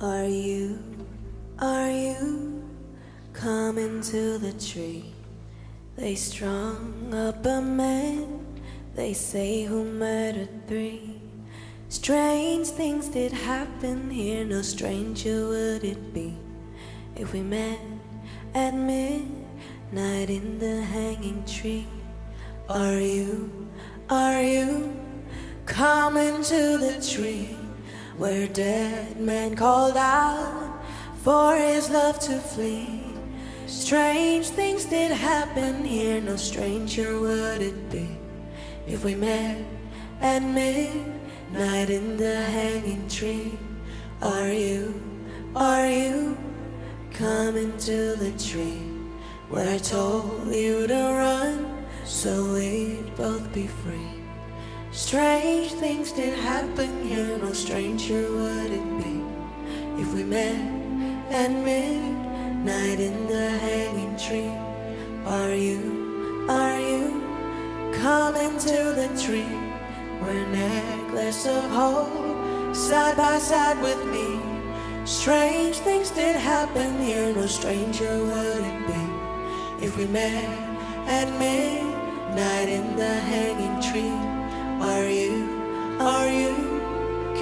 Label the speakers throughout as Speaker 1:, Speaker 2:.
Speaker 1: Are you coming to the tree? They strung up a man, they say, who murdered 3. Strange things did happen here, no stranger would it be if we met at midnight in the hanging tree. Are you coming to the tree where a dead man called out for his love to flee? Strange things did happen here, no stranger would it be if we met at midnight in the hanging tree. Are you coming to the tree where I told you to run so we'd both be free? Strange things did happen here, no stranger would it be if we met at midnight in the hanging tree. Are you coming to the tree where a necklace of hope side by side with me? Strange things did happen here, no stranger would it be if we met at midnight in the hanging tree. Are you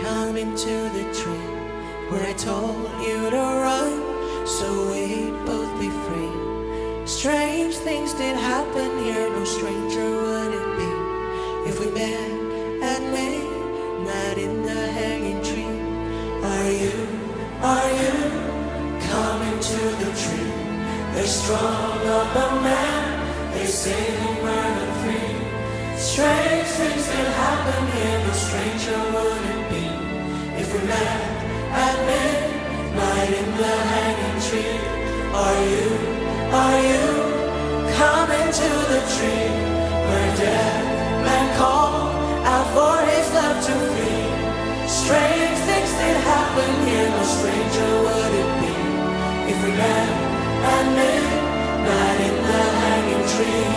Speaker 1: coming to the tree where I told you to run so we'd both be free? Strange things did happen here, no stranger would it be if we met at midnight in the hanging tree. Are you coming to the tree? They strung up a man, they say he murdered 3. Strange things did happen here, no stranger would it be if we met at midnight in the hanging tree. Are you coming to the tree where a dead man called out for his love to flee? Strange things did happen here, no stranger would it be if we met at midnight in the hanging tree.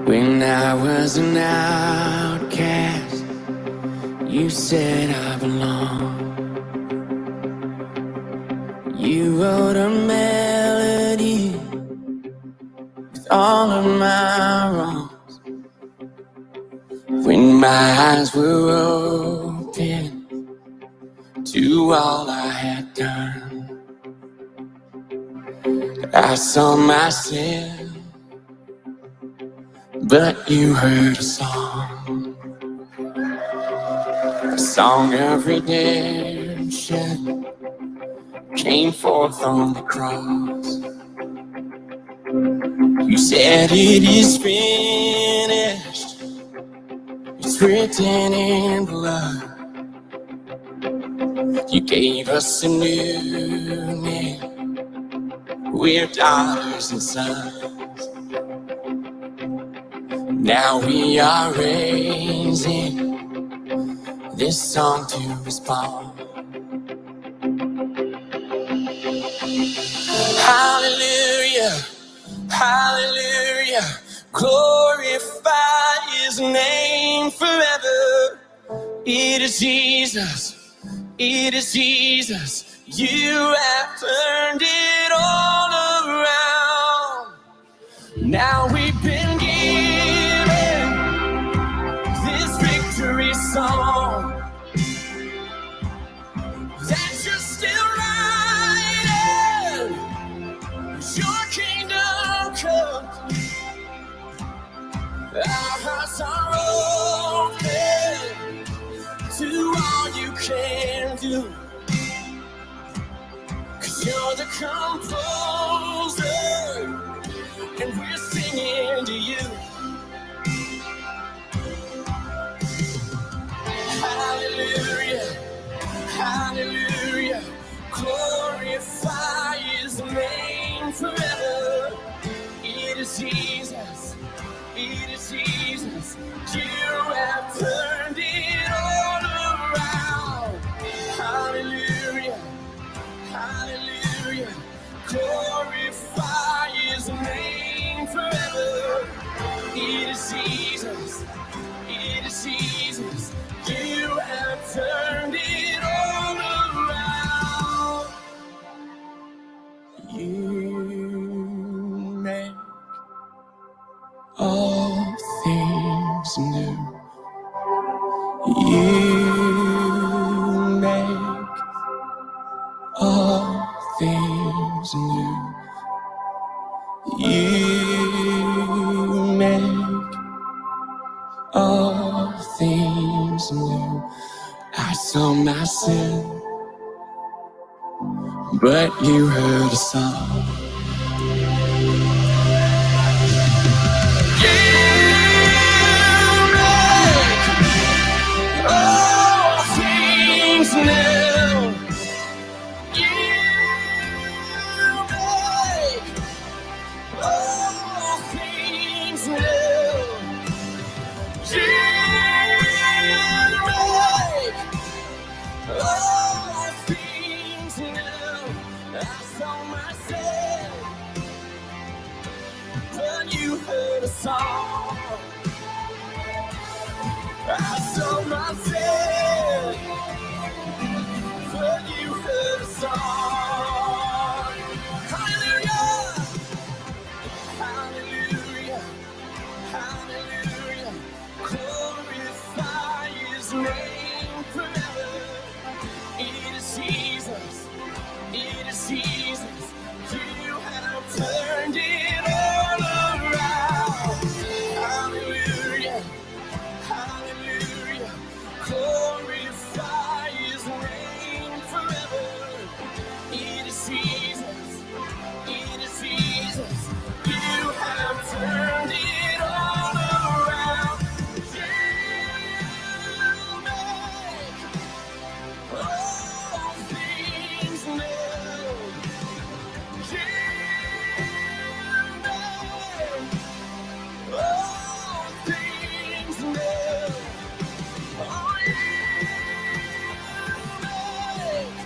Speaker 2: When I was an outcast, you said I belonged. You wrote a melody with all of my wrongs. When my eyes were open to all I had done, I saw myself, but you heard a song of redemption came forth on the cross. You said it is finished, it's written in blood. You gave us a new name, we're daughters and sons. Now we are raising this song to respond. Hallelujah, hallelujah, glorify his name forever. It is Jesus, it is Jesus, you have turned it all around. Now we've been given this victory song that you're still writing. Your kingdom come. Our hearts are open to all you can do. 'Cause you're the composer, and we're singing to you. Hallelujah, hallelujah, glorify his name forever. It is Jesus, it is Jesus, you have turned it all around. Hallelujah, hallelujah, glorify his name forever. It is Jesus, it is Jesus, you have turned it all around. You make all things new. You make all things new. You make all things new. I saw my sin, but you heard a song. You make all things new. You make all things new. You make all things new. I saw myself, but you heard a song. I saw myself, but you heard a song. Hallelujah, hallelujah, hallelujah, glorify his name forever. It is Jesus, it is Jesus, you have turned it all around. Hallelujah, hallelujah, glorify his name forever. It is Jesus, it is Jesus, you have turned it all around. You make all things new. You make all things new. Oh, you make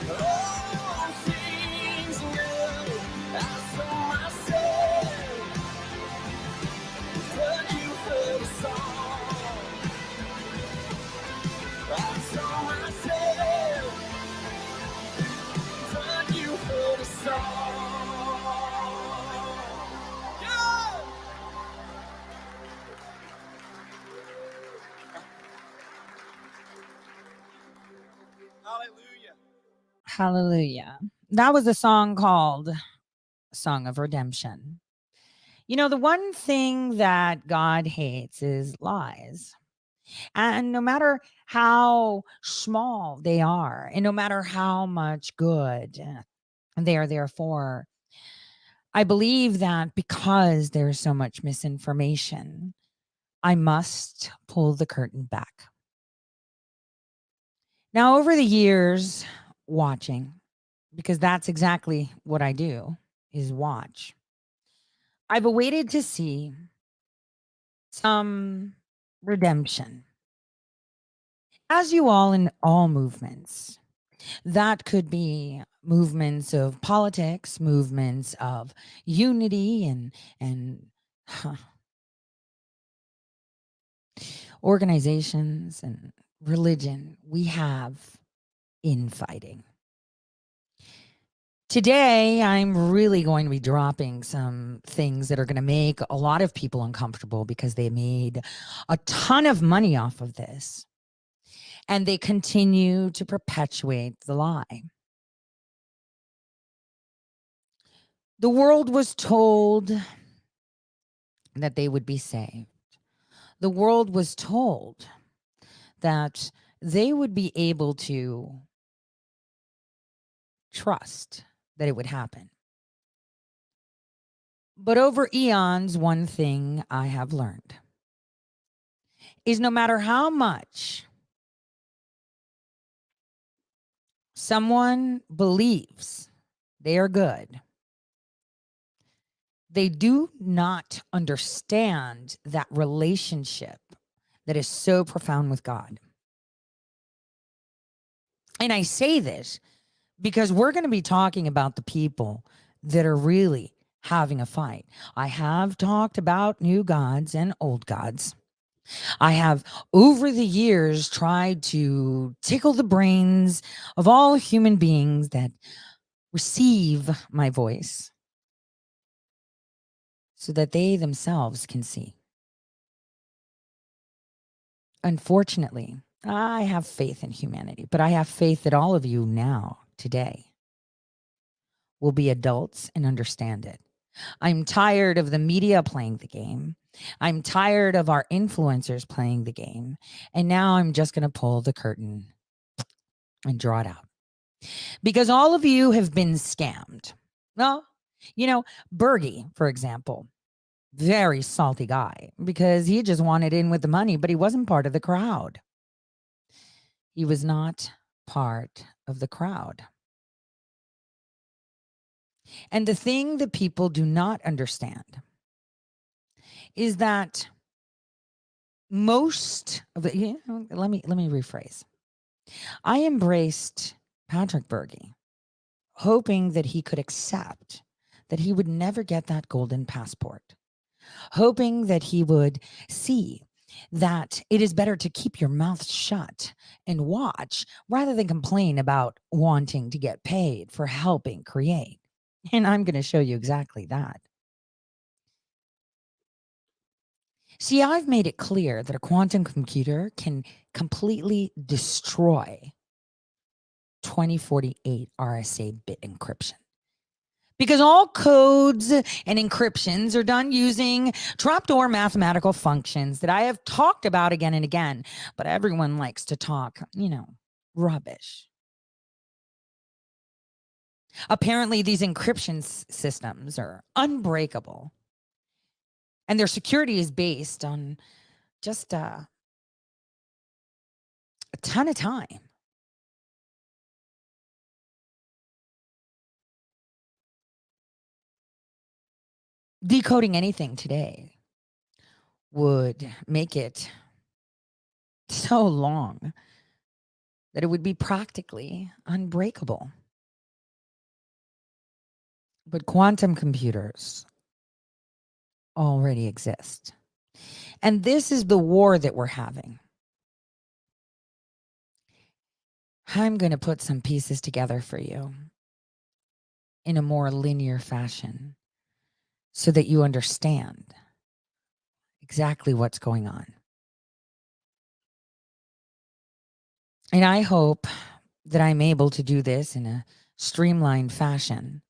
Speaker 2: all things new. I saw myself, but you heard a song. I saw myself, but you heard a song. Yeah! Hallelujah.
Speaker 3: Hallelujah. That was a song called Song of Redemption. You know, the one thing that God hates is lies. And no matter how small they are, and no matter how much good they are there for, I believe that because there's so much misinformation, I must pull the curtain back. Now, over the years, watching, because that's exactly what I do, is watch. I've awaited to see some redemption. As you all in all movements, that could be movements of politics, movements of unity and organizations and religion. We have infighting. Today, I'm really going to be dropping some things that are going to make a lot of people uncomfortable because they made a ton of money off of this. And they continue to perpetuate the lie. The world was told that they would be saved. The world was told that they would be able to trust that it would happen. But over eons, one thing I have learned is no matter how much someone believes they are good, they do not understand that relationship that is so profound with God. And I say this because we're going to be talking about the people that are really having a fight. I have talked about new gods and old gods. I have, over the years, tried to tickle the brains of all human beings that receive my voice so that they themselves can see. Unfortunately, I have faith in humanity, but I have faith that all of you now, today, will be adults and understand it. I'm tired of the media playing the game. I'm tired of our influencers playing the game. And now I'm just going to pull the curtain and draw it out. Because all of you have been scammed. Well, Bergie, for example, very salty guy because he just wanted in with the money, but he wasn't part of the crowd. He was not part of the crowd. And the thing that people do not understand is that most of the, let me rephrase. I embraced Patrick Bergie, hoping that he could accept that he would never get that golden passport, hoping that he would see that it is better to keep your mouth shut and watch rather than complain about wanting to get paid for helping create. And I'm going to show you exactly that. See, I've made it clear that a quantum computer can completely destroy 2048 RSA bit encryption. Because all codes and encryptions are done using trapdoor mathematical functions that I have talked about again and again. But everyone likes to talk, rubbish. Apparently, these encryption systems are unbreakable. And their security is based on just a ton of time. Decoding anything today would make it so long that it would be practically unbreakable. But quantum computers already exist. And this is the war that we're having. I'm going to put some pieces together for you in a more linear fashion so that you understand exactly what's going on. And I hope that I'm able to do this in a streamlined fashion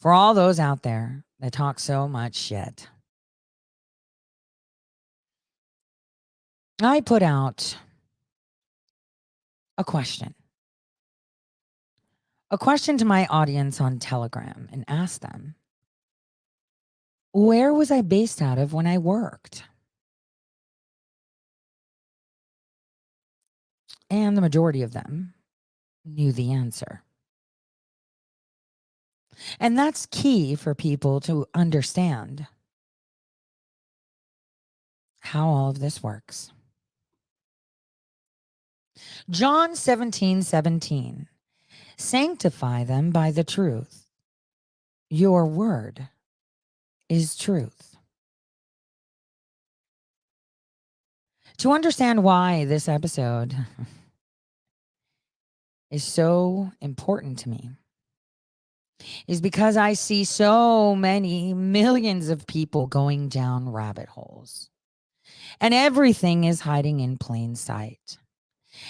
Speaker 3: for all those out there that talk so much shit. I put out a question to my audience on Telegram and asked them, where was I based out of when I worked? And the majority of them knew the answer. And that's key for people to understand how all of this works. John 17:17. Sanctify them by the truth. Your word is truth. To understand why this episode is so important to me is because I see so many millions of people going down rabbit holes, and everything is hiding in plain sight.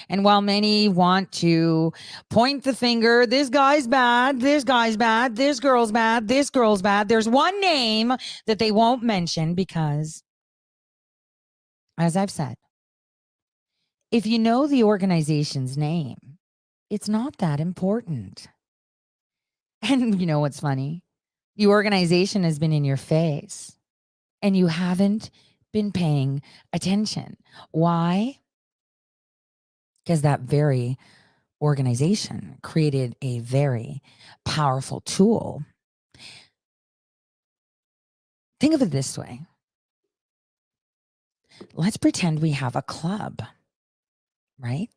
Speaker 3: And while many want to point the finger, this guy's bad, this guy's bad, this girl's bad, this girl's bad, there's one name that they won't mention because, as I've said, if you know the organization's name, it's not that important. And you know what's funny? The organization has been in your face and you haven't been paying attention. Why? Because that very organization created a very powerful tool. Think of it this way. Let's pretend we have a club, right?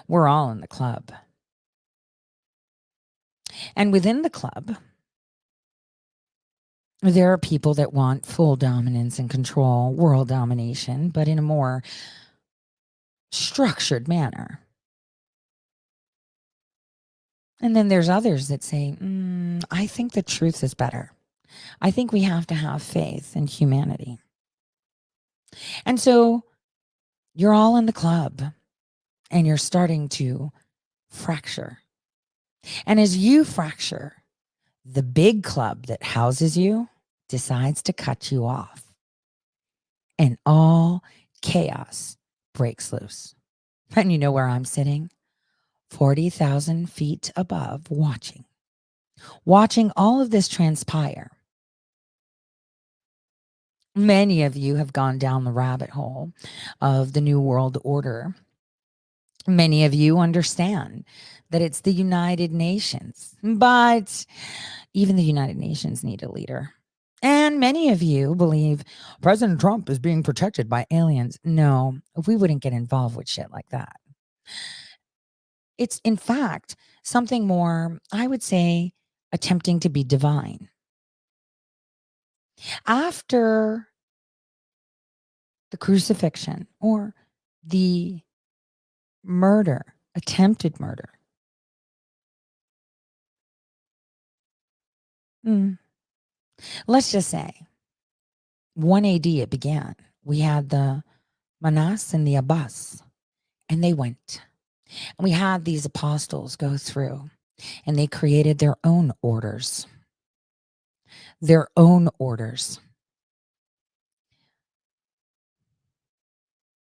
Speaker 3: We're all in the club. And within the club, there are people that want full dominance and control, world domination, but in a more structured manner. And then there's others that say, I think the truth is better. I think we have to have faith in humanity. And so you're all in the club and you're starting to fracture. And as you fracture, the big club that houses you decides to cut you off. And all chaos breaks loose. And you know where I'm sitting? 40,000 feet above, watching all of this transpire. Many of you have gone down the rabbit hole of the New World Order. Many of you understand that it's the United Nations, but even the United Nations need a leader. And many of you believe President Trump is being protected by aliens. No, we wouldn't get involved with shit like that. It's, in fact, something more, I would say, attempting to be divine. After the crucifixion or the murder, attempted murder, let's just say 1 AD it began. We had the Manas and the Abbas, and they went. And we had these apostles go through, and they created their own orders. Their own orders.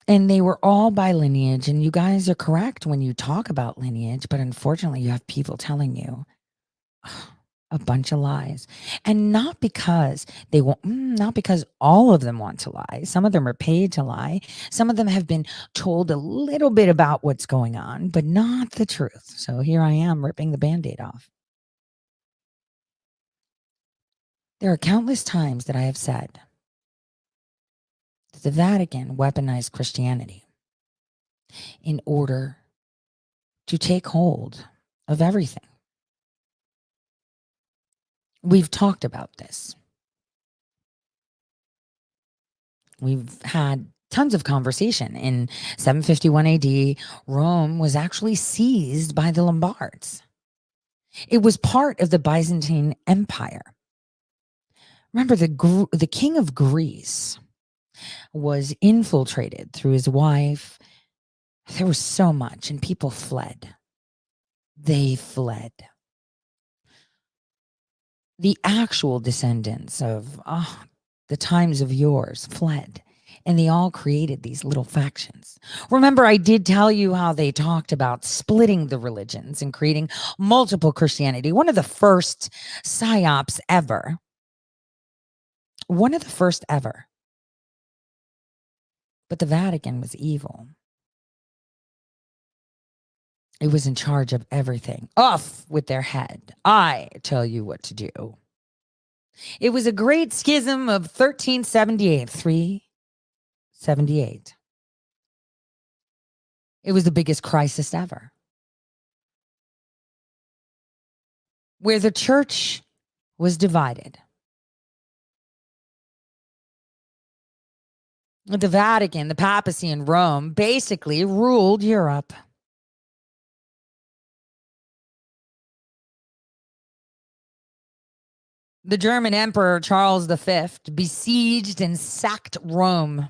Speaker 3: And they were all by lineage, and you guys are correct when you talk about lineage, but unfortunately you have people telling you a bunch of lies. And not because they want, not because all of them want to lie. Some of them are paid to lie. Some of them have been told a little bit about what's going on, but not the truth. So here I am ripping the Band-Aid off. There are countless times that I have said that the Vatican weaponized Christianity in order to take hold of everything. We've talked about this. We've had tons of conversation. In 751 AD, Rome was actually seized by the Lombards. It was part of the Byzantine Empire. Remember, the king of Greece was infiltrated through his wife. There was so much, and people fled. They fled. The actual descendants of the times of yours fled, and they all created these little factions. Remember, I did tell you how they talked about splitting the religions and creating multiple Christianity. One of the first psyops ever. One of the first ever. But the Vatican was evil. It was in charge of everything. Off with their head. I tell you what to do. It was a great schism of 1378. 78. It was the biggest crisis ever, where the church was divided. The Vatican, the papacy, and Rome basically ruled Europe. The German Emperor Charles V besieged and sacked Rome,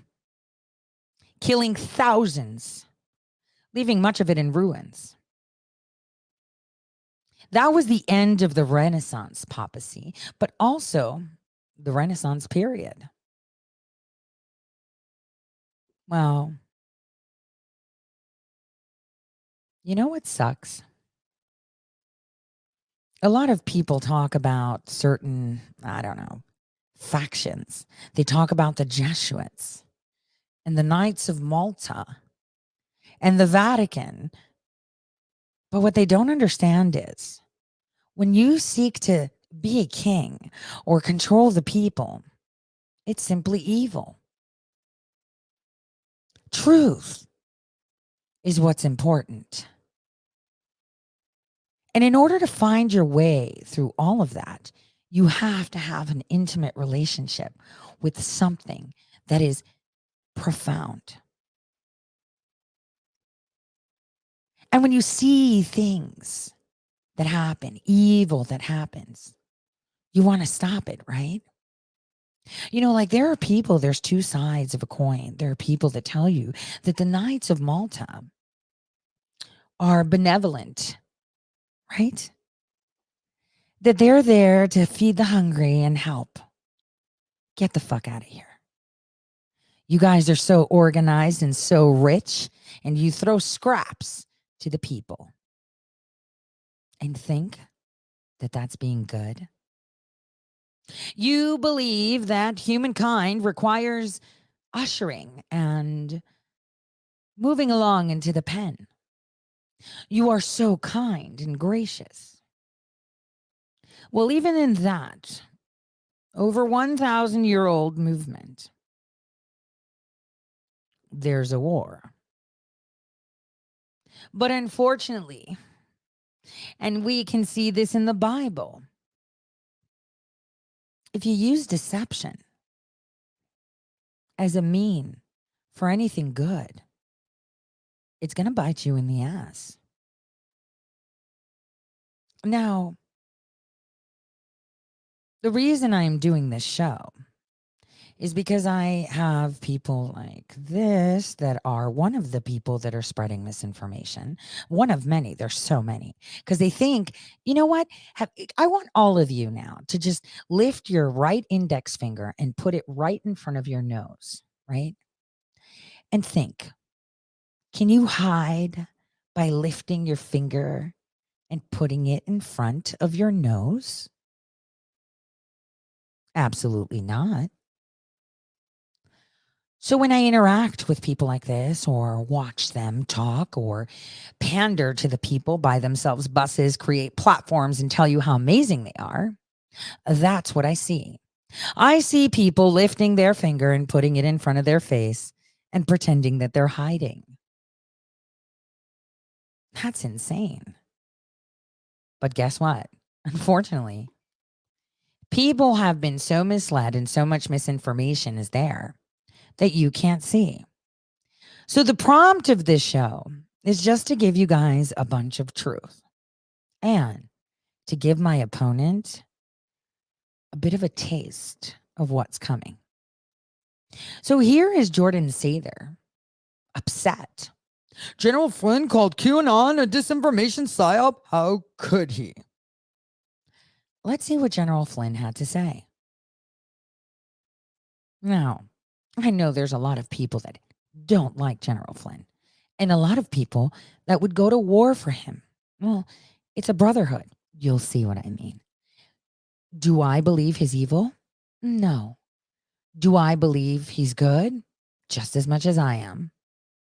Speaker 3: killing thousands, leaving much of it in ruins. That was the end of the Renaissance papacy, but also the Renaissance period. Well, you know what sucks? A lot of people talk about certain, I don't know, factions. They talk about the Jesuits and the Knights of Malta and the Vatican. But what they don't understand is when you seek to be a king or control the people, it's simply evil. Truth is what's important. And in order to find your way through all of that, you have to have an intimate relationship with something that is profound. And when you see things that happen, evil that happens, you want to stop it, right? You know, like there are people, there's two sides of a coin. There are people that tell you that the Knights of Malta are benevolent, right? That they're there to feed the hungry and help. Get the fuck out of here. You guys are so organized and so rich, and you throw scraps to the people and think that that's being good. You believe that humankind requires ushering and moving along into the pen. You are so kind and gracious. Well, even in that over 1,000-year-old movement, there's a war. But unfortunately, and we can see this in the Bible, if you use deception as a mean for anything good, it's going to bite you in the ass. Now, the reason I'm doing this show is because I have people like this that are one of the people that are spreading misinformation. One of many. There's so many. Because they think, you know what? I want all of you now to just lift your right index finger and put it right in front of your nose, right? And think, can you hide by lifting your finger and putting it in front of your nose? Absolutely not. So when I interact with people like this or watch them talk or pander to the people, buy themselves buses, create platforms, and tell you how amazing they are, that's what I see. I see people lifting their finger and putting it in front of their face and pretending that they're hiding. That's insane. But guess what? Unfortunately, people have been so misled and so much misinformation is there that you can't see. So the prompt of this show is just to give you guys a bunch of truth and to give my opponent a bit of a taste of what's coming. So here is Jordan Sather, upset. General Flynn called QAnon a disinformation psyop. How could he? Let's see what General Flynn had to say. Now, I know there's a lot of people that don't like General Flynn and a lot of people that would go to war for him. Well, it's a brotherhood. You'll see what I mean. Do I believe he's evil? No. Do I believe he's good? Just as much as I am.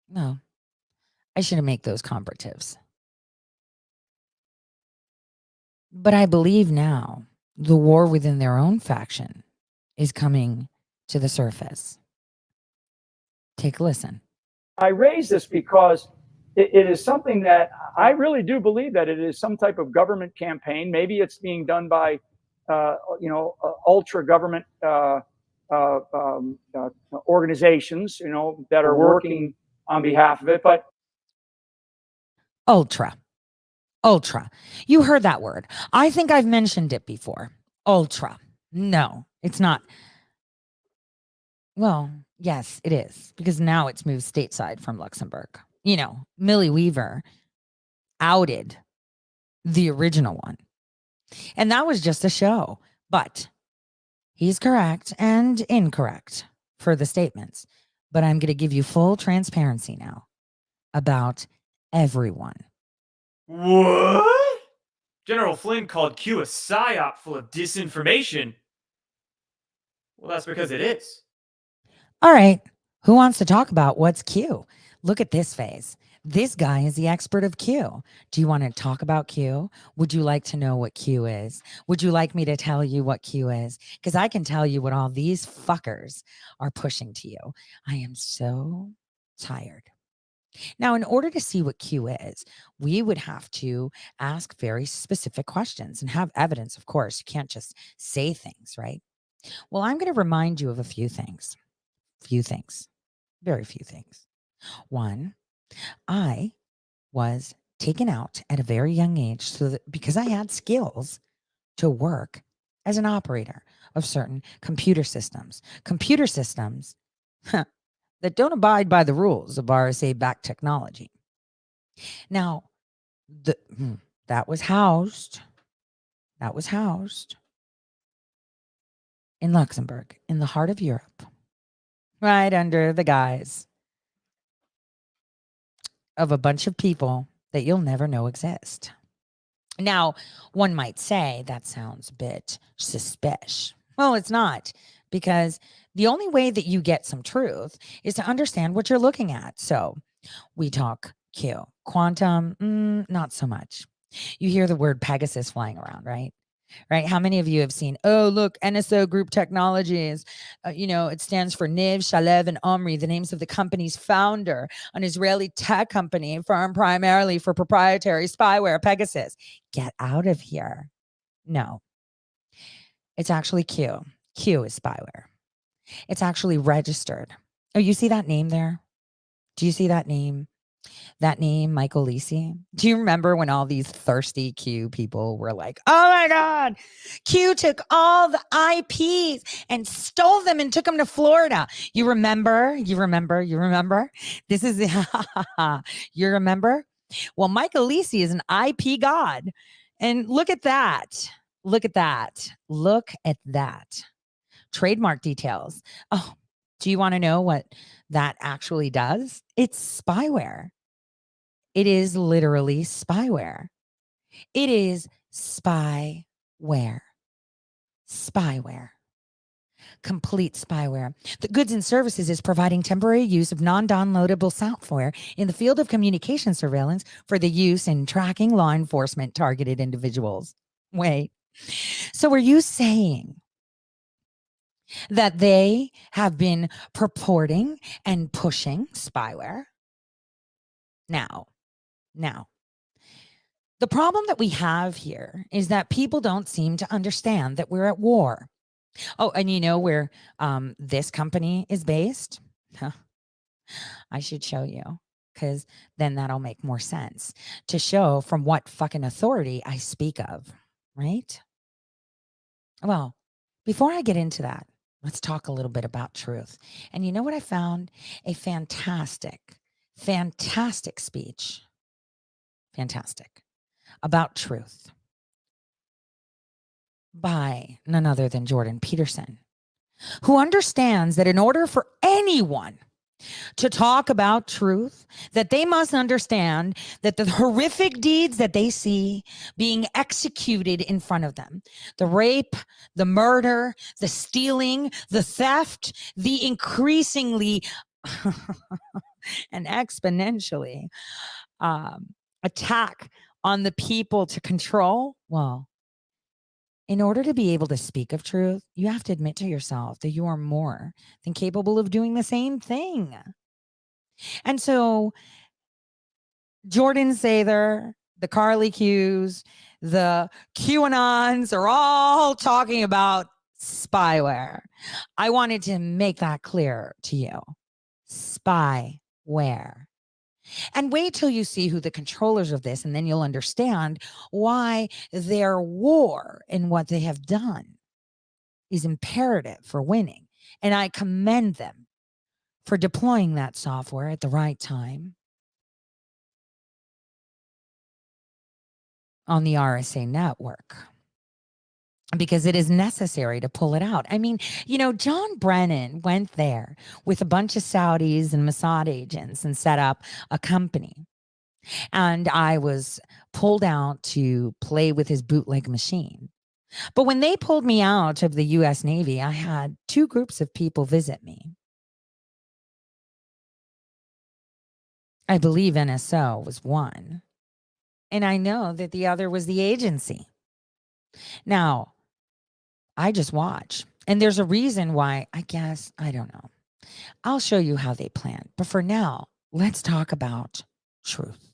Speaker 3: No. I shouldn't make those comparatives. But I believe now the war within their own faction is coming to the surface. Take a listen.
Speaker 4: I raise this because it is something that I really do believe that it is some type of government campaign. Maybe it's being done by, ultra government organizations, that are working on behalf of it. But
Speaker 3: Ultra. Ultra. You heard that word. I think I've mentioned it before. Ultra. No, it's not. Well, yes, it is, because now it's moved stateside from Luxembourg. Millie Weaver outed the original one. And that was just a show. But he's correct and incorrect for the statements. But I'm going to give you full transparency now about everyone.
Speaker 5: What? General Flynn called Q a psyop full of disinformation. Well, that's because it is.
Speaker 3: All right. Who wants to talk about what's Q? Look at this face. This guy is the expert of Q. Do you want to talk about Q? Would you like to know what Q is? Would you like me to tell you what Q is? Because I can tell you what all these fuckers are pushing to you. I am so tired. Now, in order to see what Q is, we would have to ask very specific questions and have evidence, of course. You can't just say things, right? Well, I'm going to remind you of a few things. Very few things. One, I was taken out at a very young age because I had skills to work as an operator of certain computer systems that don't abide by the rules of RSA-backed technology. Now, that was housed in Luxembourg, in the heart of Europe, right under the guise of a bunch of people that you'll never know exist. Now, one might say that sounds a bit suspicious. Well, it's not, because the only way that you get some truth is to understand what you're looking at. So we talk Q. Quantum, not so much. You hear the word Pegasus flying around, right? Right? How many of you have seen, oh, look, NSO Group Technologies, it stands for Niv, Shalev, and Omri, the names of the company's founder, an Israeli tech company firm primarily for proprietary spyware, Pegasus. Get out of here. No, it's actually Q. Q is spyware. It's actually registered. Oh, you see that name there? Do you see that name? That name, Michael Lisi. Do you remember when all these thirsty Q people were like, oh my God, Q took all the IPs and stole them and took them to Florida. You remember? This is, you remember? Well, Michael Lisi is an IP god. And look at that. Trademark details. Oh, do you want to know what that actually does? It's spyware. It is literally spyware. It is spyware. Complete spyware. The goods and services is providing temporary use of non-downloadable software in the field of communication surveillance for the use in tracking law enforcement targeted individuals. Wait. So are you saying that they have been purporting and pushing spyware? Now, the problem that we have here is that people don't seem to understand that we're at war. Oh, and you know where this company is based? Huh. I should show you, because then that'll make more sense to show from what fucking authority I speak of, right? Well, before I get into that, let's talk a little bit about truth. And you know what I found? A fantastic speech. Fantastic. About truth by none other than Jordan Peterson, who understands that in order for anyone to talk about truth, that they must understand that the horrific deeds that they see being executed in front of them, the rape, the murder, the stealing, the theft, the increasingly and exponentially attack on the people to control, well, in order to be able to speak of truth, you have to admit to yourself that you are more than capable of doing the same thing. And so Jordan Sather, the Carly Q's, the QAnons are all talking about spyware. I wanted to make that clear to you. Spyware. And wait till you see who the controllers of this, and then you'll understand why their war in what they have done is imperative for winning. And I commend them for deploying that software at the right time on the RSA network, because it is necessary to pull it out. I mean, John Brennan went there with a bunch of Saudis and Mossad agents and set up a company. And I was pulled out to play with his bootleg machine. But when they pulled me out of the US Navy, I had two groups of people visit me. I believe NSO was one. And I know that the other was the agency. Now, I just watch. And there's a reason why, I guess, I don't know. I'll show you how they plan. But for now, let's talk about truth.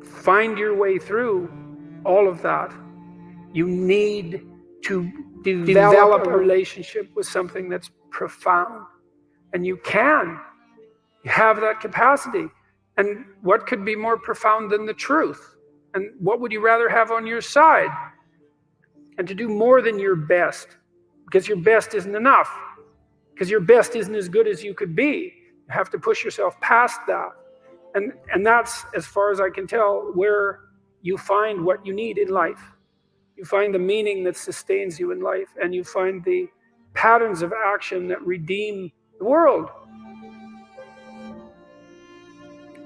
Speaker 6: Find your way through all of that. You need to develop a relationship with something that's profound. And you have that capacity. And what could be more profound than the truth? And what would you rather have on your side? And to do more than your best, because your best isn't enough, because your best isn't as good as you could be. You have to push yourself past that. And that's, as far as I can tell, where you find what you need in life. You find the meaning that sustains you in life, and you find the patterns of action that redeem the world.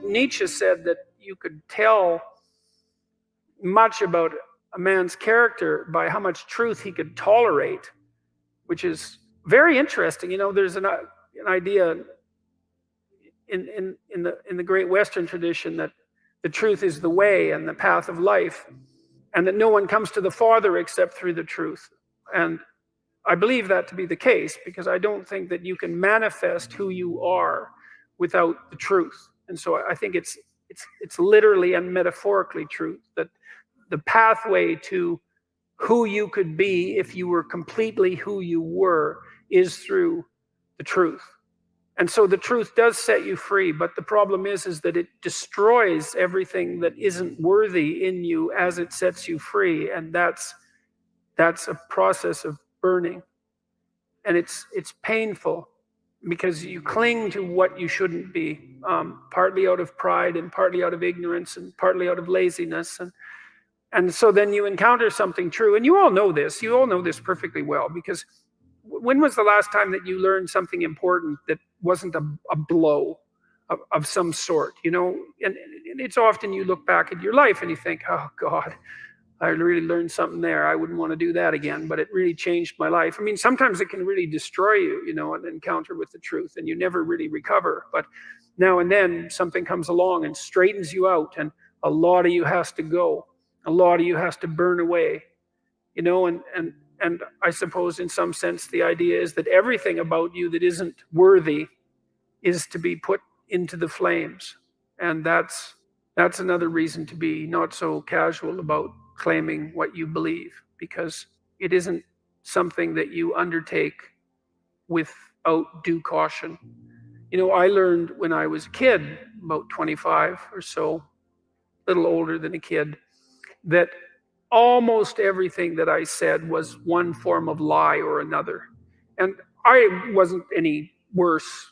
Speaker 6: Nietzsche said that you could tell much about a man's character by how much truth he could tolerate, which is very interesting. There's an idea in the great Western tradition that the truth is the way and the path of life, and that no one comes to the Father except through the truth. And I believe that to be the case, because I don't think that you can manifest who you are without the truth. And so I think it's literally and metaphorically true that the pathway to who you could be if you were completely who you were is through the truth. And so the truth does set you free, but the problem is that it destroys everything that isn't worthy in you as it sets you free. And that's a process of burning. And it's painful, because you cling to what you shouldn't be, partly out of pride and partly out of ignorance and partly out of laziness. And so then you encounter something true. And you all know this perfectly well, because when was the last time that you learned something important that wasn't a blow of some sort? And it's often you look back at your life and you think, oh God, I really learned something there. I wouldn't want to do that again, but it really changed my life. I mean, sometimes it can really destroy you, an encounter with the truth, and you never really recover. But now and then something comes along and straightens you out, and a lot of you has to go. A lot of you has to burn away, and I suppose in some sense the idea is that everything about you that isn't worthy is to be put into the flames. And that's another reason to be not so casual about claiming what you believe, because it isn't something that you undertake without due caution. I learned when I was a kid, about 25 or so, a little older than a kid, that almost everything that I said was one form of lie or another. And I wasn't any worse,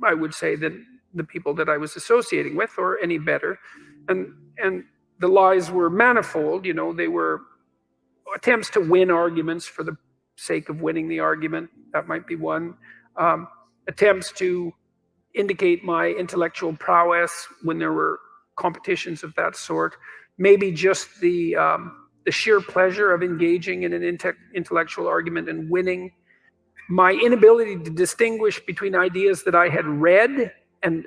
Speaker 6: I would say, than the people that I was associating with, or any better. And the lies were manifold. They were attempts to win arguments for the sake of winning the argument. That might be one. Attempts to indicate my intellectual prowess when there were competitions of that sort. Maybe just the sheer pleasure of engaging in an intellectual argument and winning. My inability to distinguish between ideas that I had read and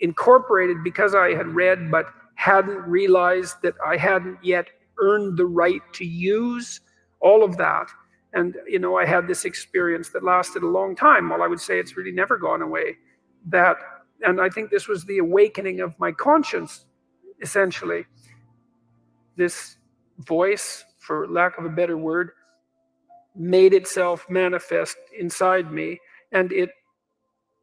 Speaker 6: incorporated because I had read, but hadn't realized that I hadn't yet earned the right to use, all of that. And, I had this experience that lasted a long time. Well, I would say it's really never gone away. that, and I think this was the awakening of my conscience, essentially. This voice, for lack of a better word, made itself manifest inside me, and it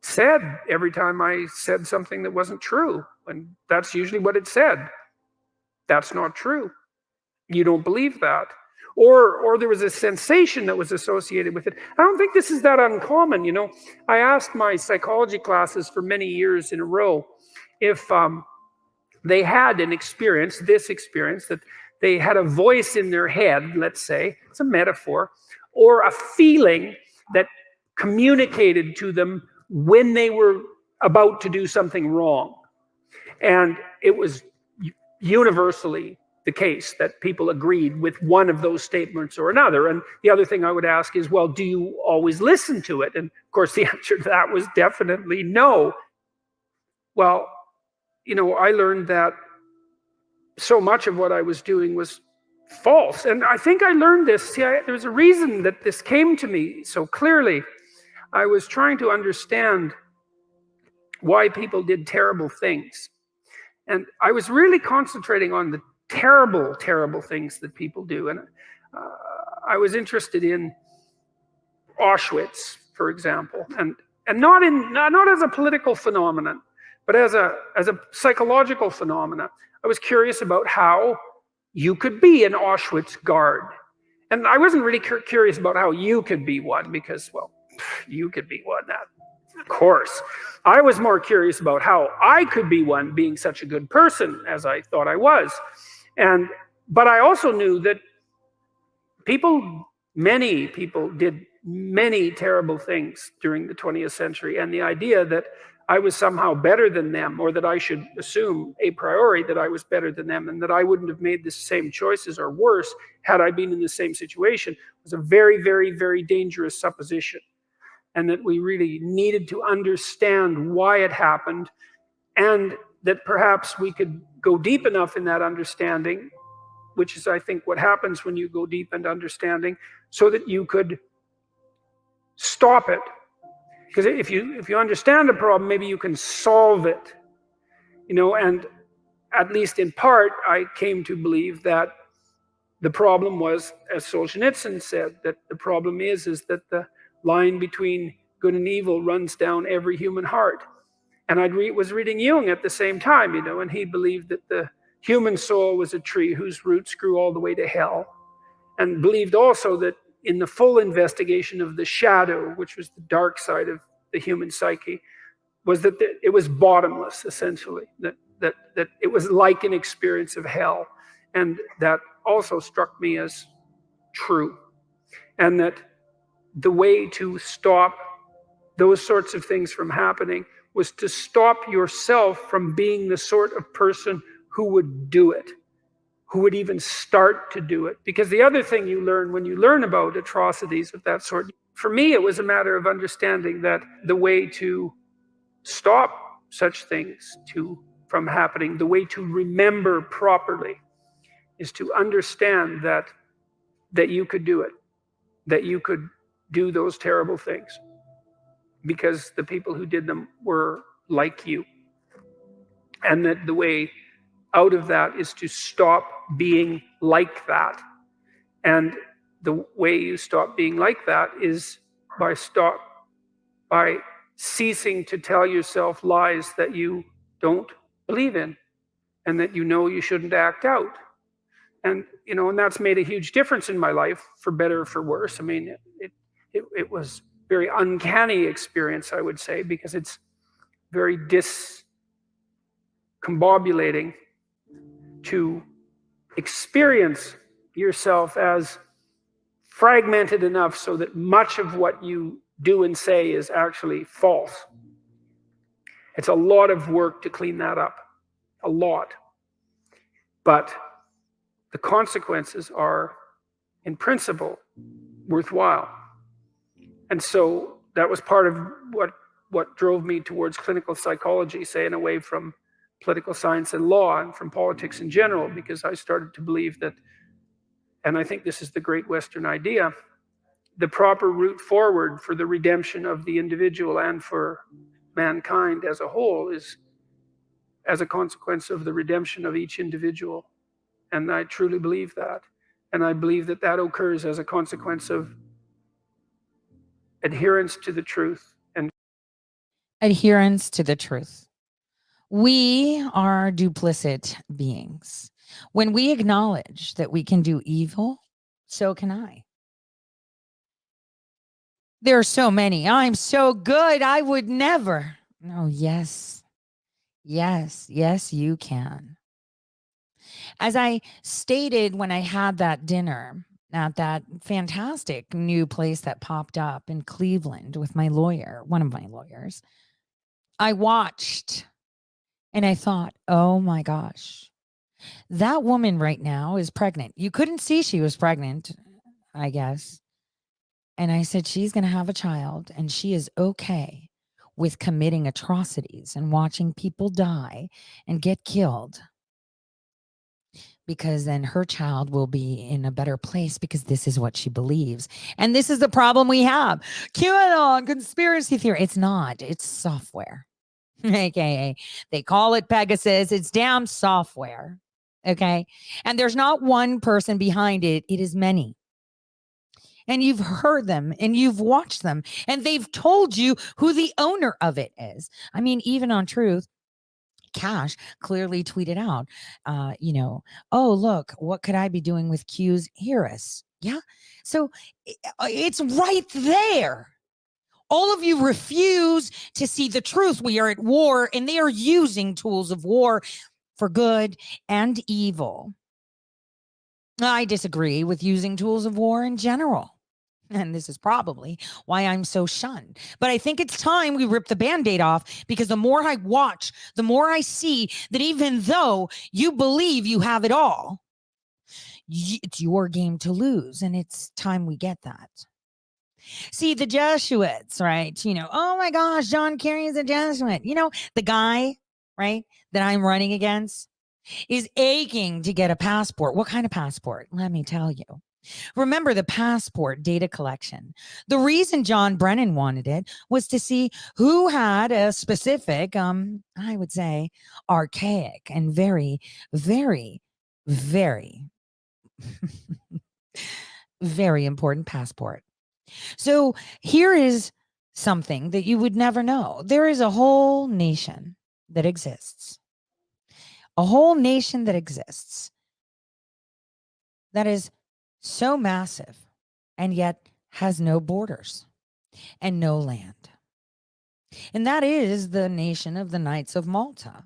Speaker 6: said every time I said something that wasn't true, and that's usually what it said. That's not true. You don't believe that. Or there was a sensation that was associated with it. I don't think this is that uncommon, you know. I asked my psychology classes for many years in a row if they had an experience, this experience, that they had a voice in their head, let's say, it's a metaphor, or a feeling that communicated to them when they were about to do something wrong. And it was universally the case that people agreed with one of those statements or another. And the other thing I would ask is, well, do you always listen to it? And of course, the answer to that was definitely no. Well, you know, I learned that so much of what I was doing was false. And I think I learned this. See, there was a reason that this came to me so clearly. I was trying to understand why people did terrible things. And I was really concentrating on the terrible, terrible things that people do. And I was interested in Auschwitz, for example, and not as a political phenomenon, but as a psychological phenomenon. I was curious about how you could be an Auschwitz guard. And I wasn't really curious about how you could be one, because, well, you could be one, that, of course. I was more curious about how I could be one, being such a good person as I thought I was. But I also knew that many people did many terrible things during the 20th century, and the idea that I was somehow better than them, or that I should assume a priori that I was better than them, and that I wouldn't have made the same choices or worse had I been in the same situation, was a very, very, very dangerous supposition. And that we really needed to understand why it happened, and that perhaps we could go deep enough in that understanding, which is, I think, what happens when you go deep into understanding, so that you could stop it. Because if you understand a problem, maybe you can solve it. You know, and at least in part, I came to believe that the problem was, as Solzhenitsyn said, that the problem is that the line between good and evil runs down every human heart. And I was reading Jung at the same time, you know, and he believed that the human soul was a tree whose roots grew all the way to hell, and believed also that in the full investigation of the shadow, which was the dark side of the human psyche, was that it was bottomless, essentially, that it was like an experience of hell. And that also struck me as true. And that the way to stop those sorts of things from happening was to stop yourself from being the sort of person who would do it, who would even start to do it. Because the other thing you learn when you learn about atrocities of that sort, for me, it was a matter of understanding that the way to stop such things from happening, the way to remember properly, is to understand that you could do it, that you could do those terrible things, because the people who did them were like you. And that the way out of that is to stop being like that. And the way you stop being like that is by ceasing to tell yourself lies that you don't believe in, and that you know you shouldn't act out. And, you know, and that's made a huge difference in my life, for better or for worse. I mean, it was very uncanny experience, I would say, because it's very discombobulating to experience yourself as fragmented enough so that much of what you do and say is actually false. It's a lot of work to clean that up, a lot. But the consequences are, in principle, worthwhile. And so that was part of what drove me towards clinical psychology, saying away from political science and law and from politics in general, because I started to believe that, and I think this is the great Western idea, the proper route forward for the redemption of the individual and for mankind as a whole is as a consequence of the redemption of each individual. And I truly believe that. And I believe that that occurs as a consequence of adherence to the truth and
Speaker 3: Adherence to the truth. We are duplicit beings. When we acknowledge that we can do evil, so can I. There are so many. I'm so good. I would never. No, yes. Yes, yes, you can. As I stated when I had that dinner at that fantastic new place that popped up in Cleveland with my lawyer, one of my lawyers, I watched and I thought, oh my gosh, that woman right now is pregnant. You couldn't see she was pregnant, I guess. And I said, she's going to have a child and she is okay with committing atrocities and watching people die and get killed, because then her child will be in a better place because this is what she believes. And this is the problem we have. QAnon, conspiracy theory. It's not, it's software. AKA, they call it Pegasus. It's damn software. Okay. And there's not one person behind it, it is many. And you've heard them and you've watched them and they've told you who the owner of it is. I mean, even on Truth, Cash clearly tweeted out, oh, look, what could I be doing with Q's Hearus? Yeah. So it's right there. All of you refuse to see the truth. We are at war and they are using tools of war for good and evil. I disagree with using tools of war in general. And this is probably why I'm so shunned. But I think it's time we rip the Band-Aid off, because the more I watch, the more I see that even though you believe you have it all, it's your game to lose. And it's time we get that. See, the Jesuits, right? Oh my gosh, John Kerry is a Jesuit. The guy, right, that I'm running against is aching to get a passport. What kind of passport? Let me tell you. Remember the passport data collection. The reason John Brennan wanted it was to see who had a specific, I would say, archaic and very, very, very, very important passport. So here is something that you would never know. There is a whole nation that exists. A whole nation that exists that is so massive and yet has no borders and no land. And that is the nation of the Knights of Malta.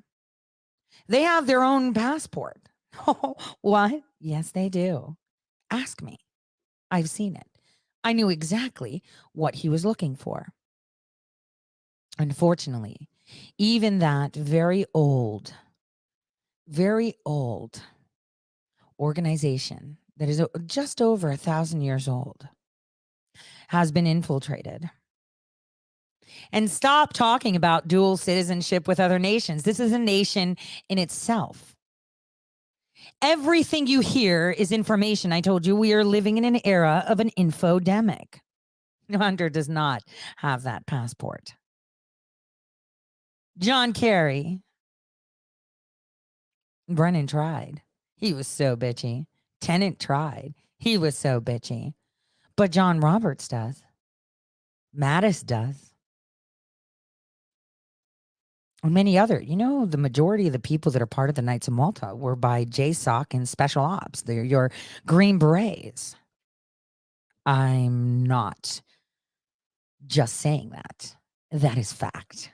Speaker 3: They have their own passport. Oh, what? Yes, they do. Ask me. I've seen it. I knew exactly what he was looking for. Unfortunately, even that very old organization that is just over 1,000 years old has been infiltrated. And stop talking about dual citizenship with other nations. This is a nation in itself. Everything you hear is information. I told you we are living in an era of an infodemic. Hunter does not have that passport. John Kerry. Brennan tried. He was so bitchy. Tennant tried. He was so bitchy. But John Roberts does. Mattis does. And many other, the majority of the people that are part of the Knights of Malta were by JSOC and Special Ops. They're your Green Berets. I'm not just saying that. That is fact.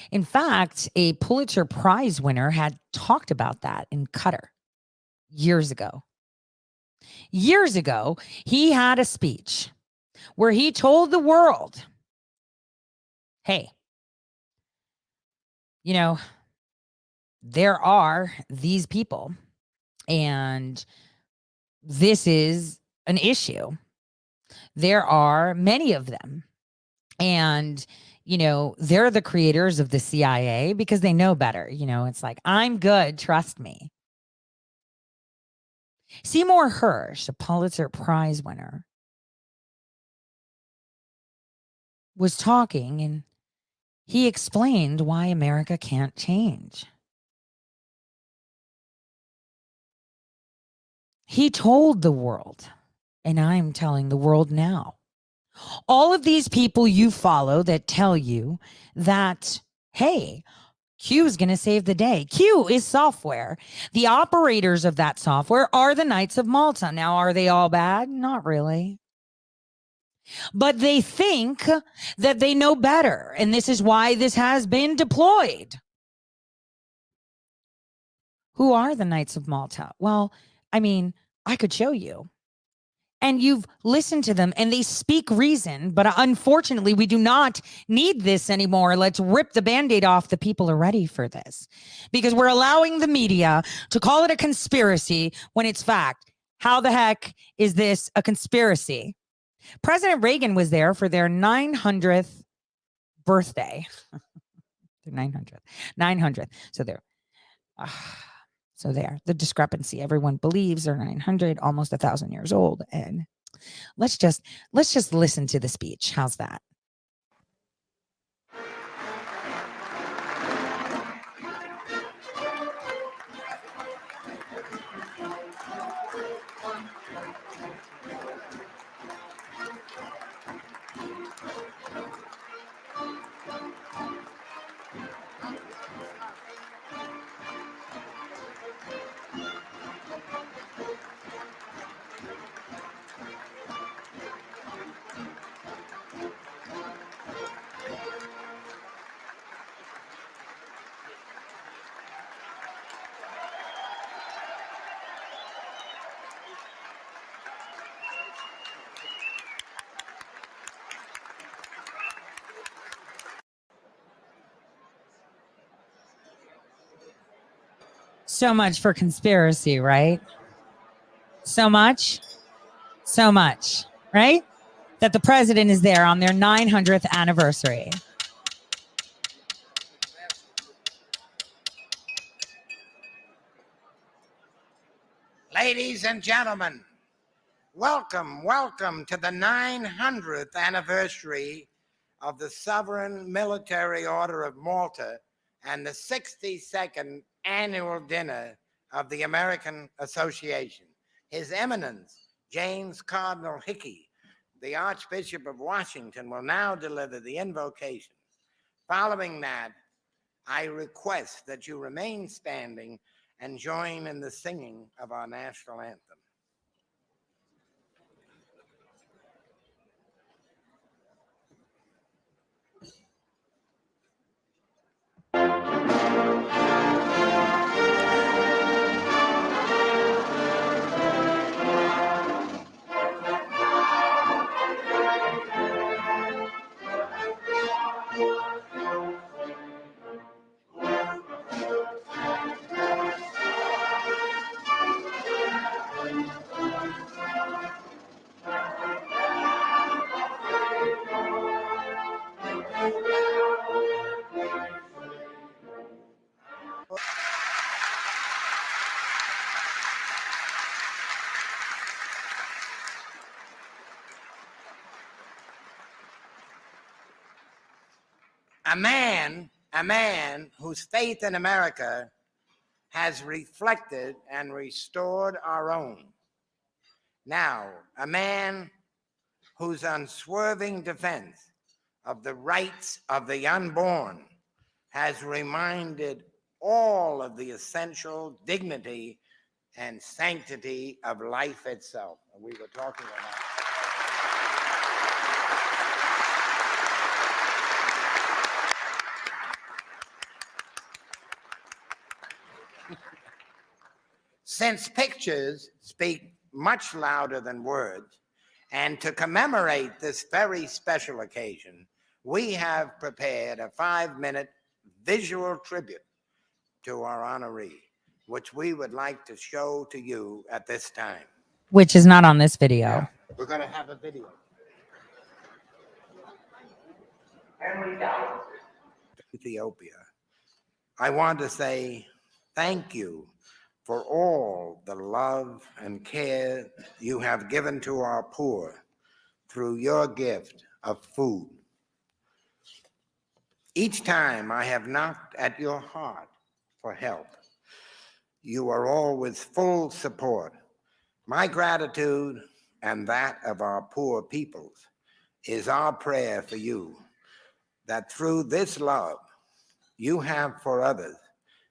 Speaker 3: In fact, a Pulitzer Prize winner had talked about that in Qatar years ago. Years ago, he had a speech where he told the world, hey, there are these people and this is an issue. There are many of them. And, they're the creators of the CIA because they know better. It's like, I'm good. Trust me. Seymour Hersh, a Pulitzer Prize winner, was talking and He explained why America can't change. He told the world, and I'm telling the world now. All of these people you follow that tell you that, hey, Q is going to save the day. Q is software. The operators of that software are the Knights of Malta. Now, are they all bad? Not really. But they think that they know better. And this is why this has been deployed. Who are the Knights of Malta? Well, I mean, I could show you. And you've listened to them and they speak reason, but unfortunately, we do not need this anymore. Let's rip the Band-Aid off. The people are ready for this because we're allowing the media to call it a conspiracy when it's fact. How the heck is this a conspiracy? President Reagan was there for their 900th birthday. Their 900th. So there. So there, the discrepancy. Everyone believes they're 900, almost 1,000 years old. And let's just listen to the speech. How's that? So much for conspiracy, right? So much, right? That the president is there on their 900th anniversary.
Speaker 7: Ladies and gentlemen, welcome to the 900th anniversary of the Sovereign Military Order of Malta and the 62nd annual dinner of the American Association. His Eminence, James Cardinal Hickey, the Archbishop of Washington, will now deliver the invocations. Following that, I request that you remain standing and join in the singing of our national anthem. A man whose faith in America has reflected and restored our own. Now, a man whose unswerving defense of the rights of the unborn has reminded all of the essential dignity and sanctity of life itself. And we were talking about Since pictures speak much louder than words, and to commemorate this very special occasion, we have prepared a 5-minute visual tribute to our honoree, which we would like to show to you at this time.
Speaker 3: Which is not on this video.
Speaker 7: Yeah, we're going to have a video. Ethiopia. I want to say thank you for all the love and care you have given to our poor through your gift of food. Each time I have knocked at your heart for help, you are always full support. My gratitude and that of our poor peoples is our prayer for you, that through this love you have for others,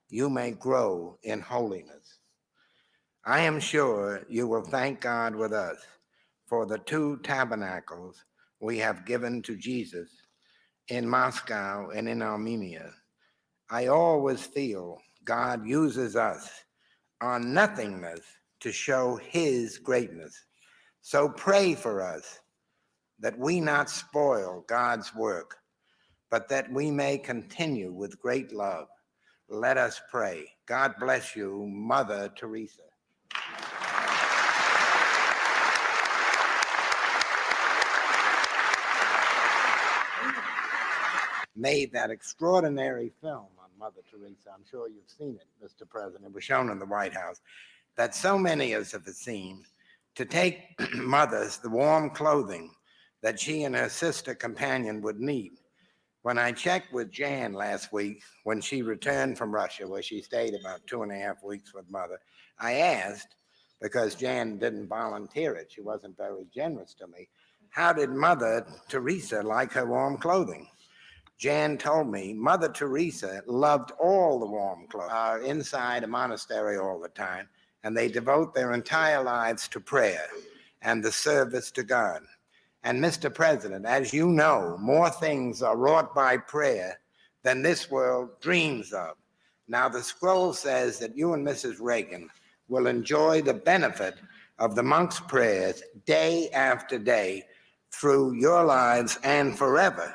Speaker 7: you may grow in holiness. I am sure you will thank God with us for the 2 tabernacles we have given to Jesus in Moscow and in Armenia. I always feel God uses us, our nothingness, to show his greatness. So pray for us that we not spoil God's work, but that we may continue with great love. Let us pray. God bless you, Mother Teresa. Made that extraordinary film on Mother Teresa. I'm sure you've seen it, Mr. President. It was shown in the White House. That so many of us have seen, to take mothers the warm clothing that she and her sister companion would need. When I checked with Jan last week, when she returned from Russia, where she stayed about 2.5 weeks with Mother, I asked, because Jan didn't volunteer it, she wasn't very generous to me, how did Mother Teresa like her warm clothing? Jan told me Mother Teresa loved all the warm clothes, are inside a monastery all the time, and they devote their entire lives to prayer and the service to God. And Mr. President, as you know, more things are wrought by prayer than this world dreams of. Now, the scroll says that you and Mrs. Reagan will enjoy the benefit of the monks' prayers day after day through your lives and forever.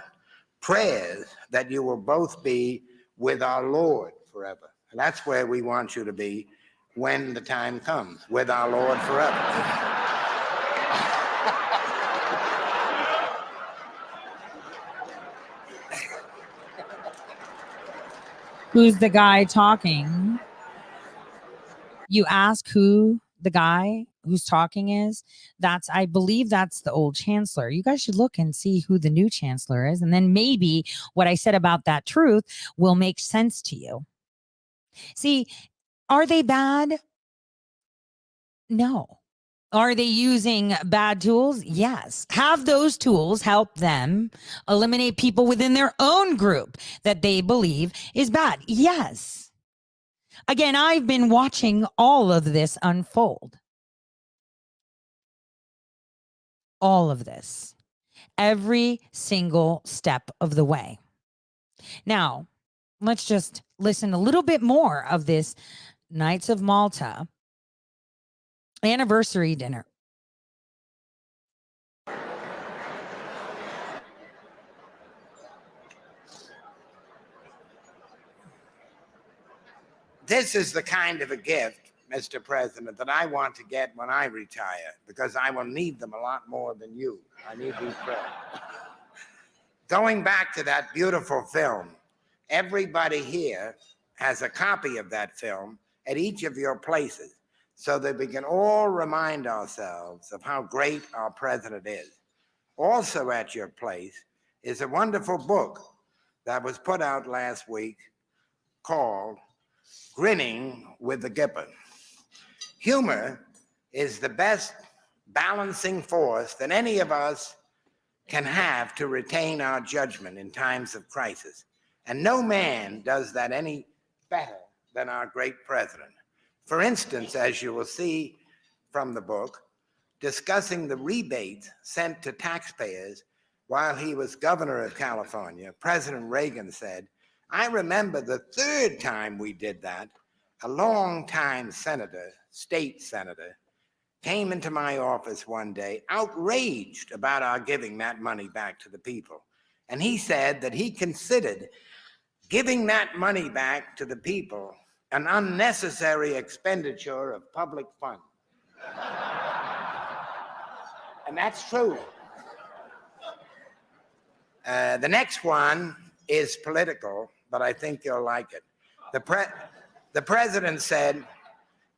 Speaker 7: Prayers that you will both be with our Lord forever. And that's where we want you to be when the time comes, with our Lord forever.
Speaker 3: Who's the guy talking? You ask who the guy who's talking is. I believe that's the old chancellor. You guys should look and see who the new chancellor is. And then maybe what I said about that truth will make sense to you. See, are they bad? No. Are they using bad tools? Yes. Have those tools help them eliminate people within their own group that they believe is bad? Yes. Again, I've been watching all of this unfold. All of this. Every single step of the way. Now, let's just listen a little bit more of this Knights of Malta anniversary dinner.
Speaker 7: This is the kind of a gift, Mr. President, that I want to get when I retire, because I will need them a lot more than you. I need these prayers. Going back to that beautiful film, everybody here has a copy of that film at each of your places, so that we can all remind ourselves of how great our president is. Also at your place is a wonderful book that was put out last week called Grinning with the Gipper. Humor is the best balancing force that any of us can have to retain our judgment in times of crisis. And no man does that any better than our great president. For instance, as you will see from the book, discussing the rebates sent to taxpayers while he was governor of California, President Reagan said, I remember the 3rd time we did that, a longtime senator, state senator, came into my office one day outraged about our giving that money back to the people. And he said that he considered giving that money back to the people an unnecessary expenditure of public funds. And that's true. The next one is political, but I think you'll like it. The president said,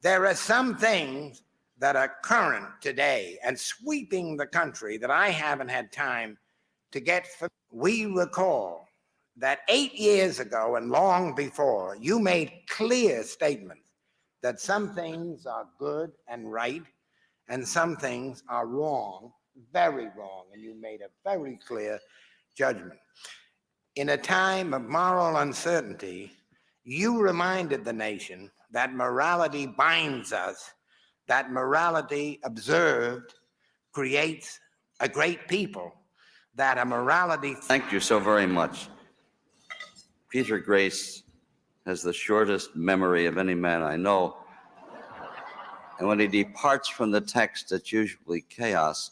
Speaker 7: there are some things that are current today and sweeping the country that I haven't had time to get. We recall that 8 years ago and long before, you made clear statements that some things are good and right and some things are wrong, very wrong, and you made a very clear judgment. In a time of moral uncertainty, you reminded the nation that morality binds us, that morality observed creates a great people, that a morality...
Speaker 8: Thank you so very much. Peter Grace has the shortest memory of any man I know. And when he departs from the text, it's usually chaos.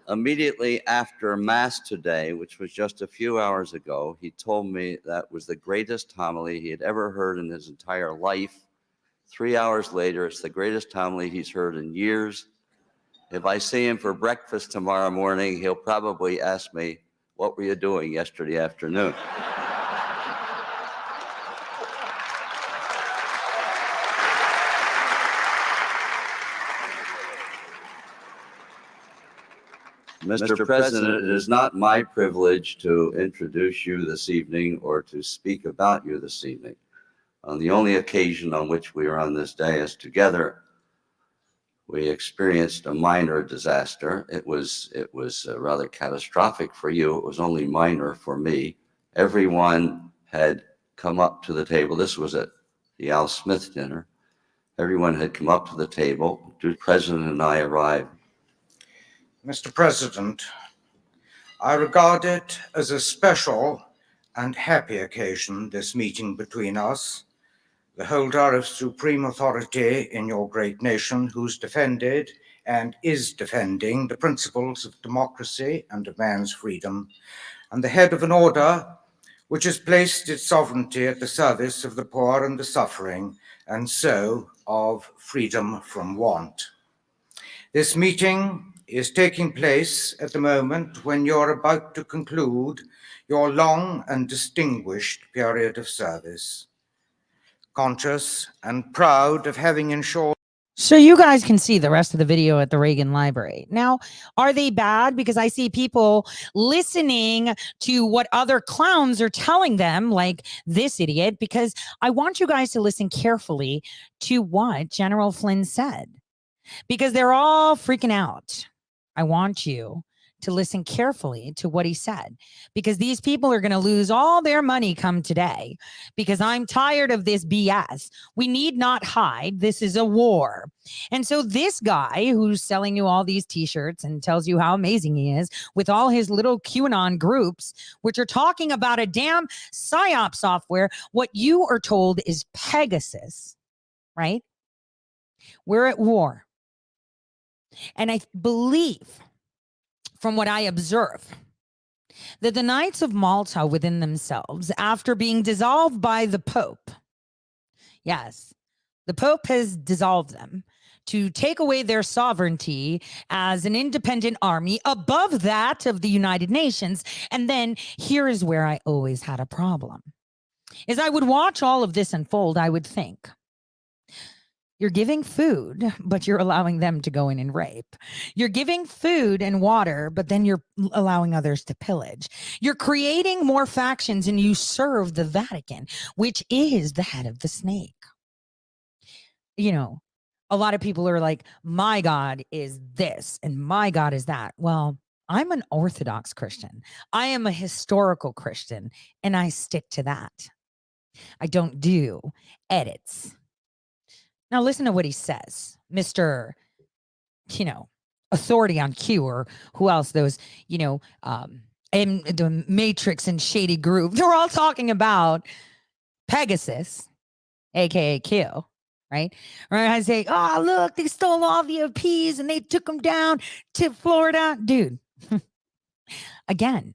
Speaker 8: Immediately after Mass today, which was just a few hours ago, he told me that was the greatest homily he had ever heard in his entire life. 3 hours later, it's the greatest homily he's heard in years. If I see him for breakfast tomorrow morning, he'll probably ask me, "What were you doing yesterday afternoon?" Mr. President, it is not my privilege to introduce you this evening or to speak about you this evening. On the only occasion on which we are on this dais together, we experienced a minor disaster. It was rather catastrophic for you. It was only minor for me. Everyone had come up to the table. This was at the Al Smith dinner. Everyone had come up to the table. The President and I arrived.
Speaker 9: Mr. President, I regard it as a special and happy occasion, this meeting between us, the holder of supreme authority in your great nation, who's defended and is defending the principles of democracy and of man's freedom, and the head of an order which has placed its sovereignty at the service of the poor and the suffering, and so of freedom from want. This meeting is taking place at the moment when you're about to conclude your long and distinguished period of service. Conscious and proud of having ensured.
Speaker 3: So you guys can see the rest of the video at the Reagan Library. Now, are they bad? Because I see people listening to what other clowns are telling them, like this idiot, because I want you guys to listen carefully to what General Flynn said, because they're all freaking out. I want you to listen carefully to what he said, because these people are going to lose all their money come today, because I'm tired of this BS. We need not hide. This is a war. And so this guy who's selling you all these t-shirts and tells you how amazing he is with all his little QAnon groups, which are talking about a damn PSYOP software, what you are told is Pegasus, right? We're at war. And I believe, from what I observe, that the Knights of Malta within themselves, after being dissolved by the Pope, yes, the Pope has dissolved them to take away their sovereignty as an independent army above that of the United Nations. And then here is where I always had a problem. As I would watch all of this unfold, I would think, you're giving food, but you're allowing them to go in and rape. You're giving food and water, but then you're allowing others to pillage. You're creating more factions, and you serve the Vatican, which is the head of the snake. You know, a lot of people are like, my God is this, and my God is that. Well, I'm an Orthodox Christian. I am a historical Christian, and I stick to that. I don't do edits. Now, listen to what he says, Mr. Authority on Q, or who else, those, and the Matrix and Shady Group. They're all talking about Pegasus, aka Q, right? Right? I say, oh, look, they stole all the OPs and they took them down to Florida. Dude, again,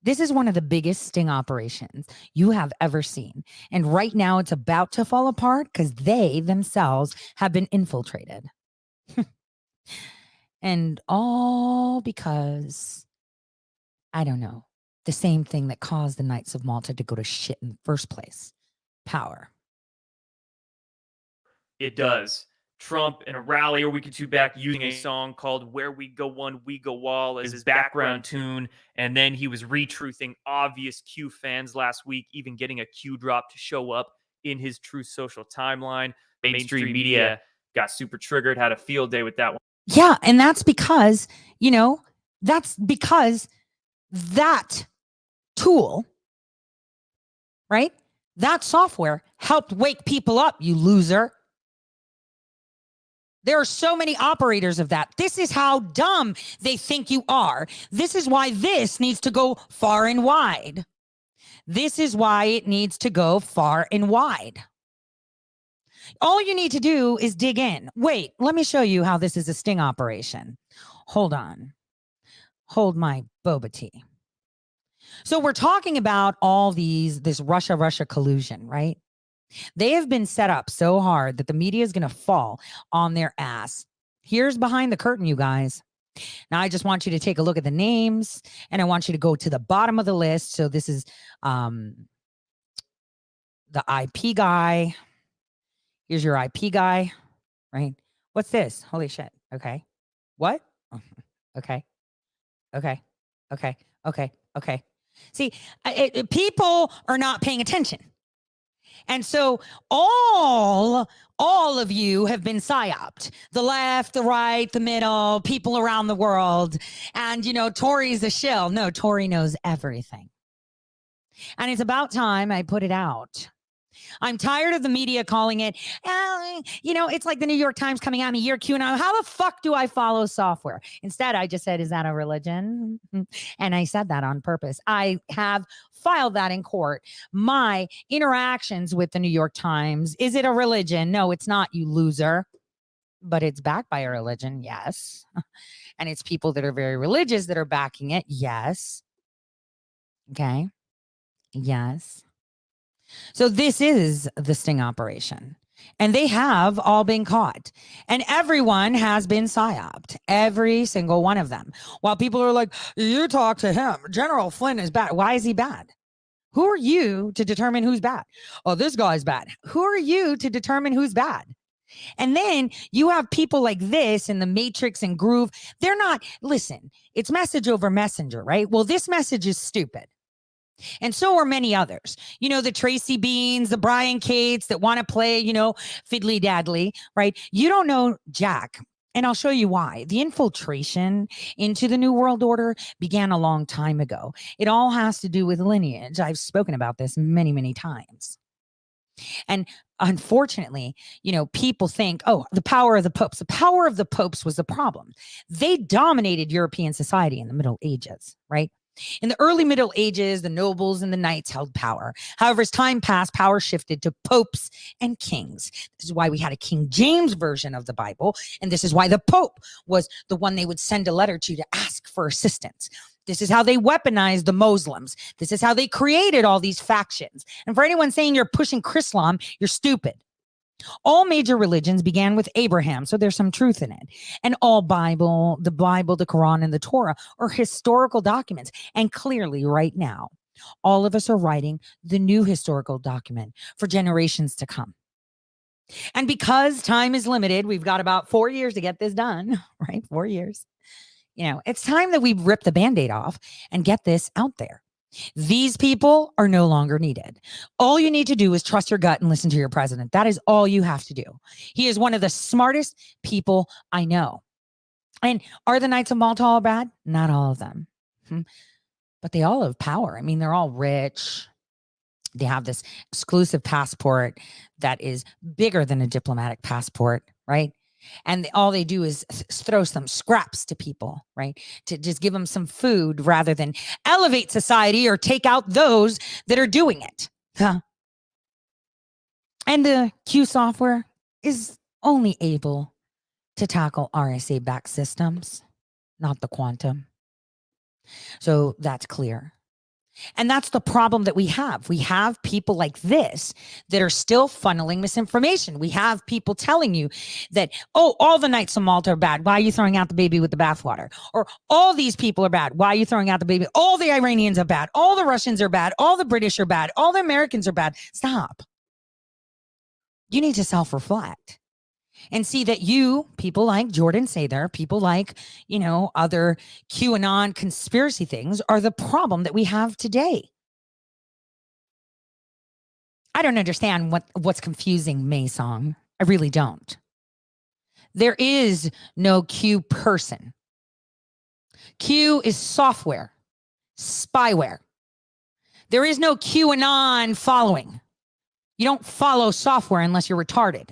Speaker 3: this is one of the biggest sting operations you have ever seen. And right now it's about to fall apart because they themselves have been infiltrated. And all because, I don't know, the same thing that caused the Knights of Malta to go to shit in the first place. Power.
Speaker 5: It does. Trump in a rally a week or two back using a song called Where We Go One, We Go All as his background tune. And then he was retruthing obvious Q fans last week, even getting a Q drop to show up in his Truth Social timeline. Mainstream media got super triggered, had a field day with that one.
Speaker 3: Yeah. And that's because, that tool, right? That software helped wake people up, you loser. There are so many operators of that. This is how dumb they think you are. This is why this needs to go far and wide. This is why it needs to go far and wide. All you need to do is dig in. Wait, let me show you how this is a sting operation. Hold on. Hold my boba tea. So we're talking about all this Russia collusion, right? They have been set up so hard that the media is going to fall on their ass. Here's behind the curtain, you guys. Now, I just want you to take a look at the names, and I want you to go to the bottom of the list. So this is the IP guy. Here's your IP guy, right? What's this? Holy shit. Okay. What? Okay. See, people are not paying attention. And so all of you have been psyoped. The left, the right, the middle, people around the world. And, Tory's a shill. No, Tory knows everything. And it's about time I put it out. I'm tired of the media calling it, it's like the New York Times coming at me, you're QAnon. How the fuck do I follow software? Instead, I just said, is that a religion? And I said that on purpose. I have filed that in court. My interactions with the New York Times, is it a religion? No, it's not, you loser. But it's backed by a religion, yes. And it's people that are very religious that are backing it, yes. Okay. Yes. So this is the sting operation. And they have all been caught. And everyone has been psyoped. Every single one of them. While people are like, you talk to him. General Flynn is bad. Why is he bad? Who are you to determine who's bad? Oh, this guy's bad. Who are you to determine who's bad? And then you have people like this in the Matrix and Groove. They're not, listen, it's message over messenger, right? Well, this message is stupid. And so are many others. The Tracy Beans, the Brian Cates that want to play, fiddly daddly, right? You don't know Jack. And I'll show you why. The infiltration into the New World Order began a long time ago. It all has to do with lineage. I've spoken about this many, many times. And unfortunately, people think, oh, the power of the popes. The power of the popes was the problem. They dominated European society in the Middle Ages, right? In the early Middle Ages, the nobles and the knights held power. However, as time passed, power shifted to popes and kings. This is why we had a King James version of the Bible. And this is why the Pope was the one they would send a letter to ask for assistance. This is how they weaponized the Muslims. This is how they created all these factions. And for anyone saying you're pushing Chrislam, you're stupid. All major religions began with Abraham, so there's some truth in it. And all the Bible, the Quran, and the Torah are historical documents. And clearly right now, all of us are writing the new historical document for generations to come. And because time is limited, we've got about 4 years to get this done, right? 4 years. It's time that we rip the Band-Aid off and get this out there. These people are no longer needed. All you need to do is trust your gut and listen to your president. That is all you have to do. He is one of the smartest people I know. And are the Knights of Malta all bad? Not all of them. But they all have power. I mean, they're all rich. They have this exclusive passport that is bigger than a diplomatic passport, right? And all they do is throw some scraps to people, right? To just give them some food rather than elevate society or take out those that are doing it. And the Q software is only able to tackle RSA-backed systems, not the quantum. So that's clear. And that's the problem that we have. We have people like this that are still funneling misinformation. We have people telling you that, oh, all the Knights of Malta are bad. Why are you throwing out the baby with the bathwater? Or all these people are bad. Why are you throwing out the baby? All the Iranians are bad. All the Russians are bad. All the British are bad. All the Americans are bad. Stop. You need to self-reflect. and see that you, people like Jordan Sather, people like, other QAnon conspiracy things are the problem that we have today. I don't understand what's confusing Mason. I really don't. There is no Q person. Q is software, spyware. There is no QAnon following. You don't follow software unless you're retarded.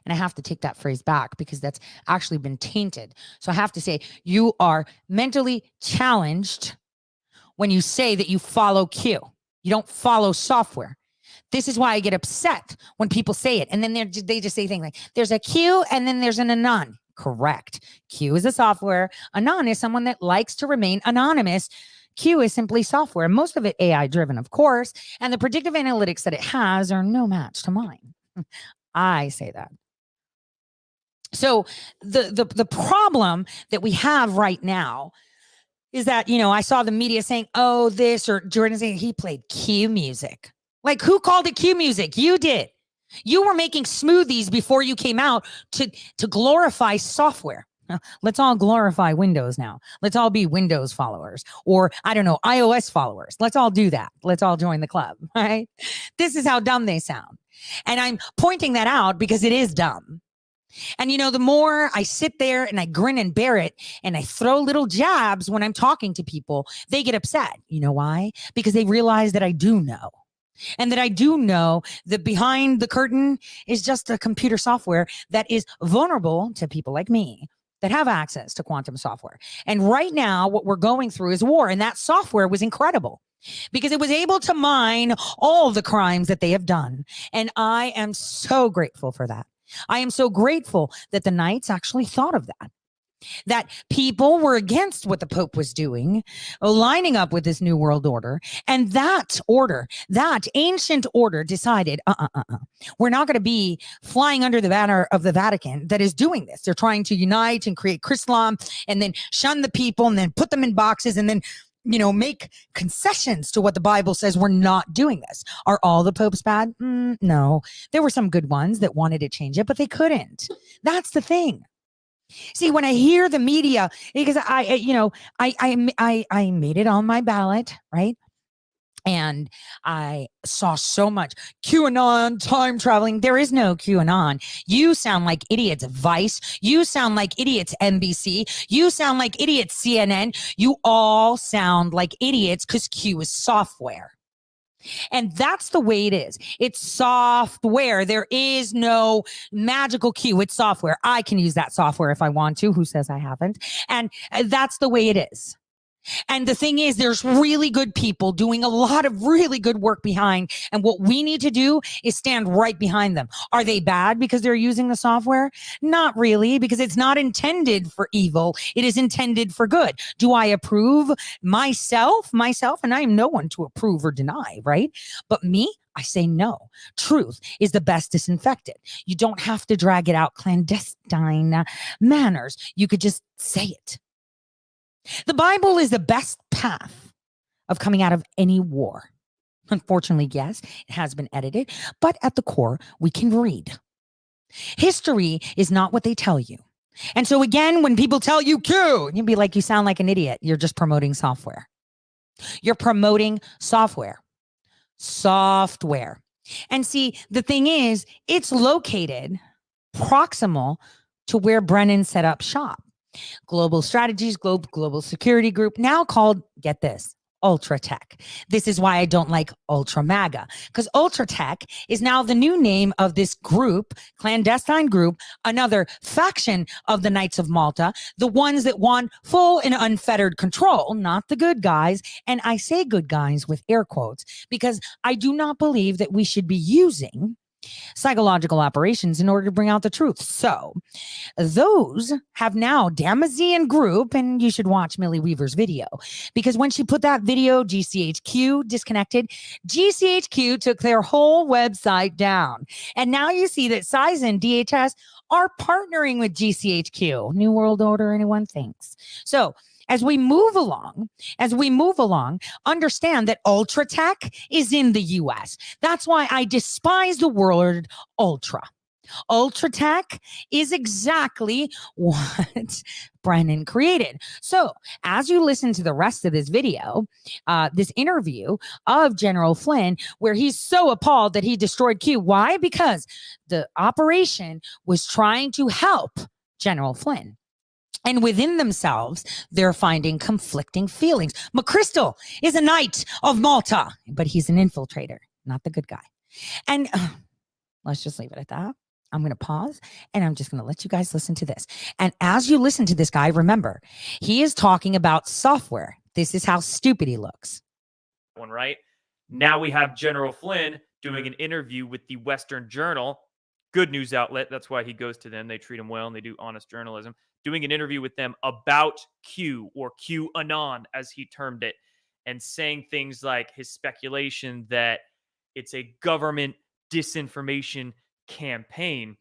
Speaker 3: And I have to take that phrase back because that's actually been tainted. So I have to say, you are mentally challenged when you say that you follow Q. You don't follow software. This is why I get upset when people say it. And then they just say things like, there's a Q and then there's an anon. Correct. Q is a software. Anon is someone that likes to remain anonymous. Q is simply software. Most of it AI driven, of course. And the predictive analytics that it has are no match to mine. I say that. So the problem that we have right now is that, I saw the media saying, oh, this, or Jordan saying he played Q music. Like, who called it Q music? You did. You were making smoothies before you came out to glorify software. Let's all glorify Windows now. Let's all be Windows followers, or I don't know, iOS followers. Let's all do that. Let's all join the club, right? This is how dumb they sound. And I'm pointing that out because it is dumb. And, the more I sit there and I grin and bear it and I throw little jabs when I'm talking to people, they get upset. You know why? Because they realize that I do know. And that I do know that behind the curtain is just a computer software that is vulnerable to people like me that have access to quantum software. And right now, what we're going through is war. And that software was incredible because it was able to mine all the crimes that they have done. And I am so grateful for that. I am so grateful that the Knights actually thought of that people were against what the Pope was doing, lining up with this new world order. And that ancient order decided, we're not going to be flying under the banner of the Vatican that is doing this. They're trying to unite and create Chrislam and then shun the people and then put them in boxes and then make concessions to what the Bible says. We're not doing this. Are all the popes bad? No. There were some good ones that wanted to change it, but they couldn't. That's the thing. See, when I hear the media, because I made it on my ballot, right? And I saw so much QAnon time traveling. There is no QAnon. You sound like idiots, Vice. You sound like idiots, NBC. You sound like idiots, CNN. You all sound like idiots because Q is software. And that's the way it is. It's software. There is no magical Q. It's software. I can use that software if I want to. Who says I haven't? And that's the way it is. And the thing is, there's really good people doing a lot of really good work behind. And what we need to do is stand right behind them. Are they bad because they're using the software? Not really, because it's not intended for evil. It is intended for good. Do I approve myself? And I am no one to approve or deny, right? But me, I say no. Truth is the best disinfectant. You don't have to drag it out clandestine manners. You could just say it. The Bible is the best path of coming out of any war. Unfortunately, yes, it has been edited, but at the core, we can read. History is not what they tell you. And so again, when people tell you Q, you'll be like, you sound like an idiot. You're just promoting software. You're promoting software. And see, the thing is, it's located proximal to where Brennan set up shop. Global Strategies, Global Security Group, now called, get this, Ultra Tech. This is why I don't like Ultra MAGA, because Ultra Tech is now the new name of this group, clandestine group, another faction of the Knights of Malta, the ones that want full and unfettered control, not the good guys. And I say good guys with air quotes, because I do not believe that we should be using psychological operations in order to bring out the truth. So those have now Damascene Group, and you should watch Millie Weaver's video, because when she put that video, GCHQ disconnected, GCHQ took their whole website down. And now you see that Size and DHS are partnering with GCHQ. New World Order, anyone thinks? So as we move along, understand that Ultra Tech is in the US. That's why I despise the word ultra. Ultra tech is exactly what Brennan created. So, as you listen to the rest of this video, this interview of General Flynn, where he's so appalled that he destroyed Q. Why? Because the operation was trying to help General Flynn. And within themselves, they're finding conflicting feelings. McChrystal is a knight of Malta, but he's an infiltrator, not the good guy. And let's just leave it at that. I'm going to pause and I'm just going to let you guys listen to this. And as you listen to this guy, remember, he is talking about software. This is how stupid he looks.
Speaker 5: One, right? Now we have General Flynn doing an interview with the Western Journal, good news outlet. That's why he goes to them. They treat him well and they do honest journalism. Doing an interview with them about Q, or QAnon, as he termed it, and saying things like his speculation that it's a government disinformation campaign.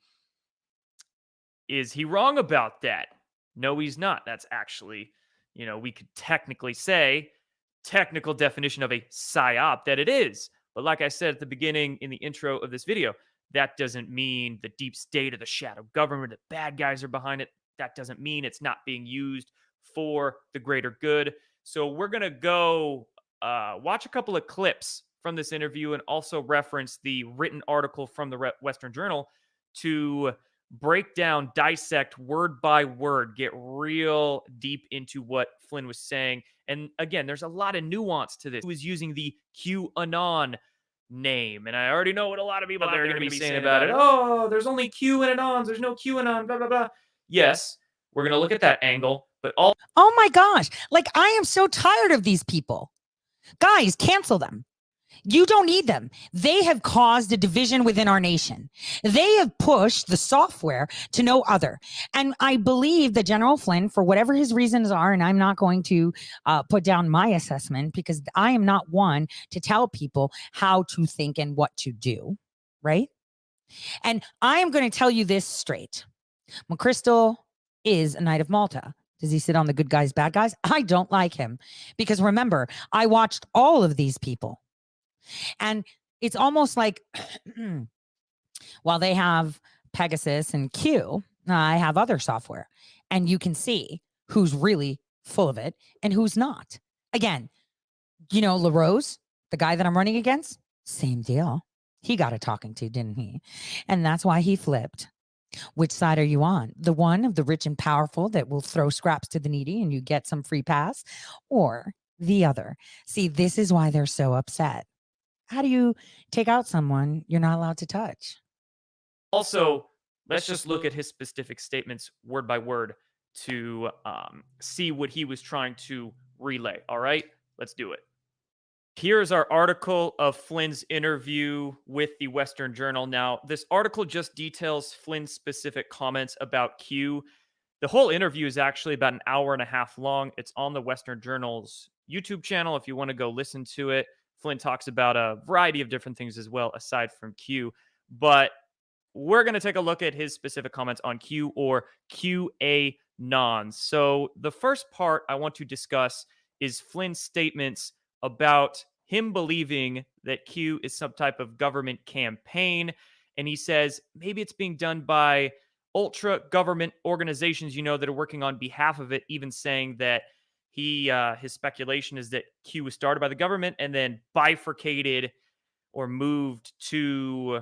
Speaker 5: Is he wrong about that? No, he's not. That's actually, we could technically say, technical definition of a psyop, that it is. But like I said at the beginning in the intro of this video, that doesn't mean the deep state or the shadow government, the bad guys are behind it. That doesn't mean it's not being used for the greater good. So we're going to go watch a couple of clips from this interview and also reference the written article from the Western Journal to break down, dissect word by word, get real deep into what Flynn was saying. And again, there's a lot of nuance to this. He was using the QAnon name, and I already know what a lot of people are going to be saying about it. Oh, there's only Q and Anons, there's no QAnon, blah, blah, blah. Yes, we're going to look at that angle, but all...
Speaker 3: Oh my gosh. Like, I am so tired of these people. Guys, cancel them. You don't need them. They have caused a division within our nation. They have pushed the software to no other. And I believe that General Flynn, for whatever his reasons are, and I'm not going to put down my assessment because I am not one to tell people how to think and what to do, right? And I am going to tell you this straight. McChrystal is a Knight of Malta. Does he sit on the good guys, bad guys? I don't like him because remember, I watched all of these people. And it's almost like while they have Pegasus and Q, I have other software. And you can see who's really full of it and who's not. Again, LaRose, the guy that I'm running against, same deal. He got a talking to, didn't he? And that's why he flipped. Which side are you on? The one of the rich and powerful that will throw scraps to the needy and you get some free pass, or the other? See, this is why they're so upset. How do you take out someone you're not allowed to touch?
Speaker 5: Also, let's just look at his specific statements word by word to see what he was trying to relay. All right, let's do it. Here's our article of Flynn's interview with the Western Journal. Now, this article just details Flynn's specific comments about Q. The whole interview is actually about an hour and a half long. It's on the Western Journal's YouTube channel if you want to go listen to it. Flynn talks about a variety of different things as well, aside from Q. But we're going to take a look at his specific comments on Q, or QAnon. So the first part I want to discuss is Flynn's statements about him believing that Q is some type of government campaign. And he says maybe it's being done by ultra government organizations, that are working on behalf of it, even saying that his speculation is that Q was started by the government and then bifurcated or moved to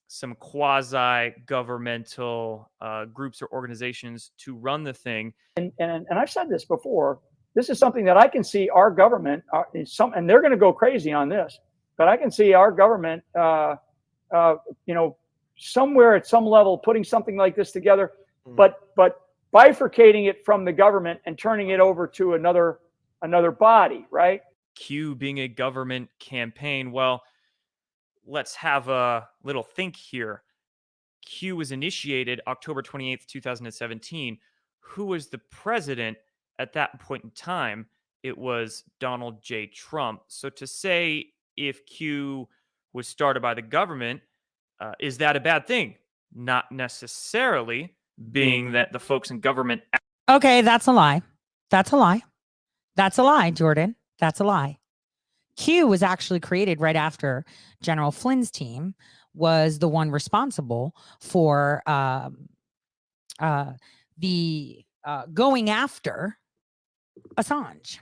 Speaker 5: some quasi-governmental groups or organizations to run the thing.
Speaker 4: And I've said this before. This is something that I can see our government, and they're going to go crazy on this, but I can see our government, somewhere at some level putting something like this together, but bifurcating it from the government and turning it over to another body, right?
Speaker 5: Q being a government campaign. Well, let's have a little think here. Q was initiated October 28th, 2017. Who was the president at that point in time? It was Donald J. Trump. So to say if Q was started by the government, is that a bad thing? Not necessarily, being that the folks in government...
Speaker 3: Okay, that's a lie. That's a lie. That's a lie, Jordan. That's a lie. Q was actually created right after General Flynn's team was the one responsible for going after Assange.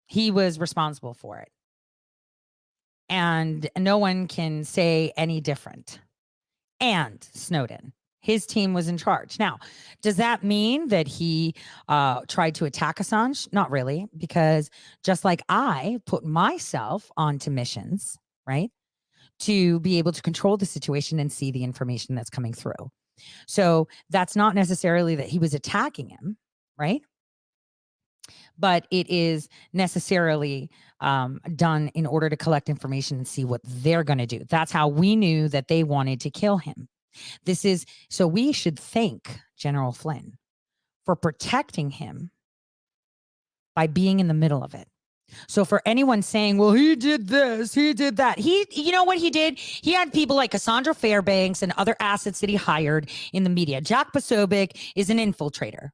Speaker 3: He was responsible for it. And no one can say any different. And Snowden, his team was in charge. Now, does that mean that he tried to attack Assange? Not really, because just like I put myself onto missions, right, to be able to control the situation and see the information that's coming through. So that's not necessarily that he was attacking him, right? But it is necessarily done in order to collect information and see what they're going to do. That's how we knew that they wanted to kill him. So we should thank General Flynn for protecting him by being in the middle of it. So for anyone saying, well, he did this, he did that, you know what he did? He had people like Cassandra Fairbanks and other assets that he hired in the media. Jack Posobiec is an infiltrator.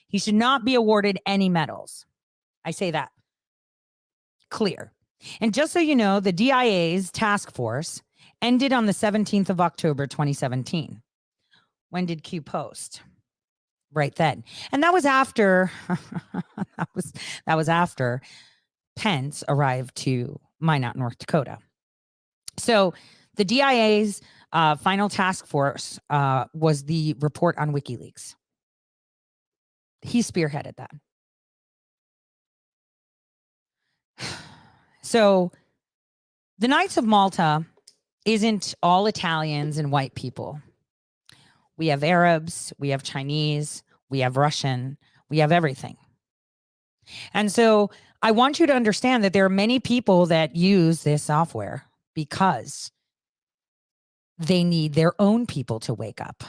Speaker 3: He should not be awarded any medals. I say that clear. And just so you know, the DIA's task force ended on the 17th of October, 2017. When did Q post? Right then. And that was after that was after Pence arrived to Minot, North Dakota. So the DIA's final task force was the report on WikiLeaks. He spearheaded that. So the Knights of Malta isn't all Italians and white people. We have Arabs, we have Chinese, we have Russian, we have everything. And so I want you to understand that there are many people that use this software because they need their own people to wake up.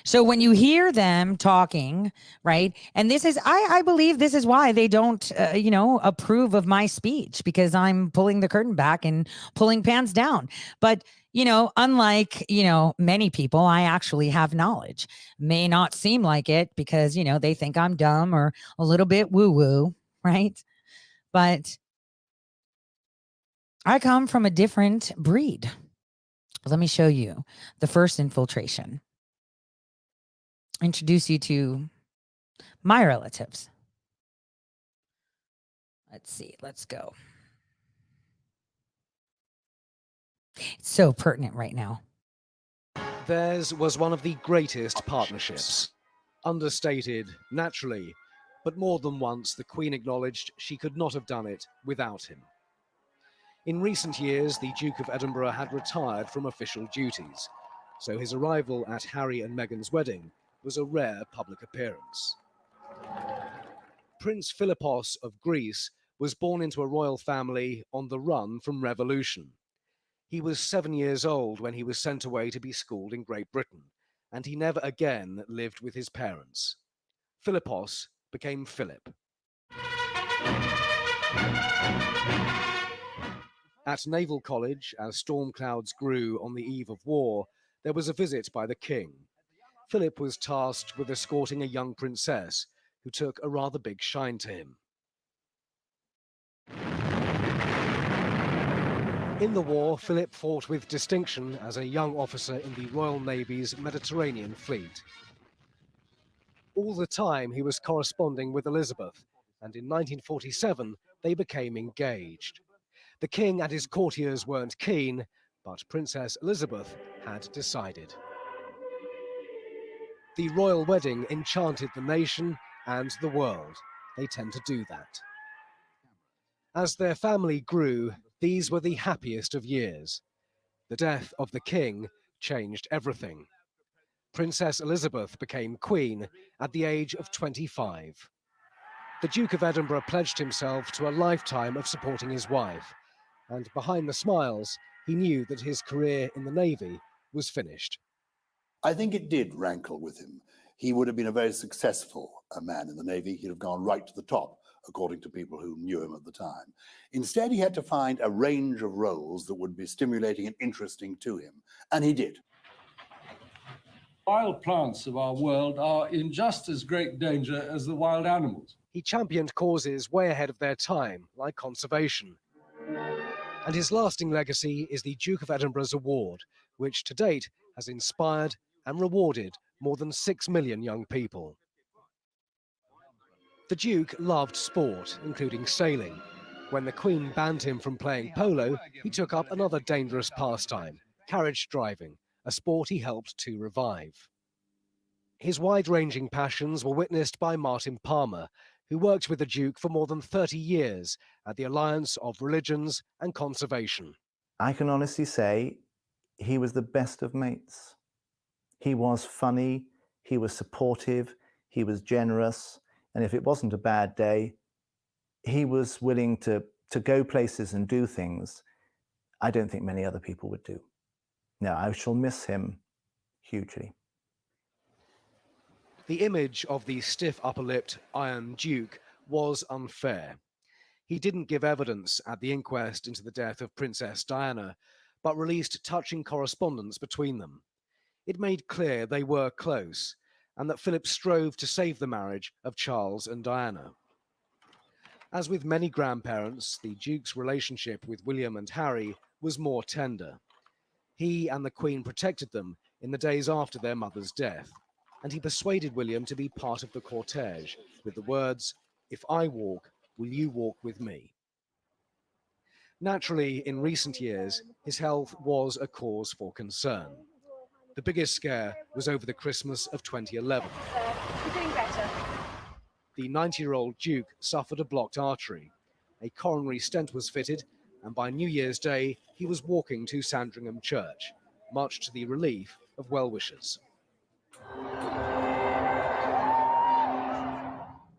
Speaker 3: So when you hear them talking, right, and this is, I believe this is why they don't, approve of my speech, because I'm pulling the curtain back and pulling pants down. But, unlike, many people, I actually have knowledge. May not seem like it because, they think I'm dumb or a little bit woo-woo, right? But I come from a different breed. Let me show you the first infiltration. Introduce you to my relatives. Let's see. Let's go. It's so pertinent right now.
Speaker 10: Theirs was one of the greatest partnerships. Understated, naturally, but more than once the Queen acknowledged she could not have done it without him. In recent years, the Duke of Edinburgh had retired from official duties, so his arrival at Harry and Meghan's wedding was a rare public appearance. Prince Philippos of Greece was born into a royal family on the run from revolution. He was 7 years old when he was sent away to be schooled in Great Britain, and he never again lived with his parents. Philippos became Philip. At Naval College, as storm clouds grew on the eve of war, there was a visit by the king. Philip was tasked with escorting a young princess who took a rather big shine to him. In the war, Philip fought with distinction as a young officer in the Royal Navy's Mediterranean Fleet. All the time he was corresponding with Elizabeth, and in 1947 they became engaged. The king and his courtiers weren't keen, but Princess Elizabeth had decided. The royal wedding enchanted the nation and the world. They tend to do that. As their family grew, these were the happiest of years. The death of the king changed everything. Princess Elizabeth became queen at the age of 25. The Duke of Edinburgh pledged himself to a lifetime of supporting his wife, and behind the smiles, he knew that his career in the Navy was finished.
Speaker 11: I think it did rankle with him. He would have been a very successful man in the Navy. He'd have gone right to the top, according to people who knew him at the time. Instead, he had to find a range of roles that would be stimulating and interesting to him, and he did.
Speaker 12: Wild plants of our world are in just as great danger as the wild animals.
Speaker 10: He championed causes way ahead of their time, like conservation. And his lasting legacy is the Duke of Edinburgh's award, which to date has inspired and rewarded more than 6 million young people. The Duke loved sport, including sailing. When the Queen banned him from playing polo, he took up another dangerous pastime, carriage driving, a sport he helped to revive. His wide-ranging passions were witnessed by Martin Palmer, who worked with the Duke for more than 30 years at the Alliance of Religions and Conservation.
Speaker 13: I can honestly say he was the best of mates. He was funny, he was supportive, he was generous, and if it wasn't a bad day, he was willing to go places and do things I don't think many other people would do. No, I shall miss him hugely.
Speaker 10: The image of the stiff upper-lipped Iron Duke was unfair. He didn't give evidence at the inquest into the death of Princess Diana, but released touching correspondence between them. It made clear they were close, and that Philip strove to save the marriage of Charles and Diana. As with many grandparents, the Duke's relationship with William and Harry was more tender. He and the Queen protected them in the days after their mother's death, and he persuaded William to be part of the cortege with the words, "If I walk, will you walk with me?" Naturally, in recent years, his health was a cause for concern. The biggest scare was over the Christmas of 2011.
Speaker 14: You're doing better.
Speaker 10: The 90-year-old Duke suffered a blocked artery. A coronary stent was fitted, and by New Year's Day, he was walking to Sandringham Church, much to the relief of well-wishers.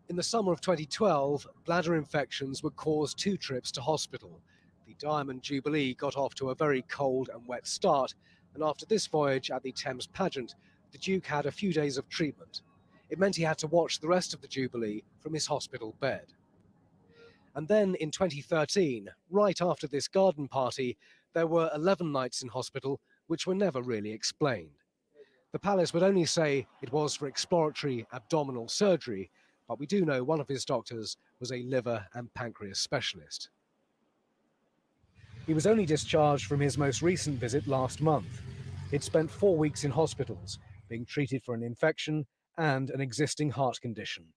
Speaker 10: In the summer of 2012, bladder infections would cause 2 trips to hospital. The Diamond Jubilee got off to a very cold and wet start, and after this voyage at the Thames pageant, the Duke had a few days of treatment. It meant he had to watch the rest of the Jubilee from his hospital bed. And then in 2013, right after this garden party, there were 11 nights in hospital which were never really explained. The palace would only say it was for exploratory abdominal surgery, but we do know one of his doctors was a liver and pancreas specialist. He was only discharged from his most recent visit last month. He'd spent 4 weeks in hospitals, being treated for an infection and an existing heart condition.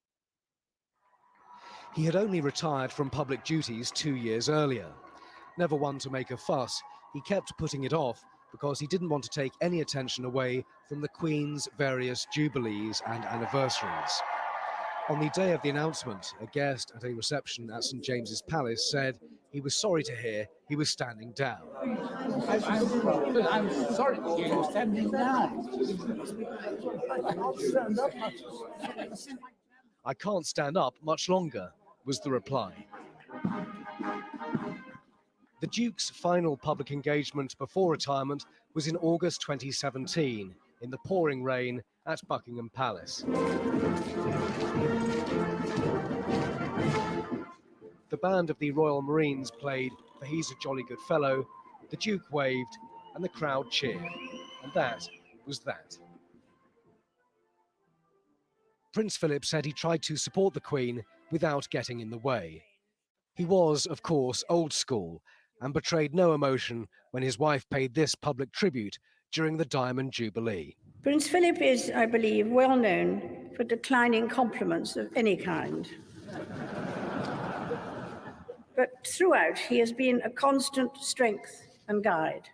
Speaker 10: He had only retired from public duties 2 years earlier. Never one to make a fuss, he kept putting it off because he didn't want to take any attention away from the Queen's various jubilees and anniversaries. On the day of the announcement, a guest at a reception at St James's Palace said he was sorry to hear he was standing down.
Speaker 15: I'm sorry to hear you standing down.
Speaker 10: I can't stand up much longer, was the reply. The Duke's final public engagement before retirement was in August 2017, in the pouring rain at Buckingham Palace. The band of the Royal Marines played For He's a Jolly Good Fellow, the Duke waved, and the crowd cheered. And that was that. Prince Philip said he tried to support the Queen without getting in the way. He was, of course, old school and betrayed no emotion when his wife paid this public tribute during the Diamond Jubilee.
Speaker 14: Prince Philip is, I believe, well known for declining compliments of any kind. But throughout, he has been a constant strength and guide.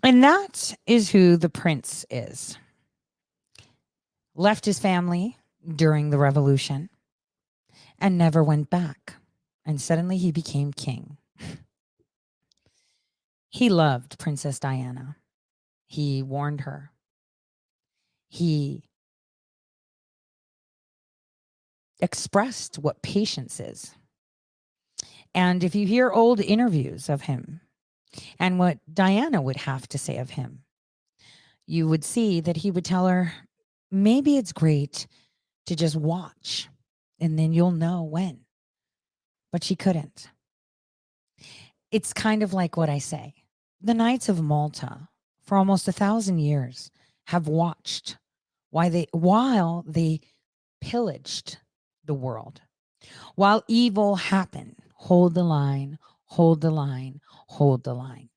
Speaker 3: And that is who the prince is. Left his family during the revolution and never went back. And suddenly he became king. He loved Princess Diana. He warned her. He expressed what patience is. And if you hear old interviews of him and what Diana would have to say of him, you would see that he would tell her, maybe it's great to just watch and then you'll know when. But she couldn't. It's kind of like what I say. The Knights of Malta, for almost 1,000 years, have watched while they pillaged the world. While evil happened, hold the line, hold the line, hold the line.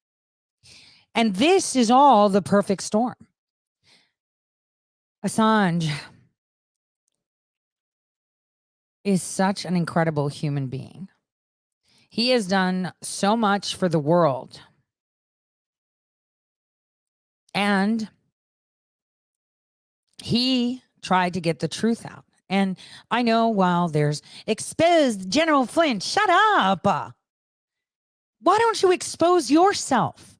Speaker 3: And this is all the perfect storm. Assange is such an incredible human being. He has done so much for the world. And he tried to get the truth out. And I know while there's exposed General Flynn, shut up. Why don't you expose yourself?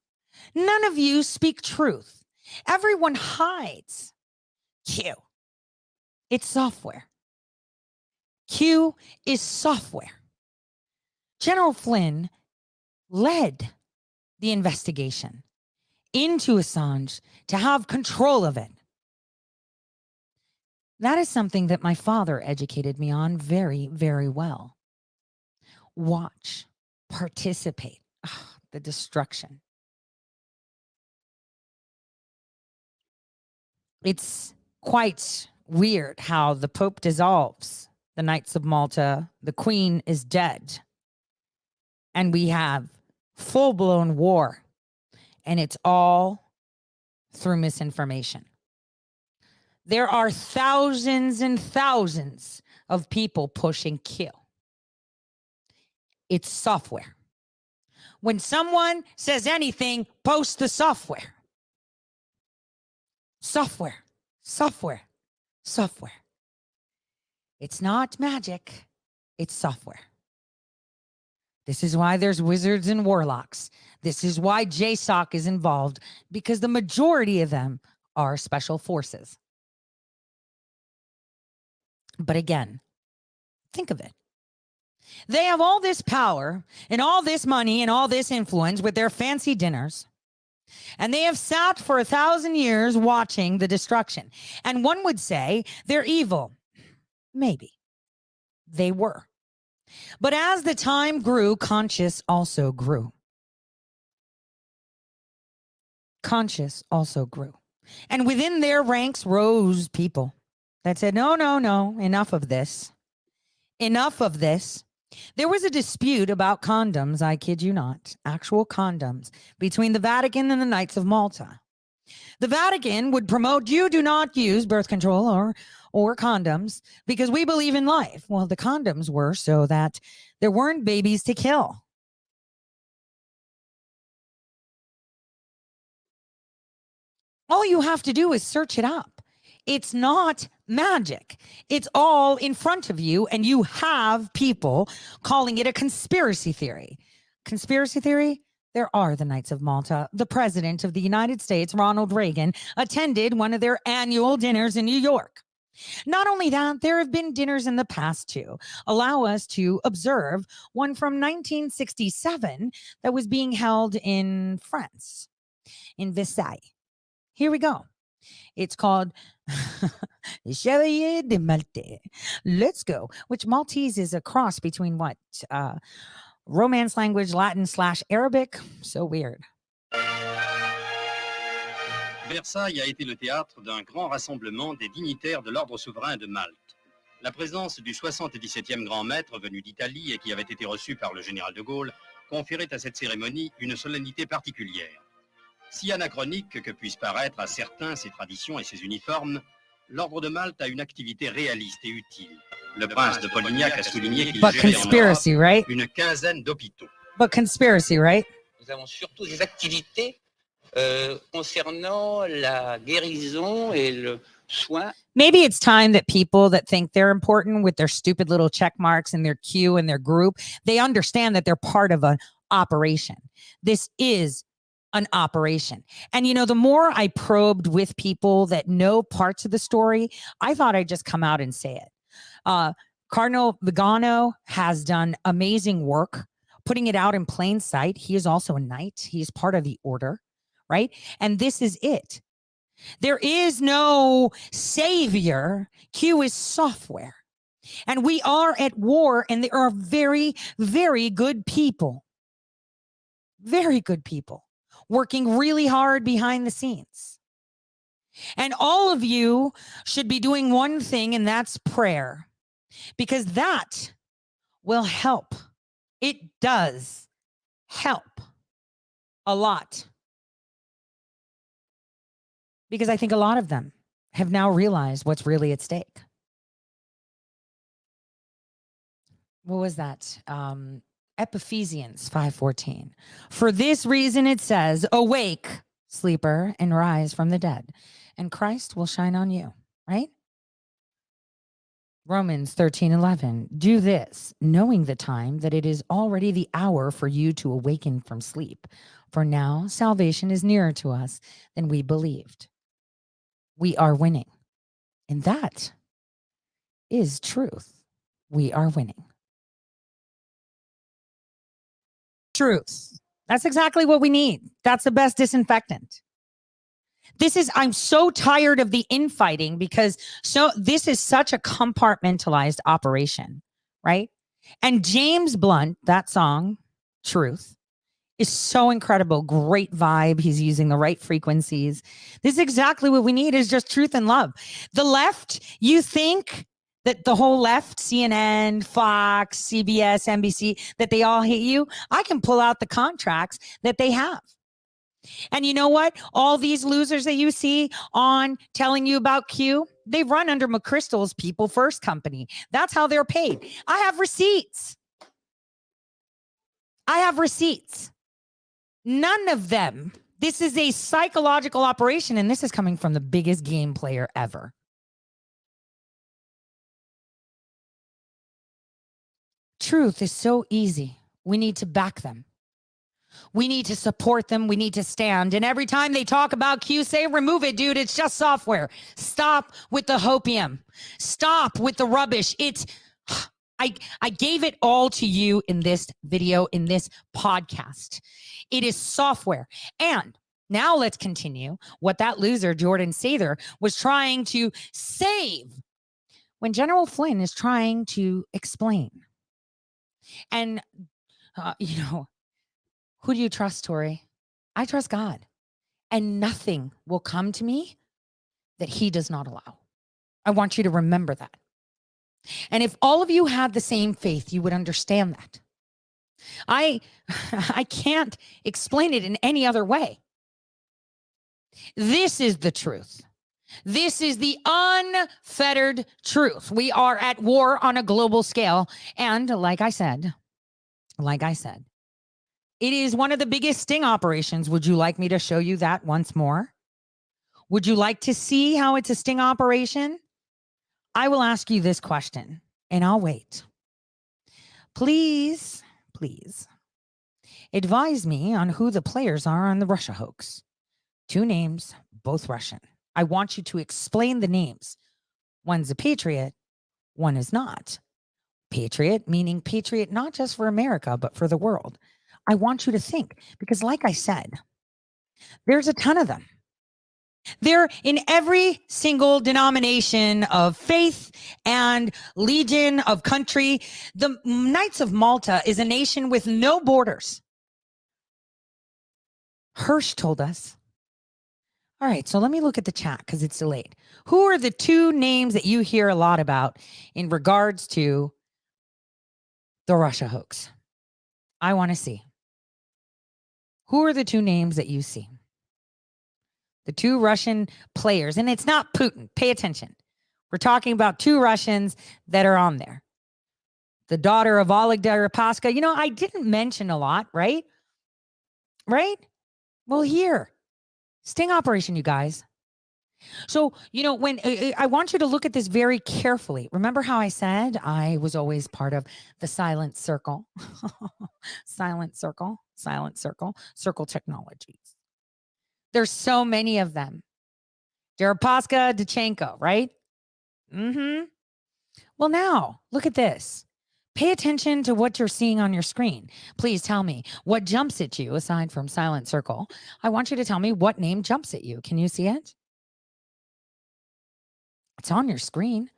Speaker 3: None of you speak truth. Everyone hides. Q. It's software. Q is software. General Flynn led the investigation into Assange to have control of it. That is something that my father educated me on very, very well. Watch, participate. The destruction. It's quite weird how the Pope dissolves the Knights of Malta. The Queen is dead. And we have full-blown war. And it's all through misinformation. There are thousands and thousands of people pushing Q. It's software. When someone says anything, post the software. Software, software, software. It's not magic, it's software. This is why there's wizards and warlocks. This is why JSOC is involved, because the majority of them are special forces. But again, think of it. They have all this power and all this money and all this influence with their fancy dinners. And they have sat for 1,000 years watching the destruction. And one would say they're evil. Maybe. They were. But as the time grew, conscience also grew. Conscience also grew. And within their ranks rose people that said, no, no, no, enough of this. Enough of this. There was a dispute about condoms, I kid you not, actual condoms, between the Vatican and the Knights of Malta. The Vatican would promote you do not use birth control or condoms because we believe in life. Well, the condoms were so that there weren't babies to kill. All you have to do is search it up. It's not magic. It's all in front of you, and you have people calling it a conspiracy theory. Conspiracy theory? There are the Knights of Malta. The President of the United States, Ronald Reagan, attended one of their annual dinners in New York. Not only that, there have been dinners in the past too. Allow us to observe one from 1967 that was being held in France, in Versailles. Here we go. It's called Chevalier de Malte. Let's go. Which Maltese is a cross between what? Romance language, Latin / Arabic. So weird.
Speaker 16: Versailles a été le théâtre d'un grand rassemblement des dignitaires de l'ordre souverain de Malte. La présence du 77e grand maître venu d'Italie et qui avait été reçu par le général de Gaulle conférait à cette cérémonie une solennité particulière. Si anachronique que puissent paraître à certains ses traditions et ses uniformes, l'ordre de Malte a une activité réaliste et utile. Le prince de Polignac a souligné qu'il gérait en Europe une quinzaine d'hôpitaux.
Speaker 3: But conspiracy, right?
Speaker 17: Nous avons surtout des activités concernant la guérison et le soin.
Speaker 3: Maybe it's time that people that think they're important with their stupid little check marks and their queue and their group, they understand that they're part of an operation. This is an operation. And, you know, the more I probed with people that know parts of the story, I thought I'd just come out and say it. Cardinal Vigano has done amazing work putting it out in plain sight. He is also a knight. He is part of the order, right? And this is it. There is no savior. Q is software. And we are at war, and there are very, very good people. Very good people working really hard behind the scenes. And all of you should be doing one thing, and that's prayer. because that will help. It does help a lot. Because I think a lot of them have now realized what's really at stake. What was that? Ephesians 5:14. For this reason it says, awake, sleeper, and rise from the dead, and Christ will shine on you, right? Romans 13:11. Do this, knowing the time that it is already the hour for you to awaken from sleep. For now salvation is nearer to us than we believed. We are winning. And that is truth. We are winning. Truth. That's exactly what we need. That's the best disinfectant. I'm so tired of the infighting because this is such a compartmentalized operation, right? And James Blunt, that song, Truth, is so incredible. Great vibe. He's using the right frequencies. This is exactly what we need, is just truth and love. The left, you think that the whole left, CNN, Fox, CBS, NBC, that they all hate you? I can pull out the contracts that they have. And you know what? All these losers that you see on telling you about Q, they run under McChrystal's People First company. That's how they're paid. I have receipts. None of them. This is a psychological operation, and this is coming from the biggest game player ever. Truth is so easy. We need to back them. We need to support them. We need to stand. And every time they talk about Q, say, remove it, dude. It's just software. Stop with the hopium. Stop with the rubbish. I gave it all to you in this video, in this podcast. It is software. And now let's continue what that loser, Jordan Sather, was trying to save when General Flynn is trying to explain. And, who do you trust, Tori? I trust God. And nothing will come to me that he does not allow. I want you to remember that. And if all of you had the same faith, you would understand that. I can't explain it in any other way. This is the truth. This is the unfettered truth. We are at war on a global scale. And like I said, it is one of the biggest sting operations. Would you like me to show you that once more? Would you like to see how it's a sting operation? I will ask you this question, and I'll wait. Please advise me on who the players are on the Russia hoax. 2 names, both Russian. I want you to explain the names. One's a patriot, one is not. Patriot, meaning patriot not just for America, but for the world. I want you to think, because like I said, there's a ton of them. They're in every single denomination of faith and legion of country. The Knights of Malta is a nation with no borders. Hirsch told us. All right, so let me look at the chat because it's delayed. Who are the 2 names that you hear a lot about in regards to the Russia hoax? I want to see. Who are the 2 names that you see? The 2 Russian players, and it's not Putin. Pay attention. We're talking about 2 Russians that are on there. The daughter of Oleg Deripaska. I didn't mention a lot, right? Right? Well, here. Sting operation, you guys. So, when I want you to look at this very carefully. Remember how I said I was always part of the silent circle? Silent circle technologies. There's so many of them. Deripaska, Dachenko, right? Well, now, look at this. Pay attention to what you're seeing on your screen. Please tell me what jumps at you aside from Silent Circle. I want you to tell me what name jumps at you. Can you see it? It's on your screen.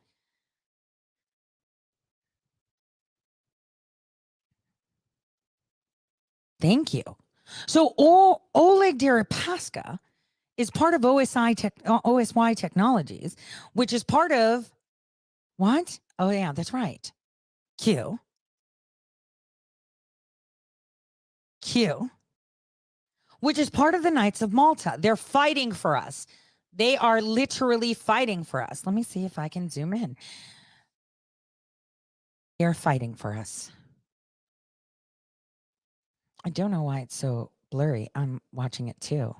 Speaker 3: Thank you. So Oleg Deripaska is part of OSY Technologies, which is part of What? Oh, yeah, that's right. Q. Which is part of the Knights of Malta. They're fighting for us. They are literally fighting for us. Let me see if I can zoom in. They're fighting for us. I don't know why it's so blurry. I'm watching it too.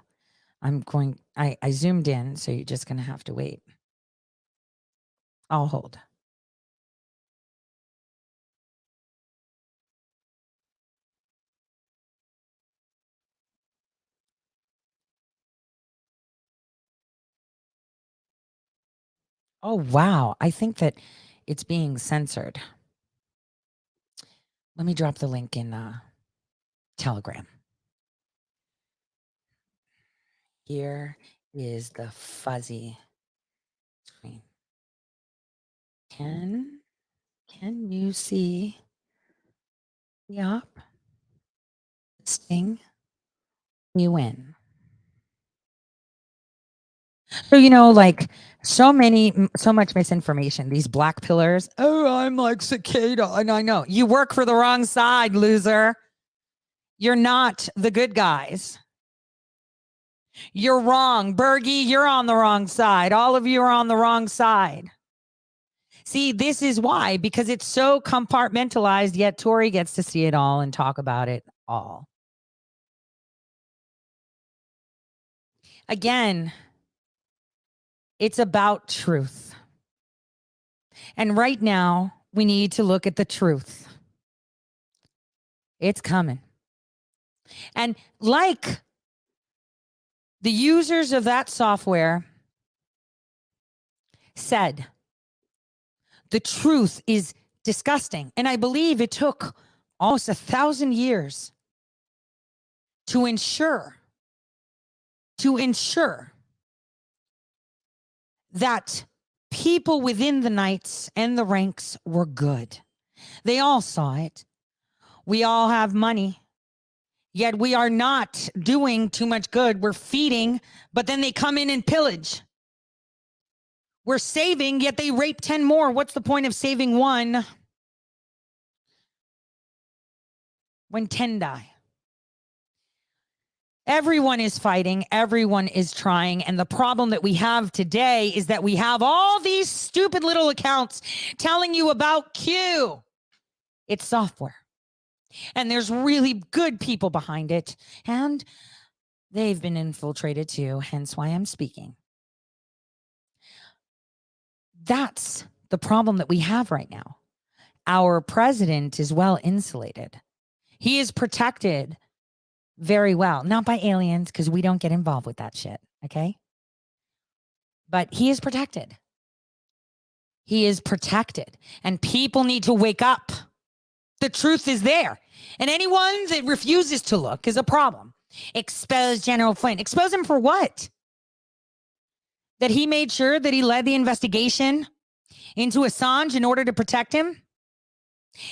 Speaker 3: I zoomed in, so you're just going to have to wait. I'll hold. Oh, wow. I think that it's being censored. Let me drop the link in Telegram. Here is the fuzzy screen. Can you see the op? Sting, you win. So, like so much misinformation, these black pillars. Oh, I'm like cicada. And I know you work for the wrong side, loser. You're not the good guys. You're wrong. Bergie, you're on the wrong side. All of you are on the wrong side. See, this is why, because it's so compartmentalized, yet Tory gets to see it all and talk about it all. Again, it's about truth. And right now, we need to look at the truth. It's coming. And like the users of that software said, the truth is disgusting. And I believe it took almost 1,000 years to ensure that people within the Knights and the ranks were good. They all saw it. We all have money, yet we are not doing too much good. We're feeding, but then they come in and pillage. We're saving, yet they rape 10 more. What's the point of saving one when 10 die? Everyone is fighting. Everyone is trying. And the problem that we have today is that we have all these stupid little accounts telling you about Q. It's software. And there's really good people behind it. And they've been infiltrated too, hence why I'm speaking. That's the problem that we have right now. Our president is well insulated. He is protected very well, not by aliens, because we don't get involved with that shit, okay? But he is protected. He is protected. And people need to wake up. The truth is there. And anyone that refuses to look is a problem. Expose General Flynn. Expose him for what? That he made sure that he led the investigation into Assange in order to protect him?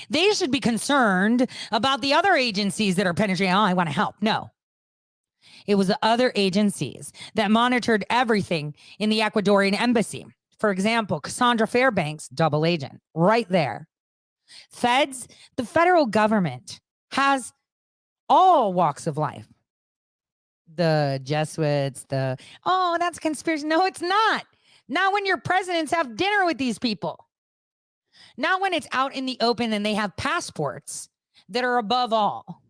Speaker 3: They should be concerned about the other agencies that are penetrating. Oh, I want to help. No. It was the other agencies that monitored everything in the Ecuadorian embassy. For example, Cassandra Fairbanks, double agent, right there. Feds, the federal government has all walks of life. The Jesuits, that's conspiracy. No, it's not. Not when your presidents have dinner with these people. Not when it's out in the open and they have passports that are above all.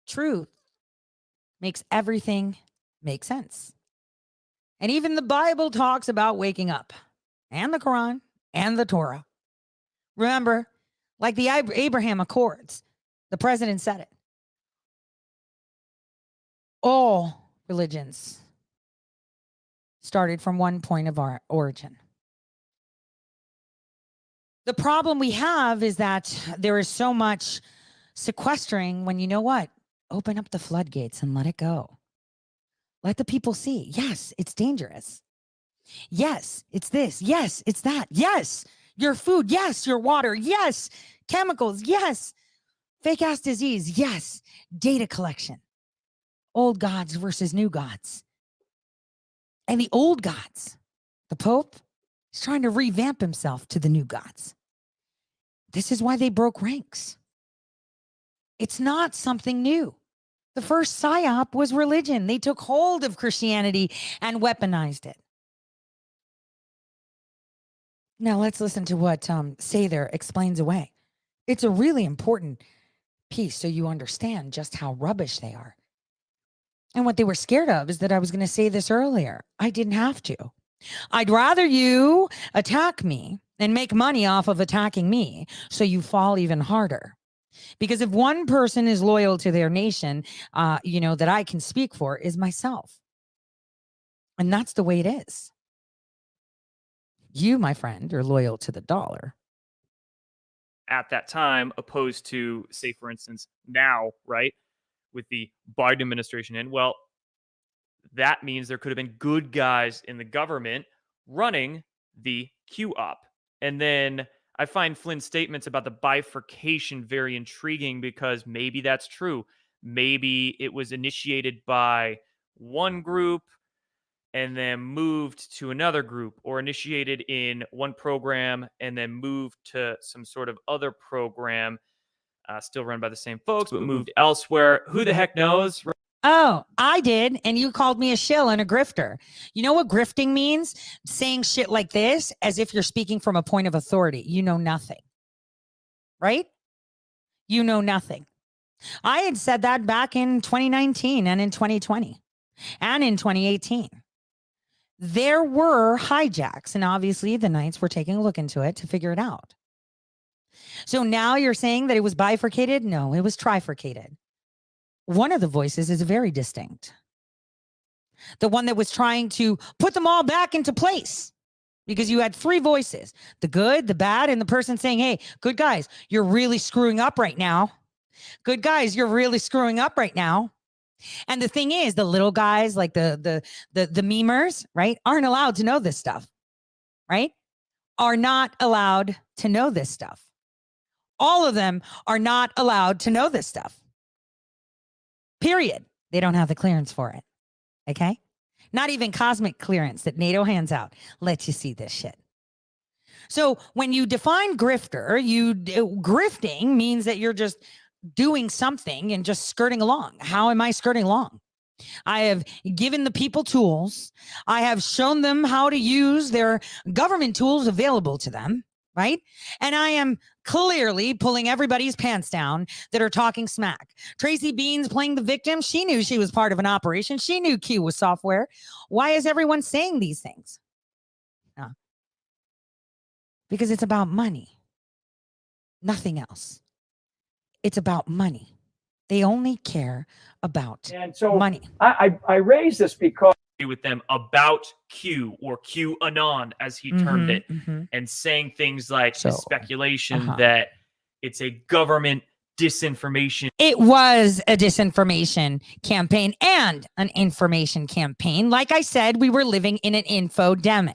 Speaker 3: Truth makes everything make sense. And even the Bible talks about waking up, and the Quran and the Torah. Remember, like the Abraham Accords, the president said it. All religions started from one point of our origin. The problem we have is that there is so much sequestering when, you know what? Open up the floodgates and let it go. Let the people see. Yes, it's dangerous. Yes, it's this. Yes, it's that. Yes, your food. Yes, your water. Yes, chemicals. Yes, fake ass disease. Yes, data collection. Old gods versus new gods. And the old gods, The Pope is trying to revamp himself to the new gods. This is why they broke ranks. It's not something new. The first psyop was religion. They took hold of Christianity and weaponized it. Now let's listen to what Sather explains away. It's a really important piece so you understand just how rubbish they are. And what they were scared of is that I was going to say this earlier. I didn't have to. I'd rather you attack me and make money off of attacking me so you fall even harder. Because if one person is loyal to their nation, that I can speak for is myself. And that's the way it is. You, my friend, are loyal to the dollar.
Speaker 5: At that time, opposed to, say, for instance, now, right, with the Biden administration in, well, that means there could have been good guys in the government running the Q-op. And then I find Flynn's statements about the bifurcation very intriguing because maybe that's true. Maybe it was initiated by one group and then moved to another group, or initiated in one program and then moved to some sort of other program, still run by the same folks, but moved elsewhere. Who the heck knows?
Speaker 3: Oh, I did. And you called me a shill and a grifter. You know what grifting means? Saying shit like this as if you're speaking from a point of authority. You know nothing. Right? You know nothing. I had said that back in 2019 and in 2020 and in 2018. There were hijacks, and obviously the Knights were taking a look into it to figure it out. So now you're saying that it was bifurcated? No, it was trifurcated. One of the voices is very distinct. The one that was trying to put them all back into place, because you had three voices: the good, the bad, and the person saying, hey, good guys, you're really screwing up right now. Good guys, you're really screwing up right now. And the thing is, the little guys, like the memers, right, aren't allowed to know this stuff, right? Are not allowed to know this stuff. All of them are not allowed to know this stuff. Period. They don't have the clearance for it. Okay? Not even cosmic clearance that NATO hands out lets you see this shit. So when you define grifter, grifting means that you're just doing something and just skirting along. How am I skirting along? I have given the people tools. I have shown them how to use their government tools available to them, right? And I am clearly pulling everybody's pants down that are talking smack. Tracy Beans playing the victim. She knew she was part of an operation. She knew Q was software. Why is everyone saying these things? Because it's about money. Nothing else. It's about money. They only care about money.
Speaker 4: I raise this because
Speaker 5: with them about Q, or QAnon as he termed it, and saying things like speculation that it's a government disinformation.
Speaker 3: It was a disinformation campaign and an information campaign. Like I said, we were living in an infodemic.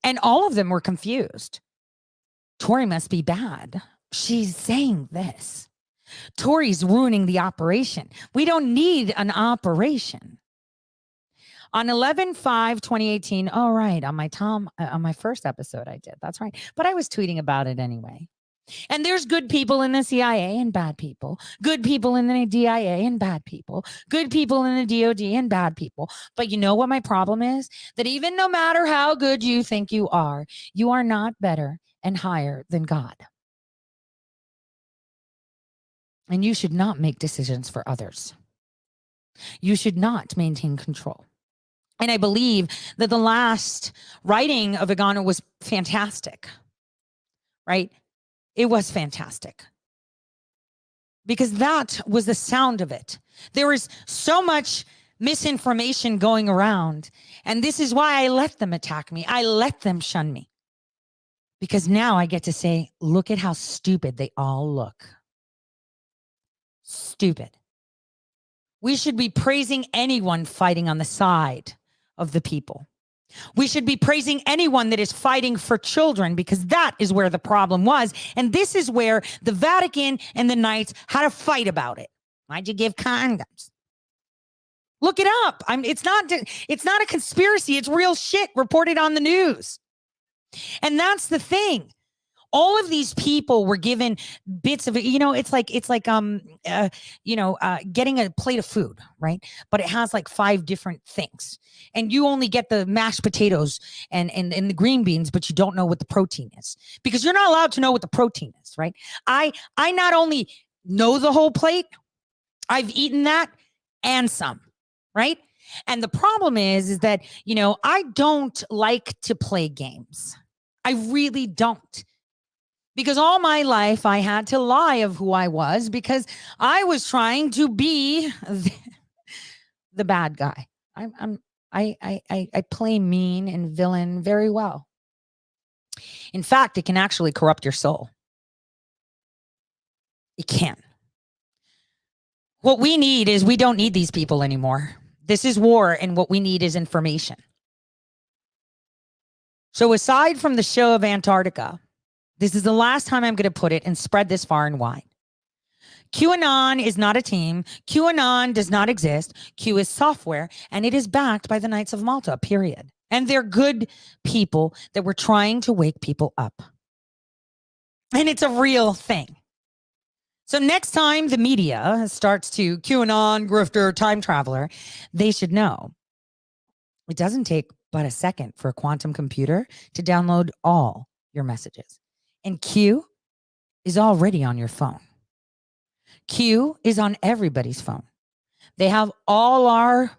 Speaker 3: And all of them were confused. Tori must be bad. She's saying this. Tori's ruining the operation. We don't need an operation. On 11/5/2018, oh, right, on my first episode I did. That's right. But I was tweeting about it anyway. And there's good people in the CIA and bad people. Good people in the DIA and bad people. Good people in the DOD and bad people. But you know what my problem is? That even no matter how good you think you are not better and higher than God. And you should not make decisions for others. You should not maintain control. And I believe that the last writing of Agano was fantastic, right? It was fantastic. Because that was the sound of it. There was so much misinformation going around. And this is why I let them attack me. I let them shun me. Because now I get to say, look at how stupid they all look. Stupid. We should be praising anyone fighting on the side of the people. We should be praising anyone that is fighting for children, because that is where the problem was. And this is where the Vatican and the Knights had a fight about it. Why'd you give condoms? Look it up. It's not a conspiracy. It's real shit reported on the news. And that's the thing. All of these people were given bits of it. It's like getting a plate of food, right? But it has like 5 different things. And you only get the mashed potatoes and the green beans, but you don't know what the protein is, because you're not allowed to know what the protein is, right? I not only know the whole plate, I've eaten that and some, right? And the problem is that, I don't like to play games. I really don't. Because all my life I had to lie of who I was, because I was trying to be the bad guy. I play mean and villain very well. In fact, it can actually corrupt your soul. It can. What we need is, we don't need these people anymore. This is war, and what we need is information. So aside from the show of Antarctica, this is the last time I'm going to put it and spread this far and wide. QAnon is not a team. QAnon does not exist. Q is software, and it is backed by the Knights of Malta, period. And they're good people that were trying to wake people up. And it's a real thing. So next time the media starts to QAnon, grifter, time traveler, they should know it doesn't take but a second for a quantum computer to download all your messages. And Q is already on your phone. Q is on everybody's phone. They have all our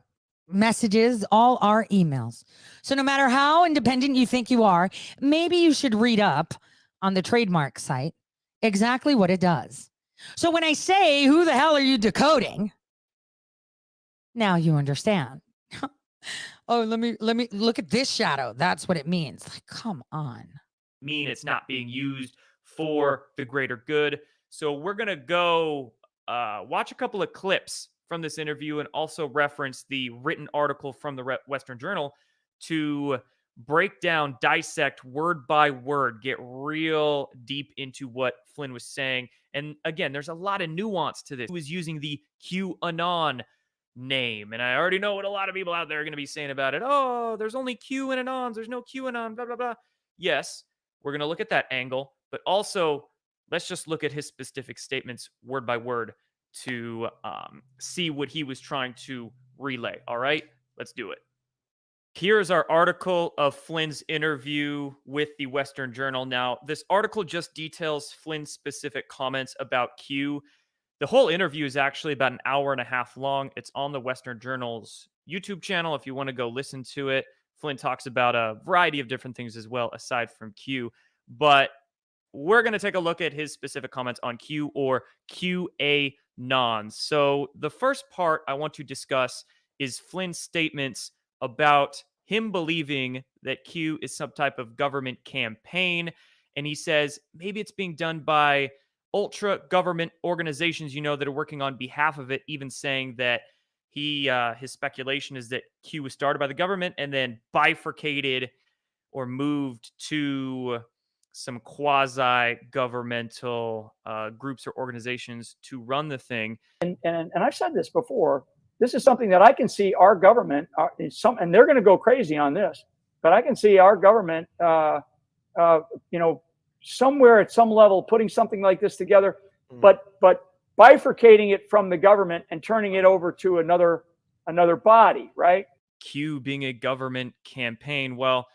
Speaker 3: messages, all our emails. So no matter how independent you think you are, maybe you should read up on the trademark site exactly what it does. So when I say, who the hell are you decoding? Now you understand. Oh, let me look at this shadow. That's what it means. Like, come on.
Speaker 5: It's not being used for the greater good. So we're going to go watch a couple of clips from this interview and also reference the written article from the Western Journal to break down, dissect word by word, get real deep into what Flynn was saying. And again, there's a lot of nuance to this. He was using the QAnon name. And I already know what a lot of people out there are going to be saying about it. Oh, there's only Q and Anons. There's no QAnon, blah, blah, blah. Yes, we're going to look at that angle, but also let's just look at his specific statements word by word to see what he was trying to relay. All right, let's do it. Here's our article of Flynn's interview with the Western Journal. Now, this article just details Flynn's specific comments about Q. The whole interview is actually about an hour and a half long. It's on the Western Journal's YouTube channel if you want to go listen to it. Flynn talks about a variety of different things as well, aside from Q. But we're going to take a look at his specific comments on Q, or QAnon. So the first part I want to discuss is Flynn's statements about him believing that Q is some type of government campaign. And he says maybe it's being done by ultra government organizations, that are working on behalf of it, even saying that his speculation is that Q was started by the government and then bifurcated or moved to some quasi-governmental groups or organizations to run the thing.
Speaker 4: And I've said this before. This is something that I can see our government, and they're going to go crazy on this, but I can see our government, somewhere at some level putting something like this together, but bifurcating it from the government and turning it over to another body, right?
Speaker 5: Q being a government campaign. Well,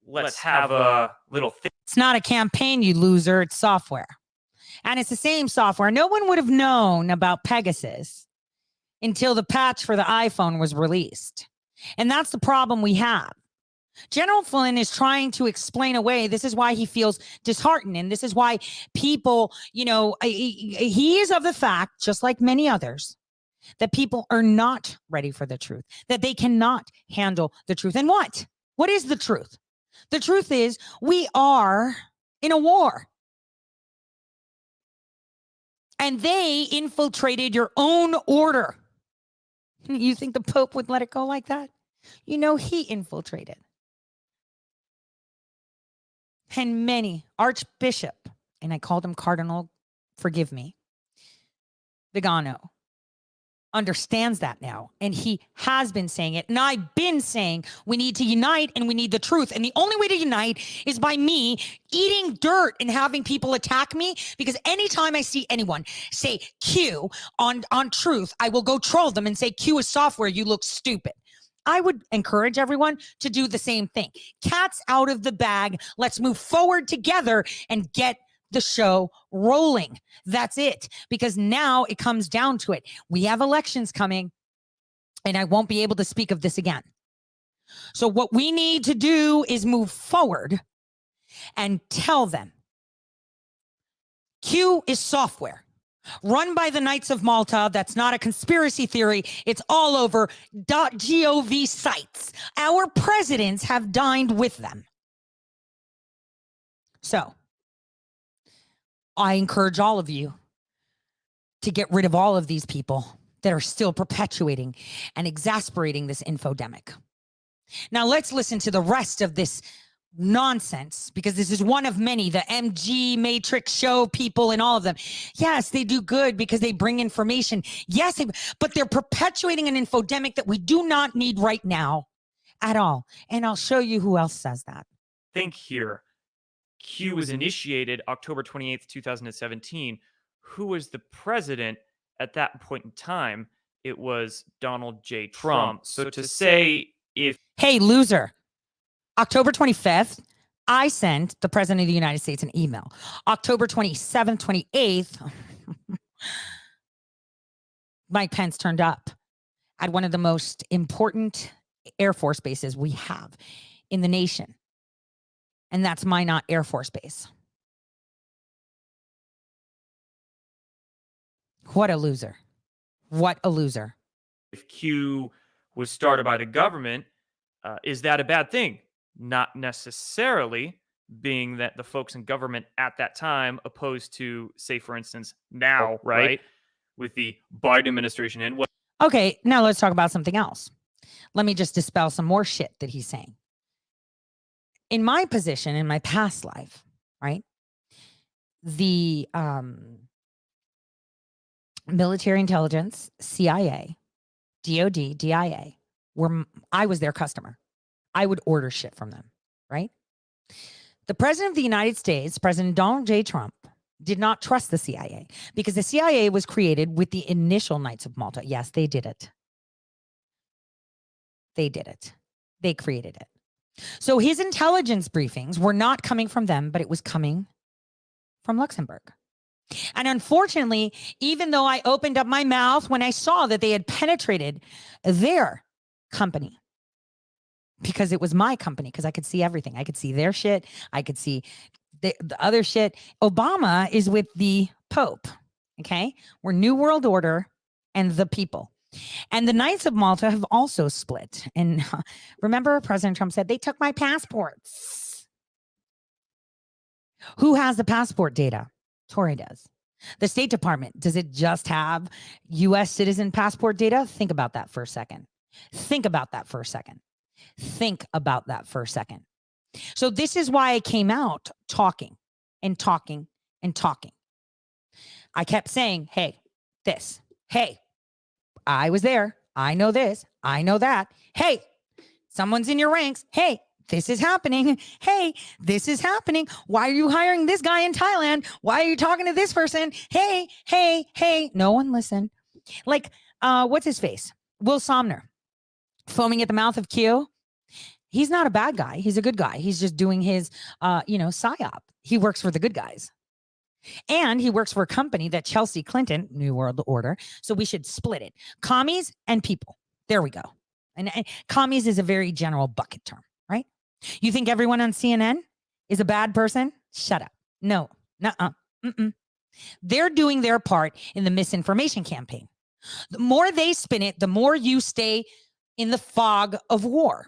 Speaker 5: let's have a little
Speaker 3: It's not a campaign, you loser. It's software. And it's the same software. No one would have known about Pegasus until the patch for the iPhone was released. And that's the problem we have. General Flynn is trying to explain away. This is why he feels disheartened. And this is why people, he is of the fact, just like many others, that people are not ready for the truth, that they cannot handle the truth. And what? What is the truth? The truth is we are in a war. And they infiltrated your own order. You think the Pope would let it go like that? He infiltrated. And many, Archbishop, and I called him Cardinal, forgive me, Vigano, understands that now. And he has been saying it. And I've been saying we need to unite and we need the truth. And the only way to unite is by me eating dirt and having people attack me. Because anytime I see anyone say Q on truth, I will go troll them and say Q is software. You look stupid. I would encourage everyone to do the same thing. Cat's out of the bag. Let's move forward together and get the show rolling. That's it. Because now it comes down to it. We have elections coming, and I won't be able to speak of this again. So what we need to do is move forward and tell them Q is software run by the Knights of Malta. That's not a conspiracy theory. It's all over .gov sites. Our presidents have dined with them. So I encourage all of you to get rid of all of these people that are still perpetuating and exasperating this infodemic. Now let's listen to the rest of this nonsense, because this is one of many, the MG Matrix show people and all of them. Yes, they do good because they bring information. Yes, but they're perpetuating an infodemic that we do not need right now at all. And I'll show you who else says that.
Speaker 5: Think here. Q was initiated October 28th, 2017. Who was the president at that point in time? It was Donald J. Trump. So to say if...
Speaker 3: Hey, loser. October 25th, I sent the president of the United States an email. October 27th, 28th, Mike Pence turned up at one of the most important Air Force bases we have in the nation. And that's Minot Air Force Base. What a loser. What a loser.
Speaker 5: If Q was started by the government, is that a bad thing? Not necessarily, being that the folks in government at that time opposed to, say, for instance, now, right? With the Biden administration and what...
Speaker 3: Okay, now let's talk about something else. Let me just dispel some more shit that he's saying. In my position, in my past life, right, the military intelligence, CIA, DOD, DIA, I was their customer. I would order shit from them, right? The president of the United States, President Donald J. Trump, did not trust the CIA because the CIA was created with the initial Knights of Malta. Yes, they did it. They did it. They created it. So his intelligence briefings were not coming from them, but it was coming from Luxembourg. And unfortunately, even though I opened up my mouth when I saw that they had penetrated their company, because it was my company, because I could see everything. I could see their shit. I could see the other shit. Obama is with the Pope, okay? We're New World Order and the people. And the Knights of Malta have also split. And remember, President Trump said, they took my passports. Who has the passport data? Tory does. The State Department, does it just have U.S. citizen passport data? Think about that for a second. Think about that for a second. Think about that for a second. So this is why I came out talking and talking and talking. I kept saying, hey, this, hey, I was there. I know this. I know that. Hey, someone's in your ranks. Hey, this is happening. Hey, this is happening. Why are you hiring this guy in Thailand? Why are you talking to this person? Hey, hey, hey. No one listened. Like, what's his face? Will Somner, foaming at the mouth of Q. He's not a bad guy. He's a good guy. He's just doing his, psyop. He works for the good guys. And he works for a company that Chelsea Clinton, New World Order. So we should split it. Commies and people. There we go. And commies is a very general bucket term, right? You think everyone on CNN is a bad person? Shut up. No. Nuh-uh. Mm-mm. They're doing their part in the misinformation campaign. The more they spin it, the more you stay in the fog of war.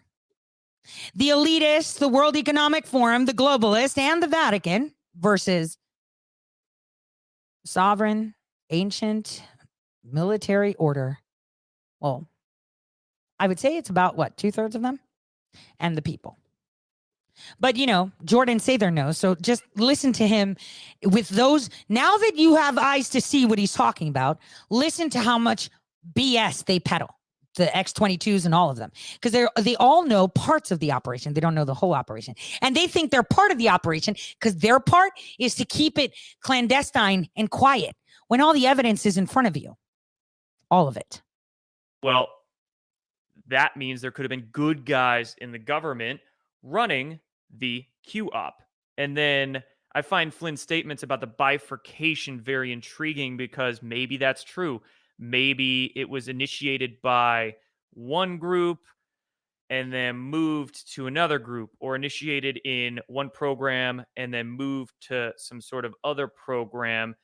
Speaker 3: The elitists, the World Economic Forum, the globalists, and the Vatican versus sovereign, ancient, military order. Well, I would say it's about, 2/3 of them? And the people. But, Jordan Sather knows, so just listen to him with those. Now that you have eyes to see what he's talking about, listen to how much BS they peddle, the X-22s and all of them, because they all know parts of the operation. They don't know the whole operation. And they think they're part of the operation because their part is to keep it clandestine and quiet when all the evidence is in front of you. All of it.
Speaker 5: Well, that means there could have been good guys in the government running the Q-op. And then I find Flynn's statements about the bifurcation very intriguing because maybe that's true. Maybe it was initiated by one group and then moved to another group, or initiated in one program and then moved to some sort of other program,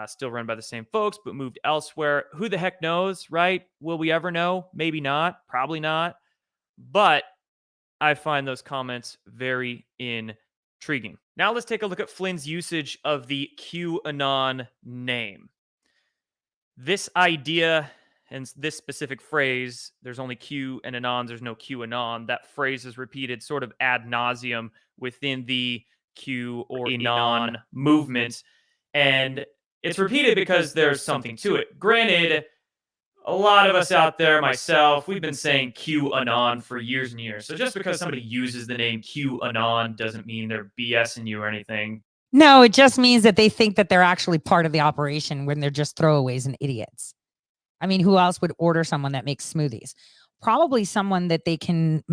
Speaker 5: still run by the same folks, but moved elsewhere. Who the heck knows, right? Will we ever know? Maybe not. Probably not. But I find those comments very intriguing. Now let's take a look at Flynn's usage of the QAnon name. This idea and this specific phrase, there's only Q and Anons, there's no QAnon. That phrase is repeated sort of ad nauseum within the Q or Anon movement. And it's repeated because there's something to it. Granted, a lot of us out there, myself, we've been saying QAnon for years and years. So just because somebody uses the name QAnon doesn't mean they're BSing you or anything.
Speaker 3: No, it just means that they think that they're actually part of the operation when they're just throwaways and idiots. I mean, who else would order someone that makes smoothies? Probably someone that they can,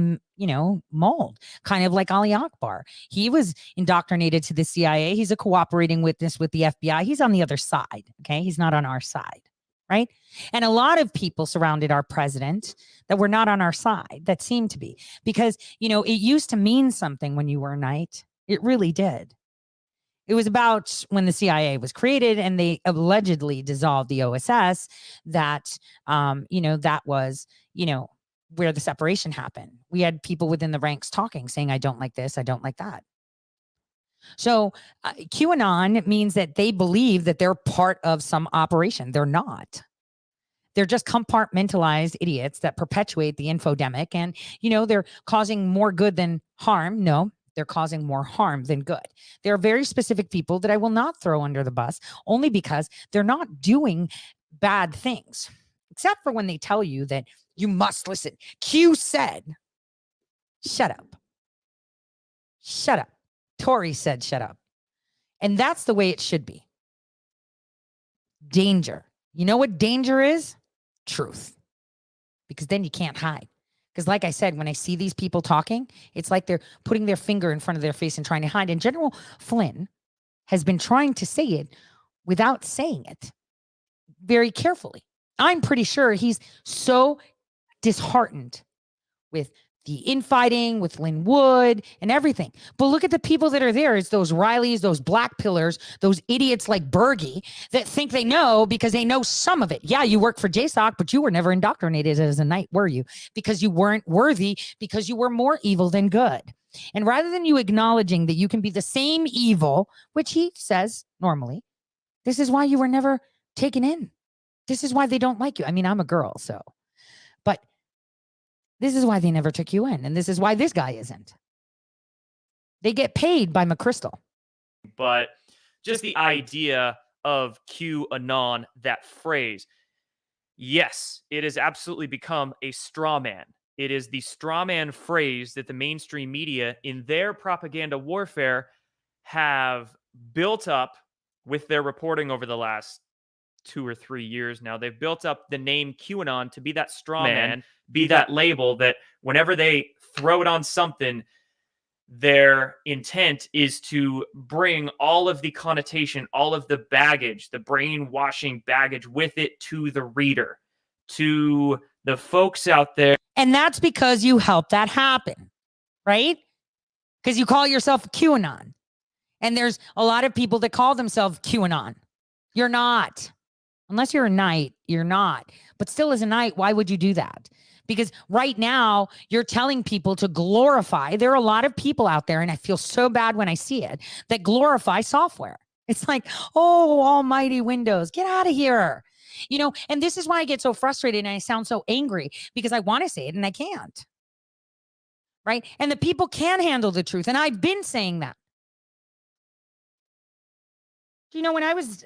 Speaker 3: mold, kind of like Ali Akbar. He was indoctrinated to the CIA. He's a cooperating witness with the FBI. He's on the other side. Okay. He's not on our side. Right. And a lot of people surrounded our president that were not on our side, that seemed to be, because, it used to mean something when you were a knight. It really did. It was about when the CIA was created and they allegedly dissolved the OSS that, that was, where the separation happened. We had people within the ranks talking, saying, I don't like this, I don't like that. So QAnon means that they believe that they're part of some operation. They're not. They're just compartmentalized idiots that perpetuate the infodemic. And, they're causing more good than harm. No, they're causing more harm than good. There are very specific people that I will not throw under the bus only because they're not doing bad things, except for when they tell you that you must listen. Q said, shut up. Shut up. Tory said, shut up. And that's the way it should be. Danger. You know what danger is? Truth. Because then you can't hide. Because like I said, when I see these people talking, it's like they're putting their finger in front of their face and trying to hide. And General Flynn has been trying to say it without saying it very carefully. I'm pretty sure he's so disheartened with the infighting with Lynn Wood and everything. But look at the people that are there. It's those Rileys, those black pillars, those idiots like Berge that think they know because they know some of it. Yeah, you work for JSOC, but you were never indoctrinated as a knight, were you? Because you weren't worthy, because you were more evil than good. And rather than you acknowledging that you can be the same evil, which he says normally, this is why you were never taken in. This is why they don't like you. I mean, I'm a girl, so. But this is why they never took you in. And this is why this guy isn't. They get paid by McChrystal.
Speaker 5: But just the idea of QAnon, that phrase, yes, it has absolutely become a straw man. It is the straw man phrase that the mainstream media in their propaganda warfare have built up with their reporting over the last 2 or 3 years now. They've built up the name QAnon to be that straw man, be that label that whenever they throw it on something, their intent is to bring all of the connotation, all of the baggage, the brainwashing baggage with it to the reader, to the folks out there.
Speaker 3: And that's because you helped that happen, right? Because you call yourself QAnon. And there's a lot of people that call themselves QAnon. You're not. Unless you're a knight, you're not. But still, as a knight, why would you do that? Because right now, you're telling people to glorify. There are a lot of people out there, and I feel so bad when I see it, that glorify software. It's like, oh, almighty Windows, get out of here. And this is why I get so frustrated and I sound so angry, because I want to say it and I can't. Right? And the people can handle the truth. And I've been saying that. When I was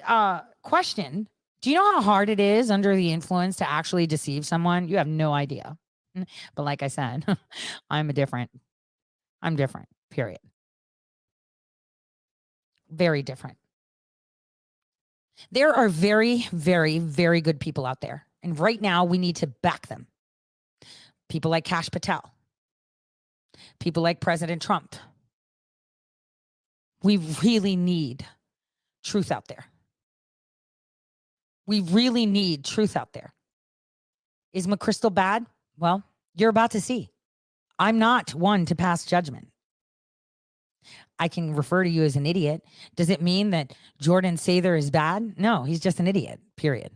Speaker 3: questioned Do you know how hard it is under the influence to actually deceive someone? You have no idea. But like I said, I'm different, period. Very different. There are very, very, very good people out there. And right now we need to back them. People like Kash Patel. People like President Trump. We really need truth out there. We really need truth out there. Is McChrystal bad? Well, you're about to see. I'm not one to pass judgment. I can refer to you as an idiot. Does it mean that Jordan Sather is bad? No, he's just an idiot, period.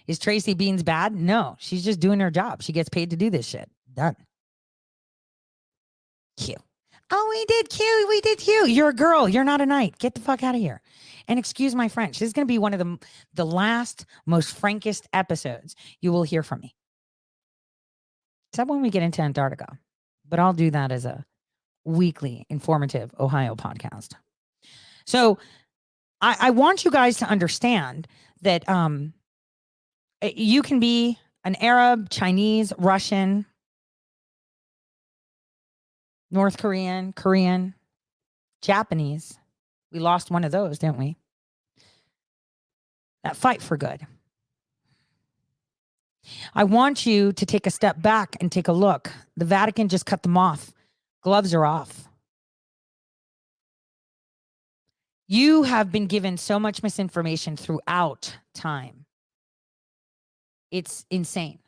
Speaker 3: Is Tracy Beans bad? No, she's just doing her job. She gets paid to do this shit. Done. Q. Oh, we did Q. You're a girl. You're not a knight. Get the fuck out of here. And excuse my French. This is going to be one of the last, most frankest episodes you will hear from me. Except when we get into Antarctica. But I'll do that as a weekly, informative Ohio podcast. So I want you guys to understand that you can be an Arab, Chinese, Russian, North Korean, Japanese. We lost one of those, didn't we? That fight for good. I want you to take a step back and take a look. The Vatican just cut them off. Gloves are off. You have been given so much misinformation throughout time. It's insane.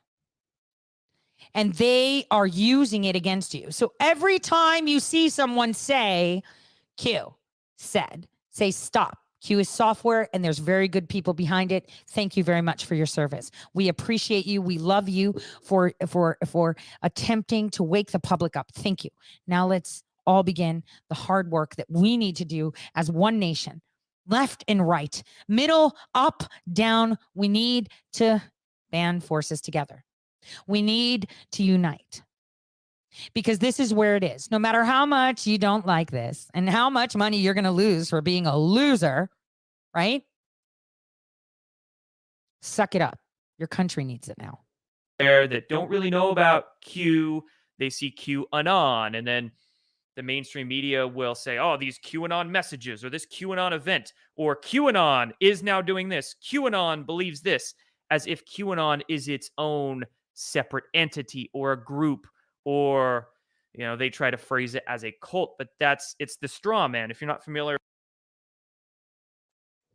Speaker 3: And they are using it against you. So every time you see someone say, Q said, say stop. Q is software and there's very good people behind it. Thank you very much for your service. We appreciate you. We love you for attempting to wake the public up. Thank you. Now let's all begin the hard work that we need to do as one nation, left and right, middle, up, down. We need to band forces together. We need to unite. Because this is where it is. No matter how much you don't like this and how much money you're going to lose for being a loser, right? Suck it up. Your country needs it now.
Speaker 5: There that don't really know about Q, they see QAnon, and then the mainstream media will say, oh, these QAnon messages or this QAnon event or QAnon is now doing this. QAnon believes this, as if QAnon is its own separate entity or a group, or, you know, they try to phrase it as a cult, but it's the straw man. If you're not familiar.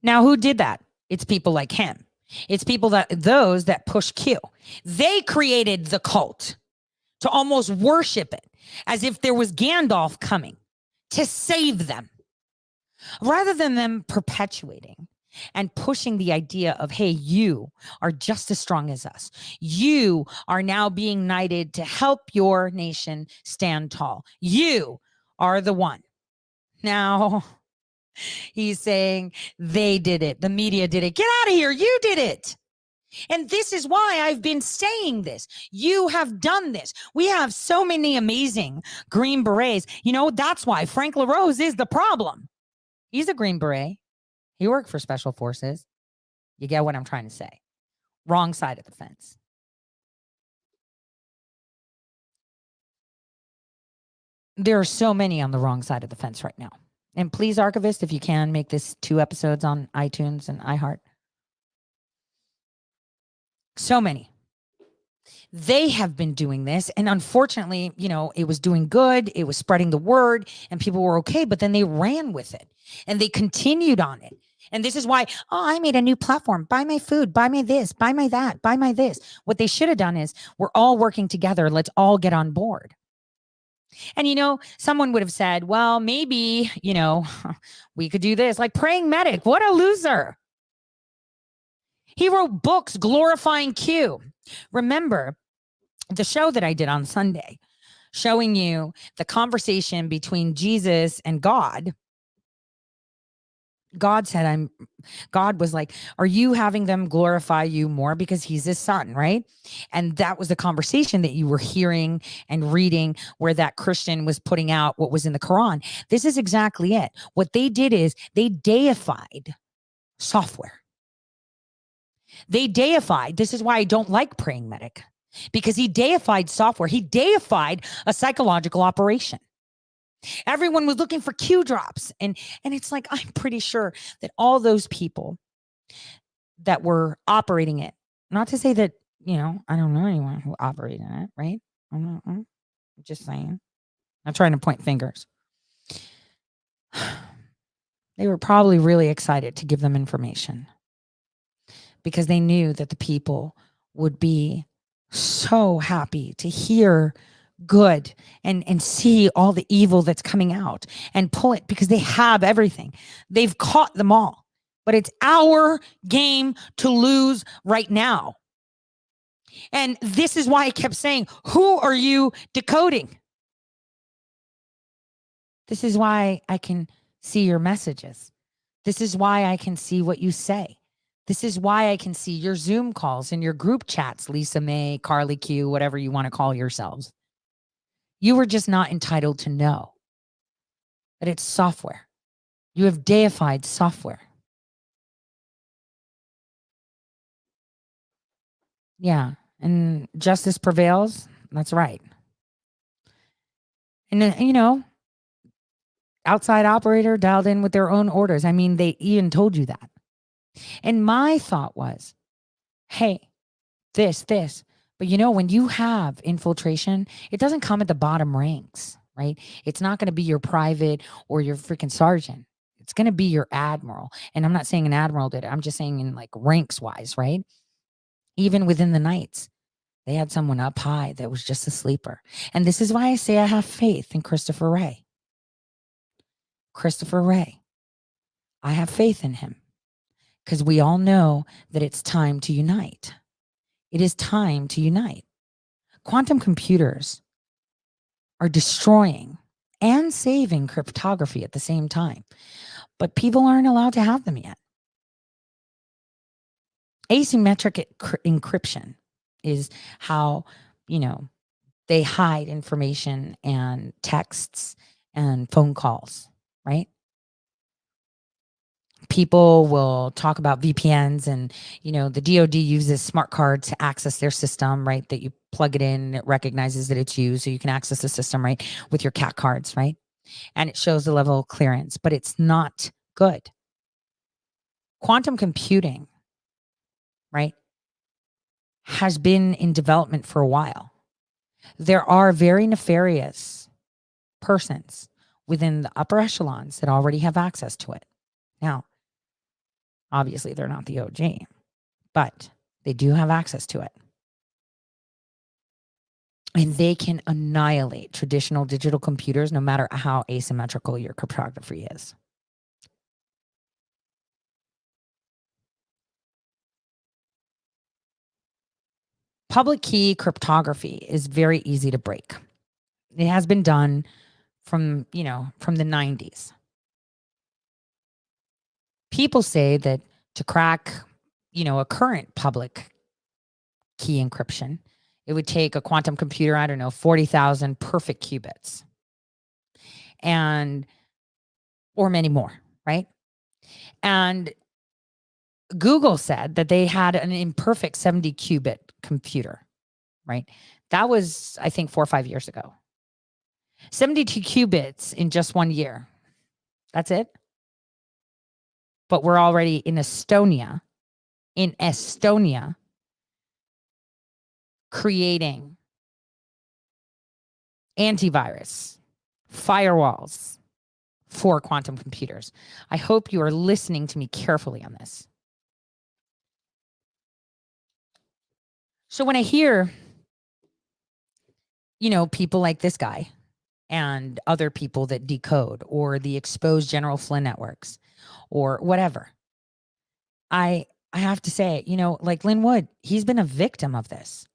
Speaker 3: Now, who did that? It's people like him. It's people those that push Q. They created the cult to almost worship it as if there was Gandalf coming to save them, rather than them perpetuating and pushing the idea of, hey, you are just as strong as us. You are now being knighted to help your nation stand tall. You are the one. Now, he's saying they did it. The media did it. Get out of here. You did it. And this is why I've been saying this. You have done this. We have so many amazing Green Berets. You know, that's why Frank LaRose is the problem. He's a Green Beret. He worked for Special Forces. You get what I'm trying to say. Wrong side of the fence. There are so many on the wrong side of the fence right now. And please, Archivist, if you can, make this 2 episodes on iTunes and iHeart. So many. They have been doing this. And unfortunately, you know, it was doing good. It was spreading the word and people were okay. But then they ran with it and they continued on it. And this is why, oh, I made a new platform. Buy my food, buy my this, buy my that, buy my this. What they should have done is we're all working together. Let's all get on board. And, you know, someone would have said, well, maybe, you know, we could do this. Like Praying Medic. What a loser. He wrote books glorifying Q. Remember the show that I did on Sunday, showing you the conversation between Jesus and God. God said, God was like, are you having them glorify you more because he's his son, right? And that was the conversation that you were hearing and reading, where that Christian was putting out what was in the Quran. This is exactly it. What they did is they deified software. They deified. This is why I don't like Praying Medic, because he deified software. He deified a psychological operation. Everyone was looking for Q drops. And it's like, I'm pretty sure that all those people that were operating it, not to say that, I don't know anyone who operated it, right? I'm just saying. I'm trying to point fingers. They were probably really excited to give them information because they knew that the people would be so happy to hear good and see all the evil that's coming out and pull it, because they have everything. They've caught them all. But it's our game to lose right now. And this is why I kept saying, who are you decoding? This is why I can see your messages. This is why I can see what you say. This is why I can see your Zoom calls and your group chats, Lisa May, Carly Q, whatever you want to call yourselves. You were just not entitled to know that it's software. You have deified software. Yeah, and justice prevails. That's right. And, outside operator dialed in with their own orders. I mean, they even told you that. And my thought was, hey, this. But when you have infiltration, it doesn't come at the bottom ranks, right? It's not going to be your private or your freaking sergeant. It's going to be your admiral. And I'm not saying an admiral did it. I'm just saying in like ranks wise, right? Even within the knights, they had someone up high that was just a sleeper. And this is why I say I have faith in Christopher Wray. Christopher Wray. I have faith in him because we all know that it's time to unite. It is time to unite. Quantum computers are destroying and saving cryptography at the same time, but people aren't allowed to have them yet. Asymmetric encryption is how, they hide information and texts and phone calls, right? People will talk about VPNs and, the DoD uses smart cards to access their system, right? That you plug it in, it recognizes that it's you, so you can access the system, right? With your CAT cards, right? And it shows the level of clearance, but it's not good. Quantum computing, right, has been in development for a while. There are very nefarious persons within the upper echelons that already have access to it. Now, obviously, they're not the OG, but they do have access to it. And they can annihilate traditional digital computers no matter how asymmetrical your cryptography is. Public key cryptography is very easy to break. It has been done from the 90s. People say that to crack, a current public key encryption, it would take a quantum computer, 40,000 perfect qubits. Or many more, right? And Google said that they had an imperfect 70 qubit computer, right? That was, I think, 4 or 5 years ago. 72 qubits in just 1 year. That's it. But we're already in Estonia, creating antivirus, firewalls for quantum computers. I hope you are listening to me carefully on this. So when I hear, people like this guy and other people that decode, or the exposed General Flynn networks or whatever, I have to say, like Lynn Wood, he's been a victim of this.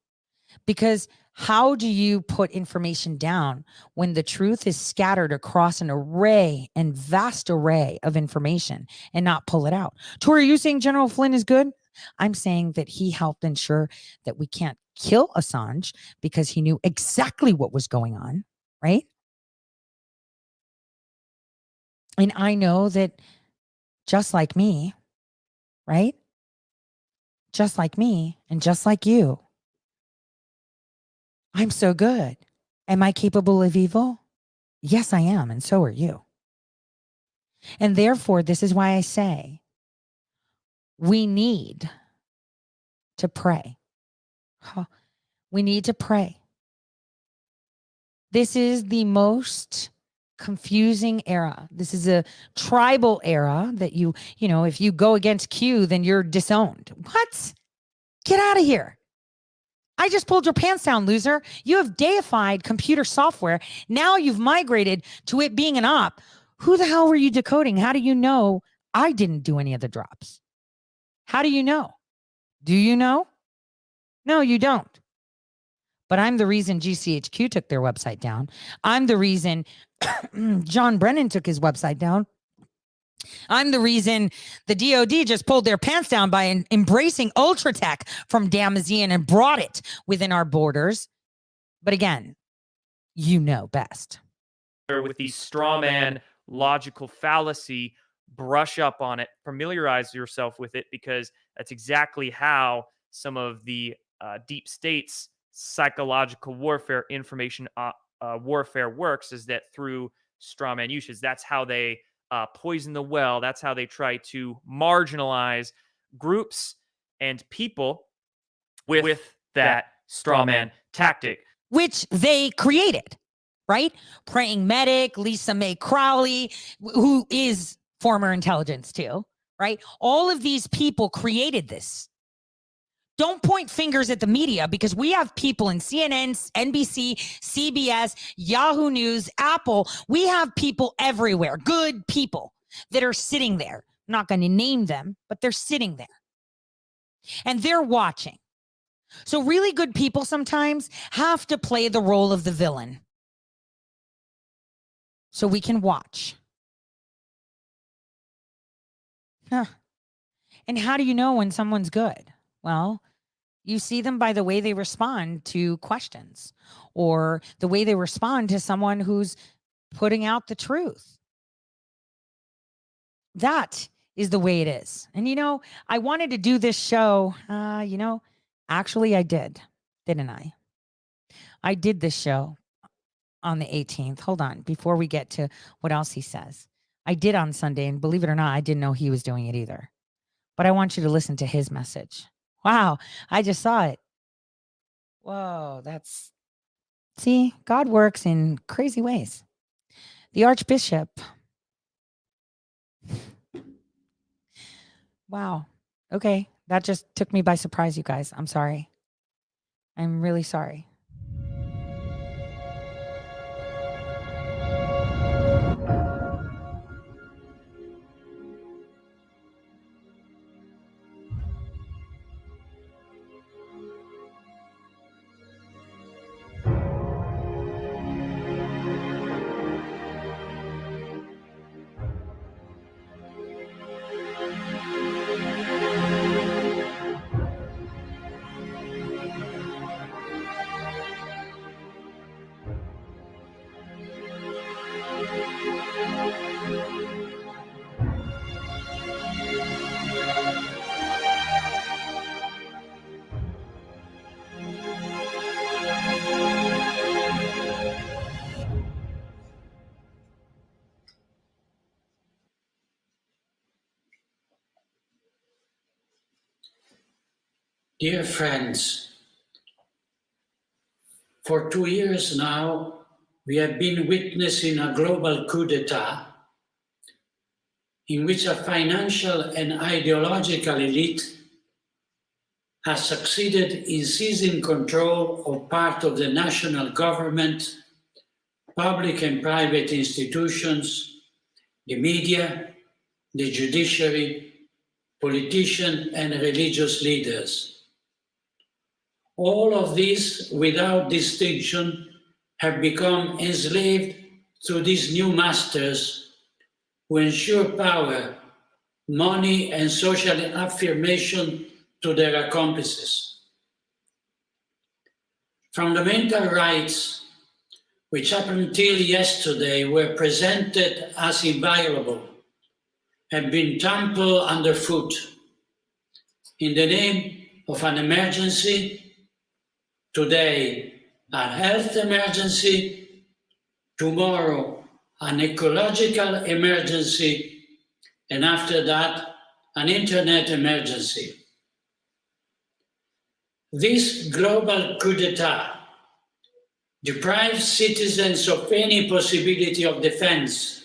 Speaker 3: Because how do you put information down when the truth is scattered across an array and vast array of information and not pull it out? Tori, are you saying General Flynn is good? I'm saying that he helped ensure that we can't kill Assange because he knew exactly what was going on, right? And I know that just like me, right? just like me and just like you. I'm so good. Am I capable of evil? Yes, I am, and so are you. And therefore, this is why I say we need to pray. We need to pray. This is the most confusing era. This is a tribal era that you know, if you go against Q, then you're disowned. What? Get out of here. I just pulled your pants down, loser. You have deified computer software. Now you've migrated to it being an op. Who the hell were you decoding? How do you know I didn't do any of the drops? How do you know? Do you know? No, you don't. But I'm the reason GCHQ took their website down. I'm the reason John Brennan took his website down. I'm the reason the DOD just pulled their pants down by embracing Ultratech from Damascene and brought it within our borders. But again, you know best.
Speaker 5: With the straw man logical fallacy, brush up on it, familiarize yourself with it, because that's exactly how some of the deep state's psychological warfare, information warfare works, is that through straw man usage. That's how they poison the well. That's how they try to marginalize groups and people with that straw man tactic.
Speaker 3: Which they created, right? Praying Medic, Lisa Mae Crowley, who is former intelligence too, right? All of these people created this. Don't point fingers at the media, because we have people in CNN, NBC, CBS, Yahoo News, Apple. We have people everywhere, good people that are sitting there. I'm not going to name them, but they're sitting there. And they're watching. So really good people sometimes have to play the role of the villain so we can watch. And how do you know when someone's good? Well, you see them by the way they respond to questions, or the way they respond to someone who's putting out the truth. That is the way it is. And, you know, I wanted to do this show. Actually I did, didn't I? I did this show on the 18th. Hold on, before we get to what else he says. I did on Sunday, and believe it or not, I didn't know he was doing it either. But I want you to listen to his message. Wow, I just saw it. Whoa, see, God works in crazy ways. The Archbishop. Wow. Okay, that just took me by surprise, you guys. I'm sorry. I'm really sorry.
Speaker 18: Dear friends, for 2 years now, we have been witnessing a global coup d'etat in which a financial and ideological elite has succeeded in seizing control of part of the national government, public and private institutions, the media, the judiciary, politicians, and religious leaders. All of these, without distinction, have become enslaved to these new masters who ensure power, money, and social affirmation to their accomplices. Fundamental rights, which up until yesterday were presented as inviolable, have been trampled underfoot in the name of an emergency, today a health emergency, tomorrow an ecological emergency, and after that an internet emergency. This global coup d'etat deprives citizens of any possibility of defense,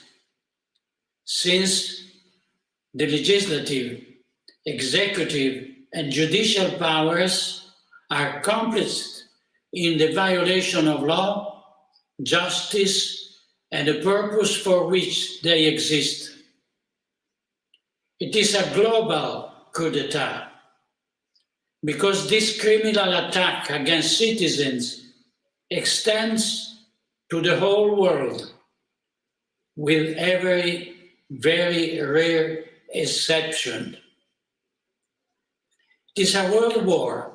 Speaker 18: since the legislative, executive, and judicial powers are complicit in the violation of law, justice, and the purpose for which they exist. It is a global coup d'etat because this criminal attack against citizens extends to the whole world, with every very rare exception. It is a world war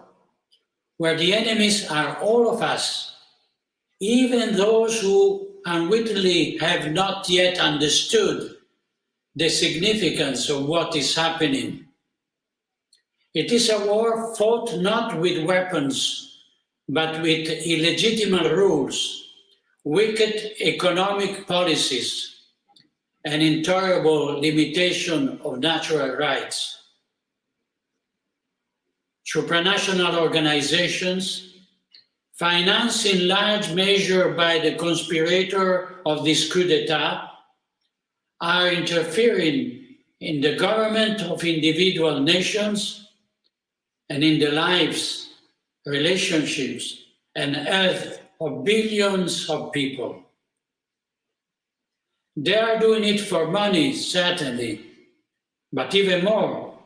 Speaker 18: where the enemies are all of us, even those who unwittingly have not yet understood the significance of what is happening. It is a war fought not with weapons, but with illegitimate rules, wicked economic policies, and intolerable limitation of natural rights. Supranational organizations, financed in large measure by the conspirator of this coup d'etat, are interfering in the government of individual nations and in the lives, relationships, and health of billions of people. They are doing it for money, certainly, but even more,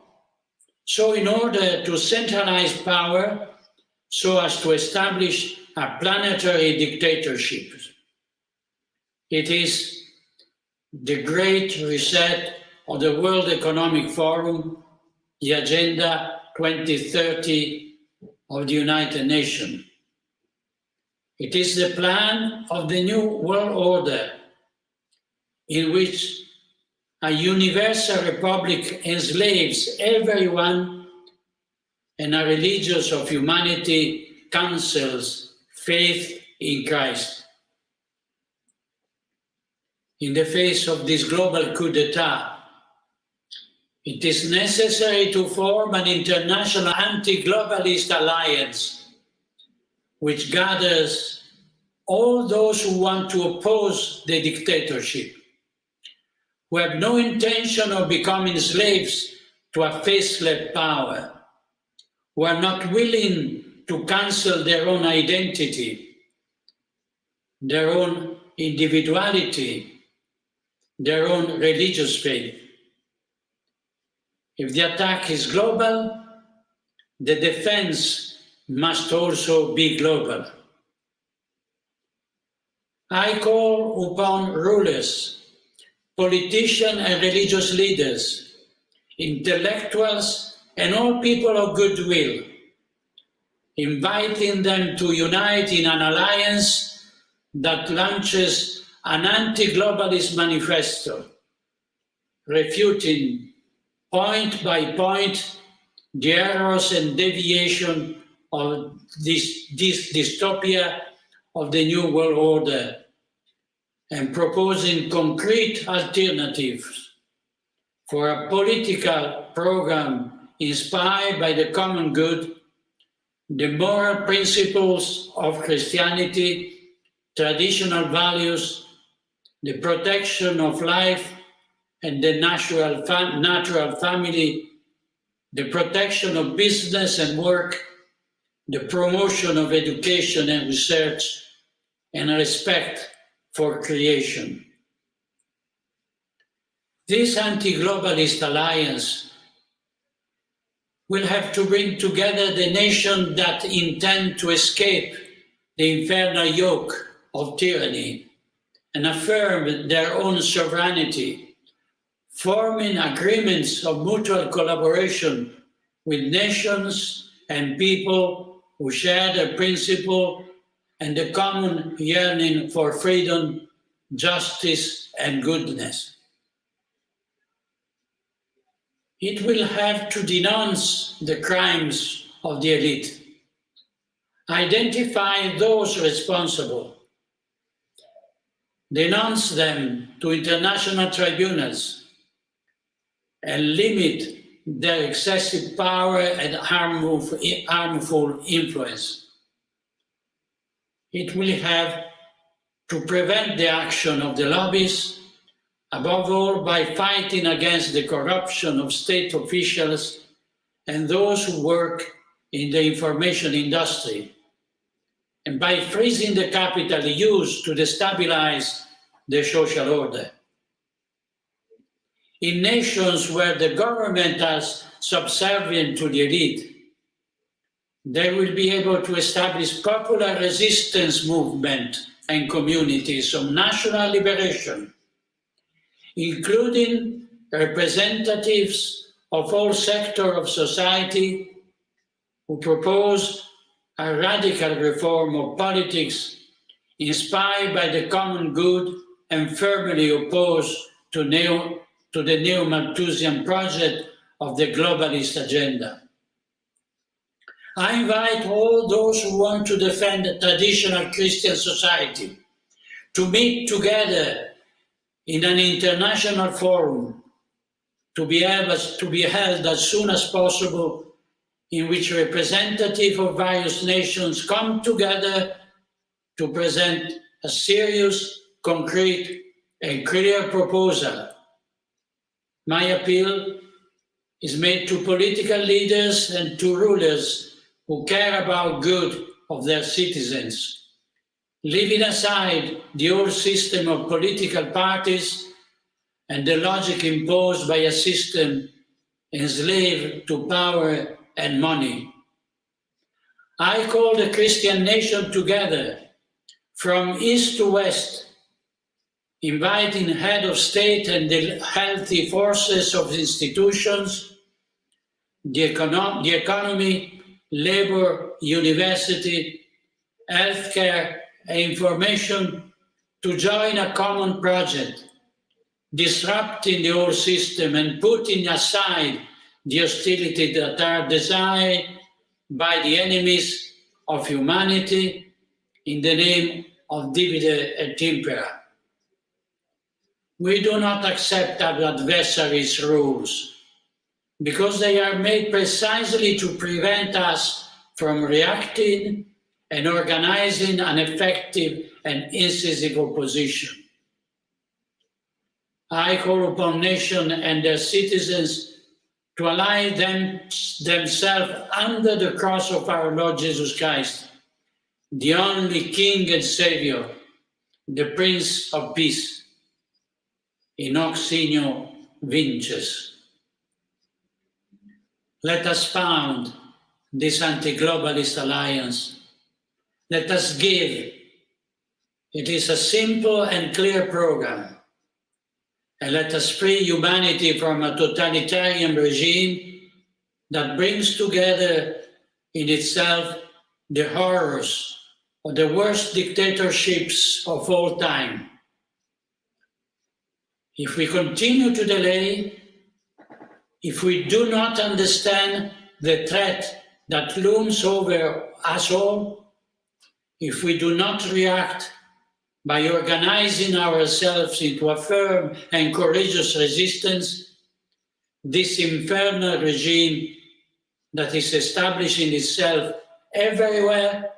Speaker 18: so in order to centralize power so as to establish a planetary dictatorship. It is the great reset of the World Economic Forum, the Agenda 2030 of the United Nations. It is the plan of the New World Order, in which a universal republic enslaves everyone and a religious of humanity counsels faith in Christ. In the face of this global coup d'etat, it is necessary to form an international anti-globalist alliance which gathers all those who want to oppose the dictatorship, who have no intention of becoming slaves to a faceless power, who are not willing to cancel their own identity, their own individuality, their own religious faith. If the attack is global, the defense must also be global. I call upon rulers, politicians and religious leaders, intellectuals and all people of goodwill, inviting them to unite in an alliance that launches an anti-globalist manifesto, refuting point by point the errors and deviation of this dystopia of the New World Order, and proposing concrete alternatives for a political program inspired by the common good, the moral principles of Christianity, traditional values, the protection of life and the natural family, the protection of business and work, the promotion of education and research, and respect for creation. This anti-globalist alliance will have to bring together the nations that intend to escape the infernal yoke of tyranny and affirm their own sovereignty, forming agreements of mutual collaboration with nations and people who share the principle and the common yearning for freedom, justice, and goodness. It will have to denounce the crimes of the elite. Identify those responsible. Denounce them to international tribunals and limit their excessive power and harmful influence. It will have to prevent the action of the lobbies, above all by fighting against the corruption of state officials and those who work in the information industry, and by freezing the capital used to destabilize the social order. In nations where the government is subservient to the elite, they will be able to establish popular resistance movement and communities of national liberation, including representatives of all sectors of society who propose a radical reform of politics inspired by the common good and firmly opposed to the neo-Malthusian project of the globalist agenda. I invite all those who want to defend the traditional Christian society to meet together in an international forum to be held as soon as possible, in which representatives of various nations come together to present a serious, concrete, and clear proposal. My appeal is made to political leaders and to rulers who care about good of their citizens, leaving aside the old system of political parties and the logic imposed by a system enslaved to power and money. I call the Christian nation together from east to west, inviting head of state and the healthy forces of institutions, the economy, labor, university, healthcare, and information to join a common project, disrupting the old system and putting aside the hostility that are desired by the enemies of humanity in the name of divide et impera. We do not accept our adversaries' rules because they are made precisely to prevent us from reacting and organizing an effective and incisive opposition. I call upon nations and their citizens to ally themselves under the cross of our Lord Jesus Christ, the only King and Savior, the Prince of Peace. In hoc signo vinces. Let us found this anti-globalist alliance. Let us give. It is a simple and clear program. And let us free humanity from a totalitarian regime that brings together in itself the horrors of the worst dictatorships of all time. If we continue to delay, if we do not understand the threat that looms over us all, if we do not react by organizing ourselves into a firm and courageous resistance, this infernal regime that is establishing itself everywhere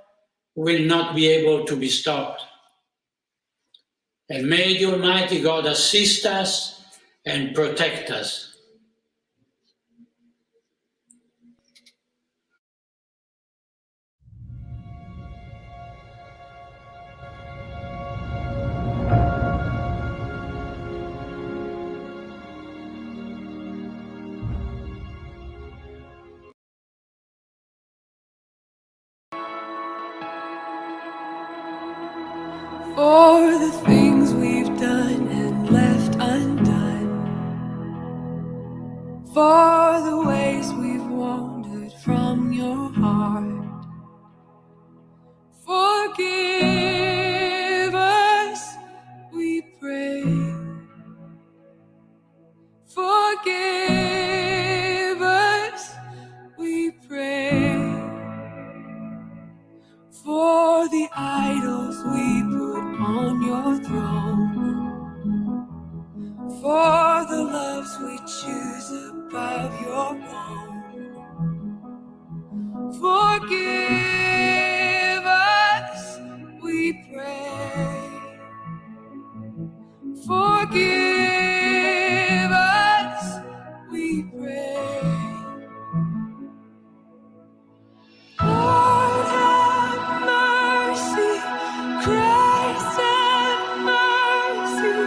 Speaker 18: will not be able to be stopped. And may the Almighty God assist us and protect us.
Speaker 1: For the things we've done and left undone, for the ways we've wandered from your heart, forgive us, we pray. Forgive us, we pray. your throne, for the loves we choose above your own. Forgive us, we pray. Forgive us, we pray. Lord, have mercy. Christ, have mercy.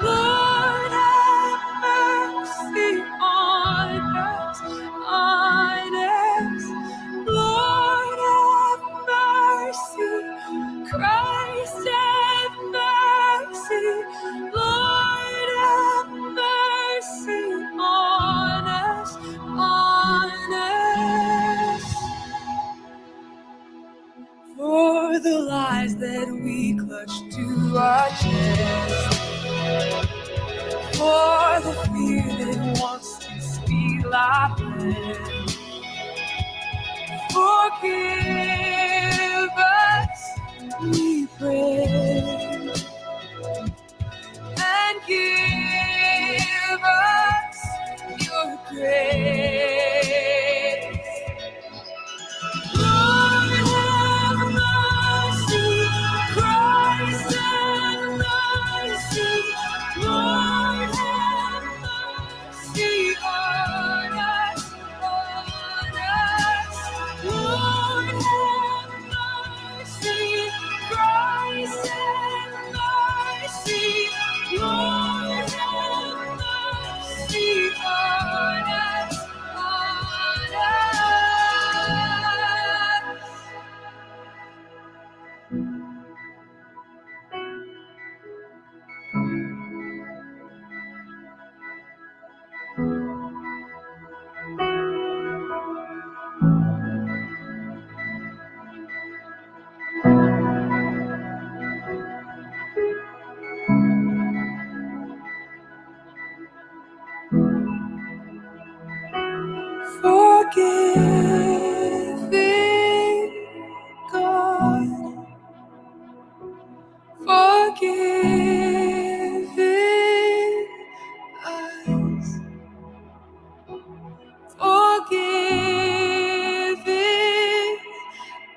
Speaker 1: Lord, have mercy on us, on us. Lord, have mercy. Christ, have mercy. Lord, have mercy on us, on us. For the lies that we clutch to our chest, for the fear that wants to steal our breath. Forgive us, we pray, and give us your grace. Lord, have mercy. Christ, have mercy. Lord, have mercy on us, on us. Lord, have mercy. Christ, have mercy. Lord, have mercy on us, on us. Forgiving God, forgiving us, forgiving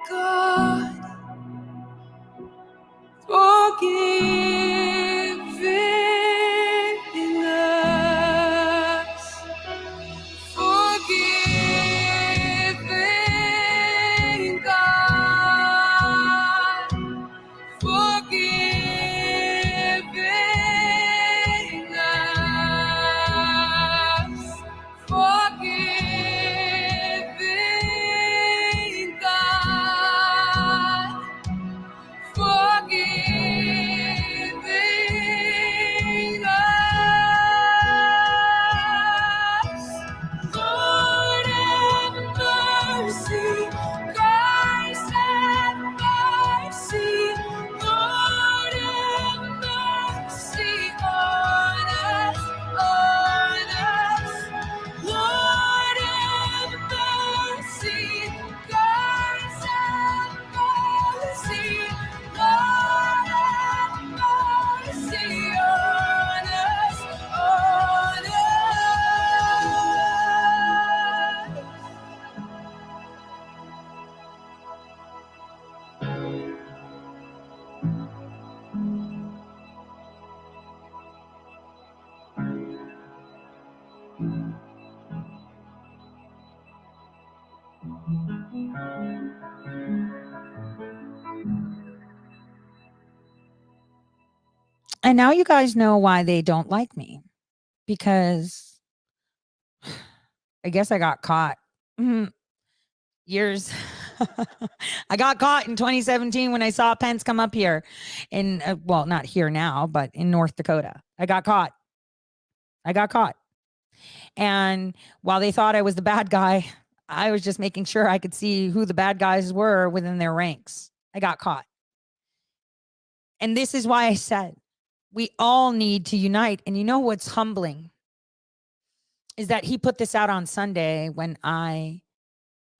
Speaker 1: God, forgiving us, forgiving God, forgiving us, forgiving God, forgiving us. Lord, have mercy. Christ, have mercy. Lord, have mercy on us, on us. Lord, have mercy. Christ, have mercy. Lord, have mercy on us, on us.
Speaker 3: And now you guys know why they don't like me, because I guess I got caught. Years. I got caught in 2017 when I saw Pence come up here in, well, not here now, but in North Dakota. I got caught. And while they thought I was the bad guy, I was just making sure I could see who the bad guys were within their ranks. I got caught. And this is why I said we all need to unite. And you know what's humbling is that he put this out on Sunday when I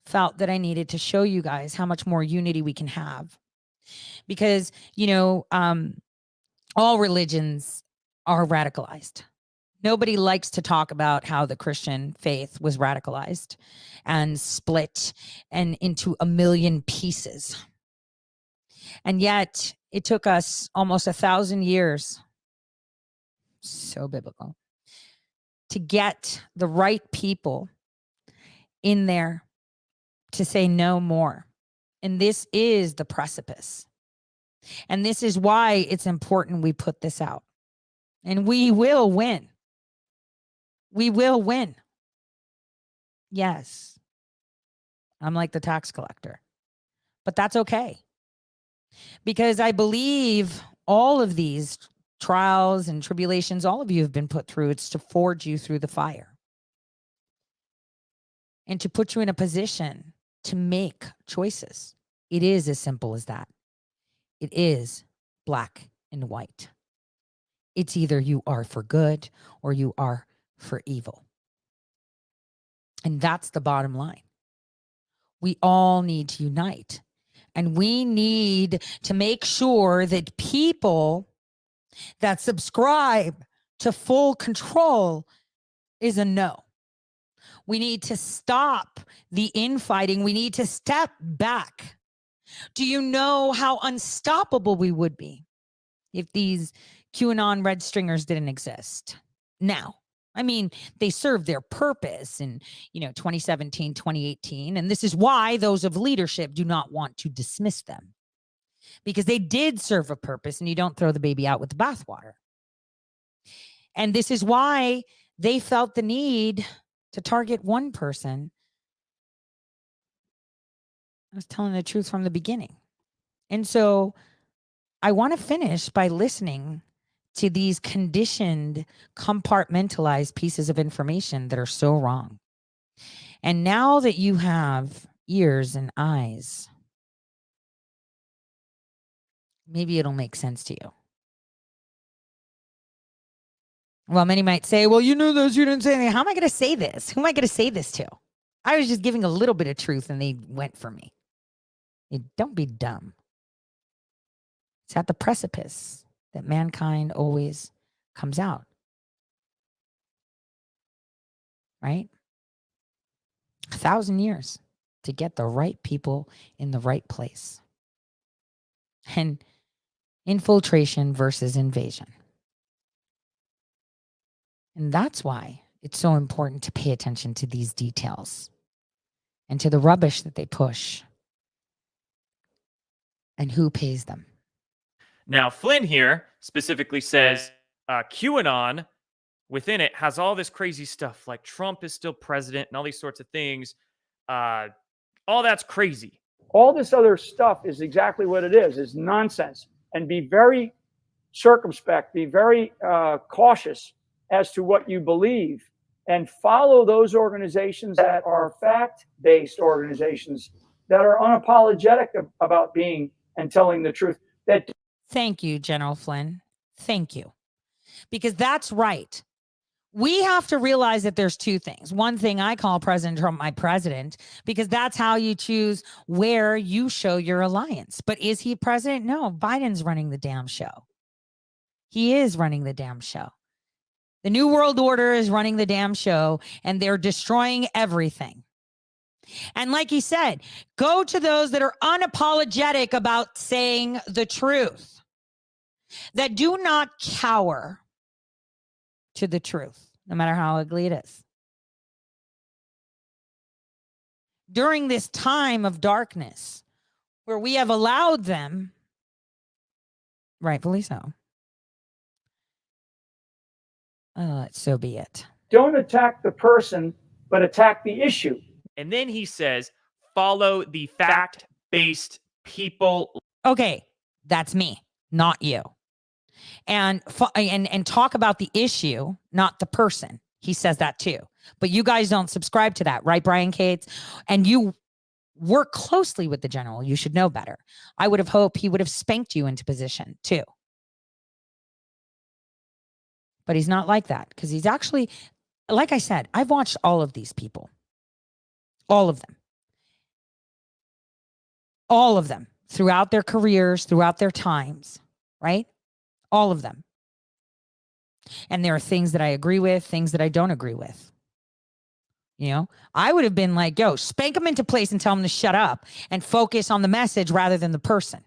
Speaker 3: felt that I needed to show you guys how much more unity we can have. Because, all religions are radicalized. Nobody likes to talk about how the Christian faith was radicalized and split and into a million pieces. And yet it took us almost 1,000 years, so biblical, to get the right people in there to say no more. And this is the precipice. And this is why it's important we put this out. And we will win. We will win. Yes. I'm like the tax collector. But that's okay. Because I believe all of these trials and tribulations, all of you have been put through, it's to forge you through the fire. And to put you in a position to make choices. It is as simple as that. It is black and white. It's either you are for good or you are for evil. And that's the bottom line. We all need to unite. And we need to make sure that people that subscribe to full control is a no. We need to stop the infighting. We need to step back. Do you know how unstoppable we would be if these QAnon red stringers didn't exist? Now, I mean, they served their purpose in, 2017, 2018. And this is why those of leadership do not want to dismiss them. Because they did serve a purpose, and you don't throw the baby out with the bathwater. And this is why they felt the need to target one person. I was telling the truth from the beginning. And so I want to finish by listening to these conditioned, compartmentalized pieces of information that are so wrong. And now that you have ears and eyes, maybe it'll make sense to you. Well, many might say, well, you knew those, you didn't say anything. How am I going to say this? Who am I going to say this to? I was just giving a little bit of truth and they went for me. Don't be dumb. It's at the precipice that mankind always comes out. Right? 1,000 years to get the right people in the right place. And infiltration versus invasion. And that's why it's so important to pay attention to these details and to the rubbish that they push and who pays them.
Speaker 5: Now, Flynn here specifically says QAnon within it has all this crazy stuff like Trump is still president and all these sorts of things. All that's crazy.
Speaker 4: All this other stuff is exactly what it is nonsense. And be very circumspect, be very cautious as to what you believe, and follow those organizations that are fact-based organizations that are unapologetic about being and telling the truth.
Speaker 3: Thank you, General Flynn. Thank you. Because that's right. We have to realize that there's two things. One thing, I call President Trump my president because that's how you choose where you show your alliance. But is he president? No, Biden's running the damn show. He is running the damn show. The New World Order is running the damn show, and they're destroying everything. And like he said, go to those that are unapologetic about saying the truth, that do not cower to the truth, no matter how ugly it is. During this time of darkness, where we have allowed them, rightfully so, so be it.
Speaker 4: Don't attack the person, but attack the issue.
Speaker 5: And then he says, follow the fact-based people.
Speaker 3: Okay, that's me, not you. And talk about the issue, not the person. He says that too. But you guys don't subscribe to that, right, Brian Cates? And you work closely with the general. You should know better. I would have hoped he would have spanked you into position too. But he's not like that because he's actually, like I said, I've watched all of these people. All of them. All of them throughout their careers, throughout their times, right? All of them. And there are things that I agree with, things that I don't agree with. You know, I would have been like, yo, spank them into place and tell them to shut up and focus on the message rather than the person.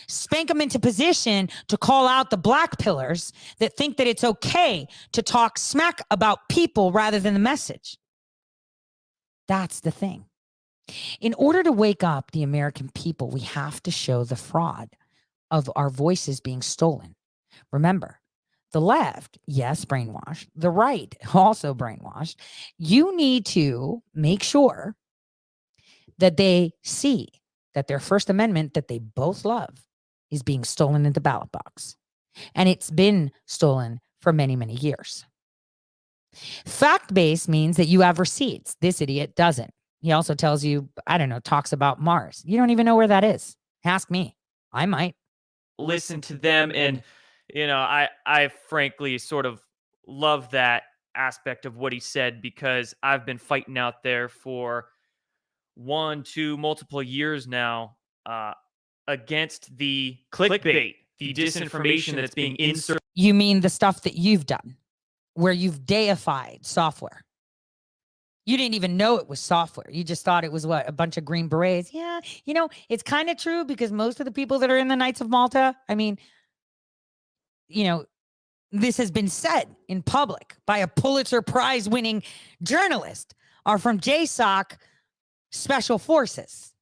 Speaker 3: Spank them into position to call out the black pillars that think that it's okay to talk smack about people rather than the message. That's the thing. In order to wake up the American people, we have to show the fraud of our voices being stolen. Remember, the left, yes, brainwashed. The right, also brainwashed. You need to make sure that they see that their First Amendment that they both love is being stolen in the ballot box. And it's been stolen for many, many years. Fact-based means that you have receipts. This idiot doesn't. He also tells you, I don't know, talks about Mars. You don't even know where that is. Ask me. I might.
Speaker 5: Listen to them, and you know, I frankly sort of love that aspect of what he said, because I've been fighting out there for 1, 2, multiple years now against the clickbait, the disinformation that's being inserted.
Speaker 3: You mean the stuff that you've done, where you've deified software? You didn't even know it was software. You just thought it was what? A bunch of Green Berets. Yeah. You know, it's kind of true, because most of the people that are in the Knights of Malta, I mean, you know, this has been said in public by a Pulitzer Prize winning journalist, are from JSOC Special Forces.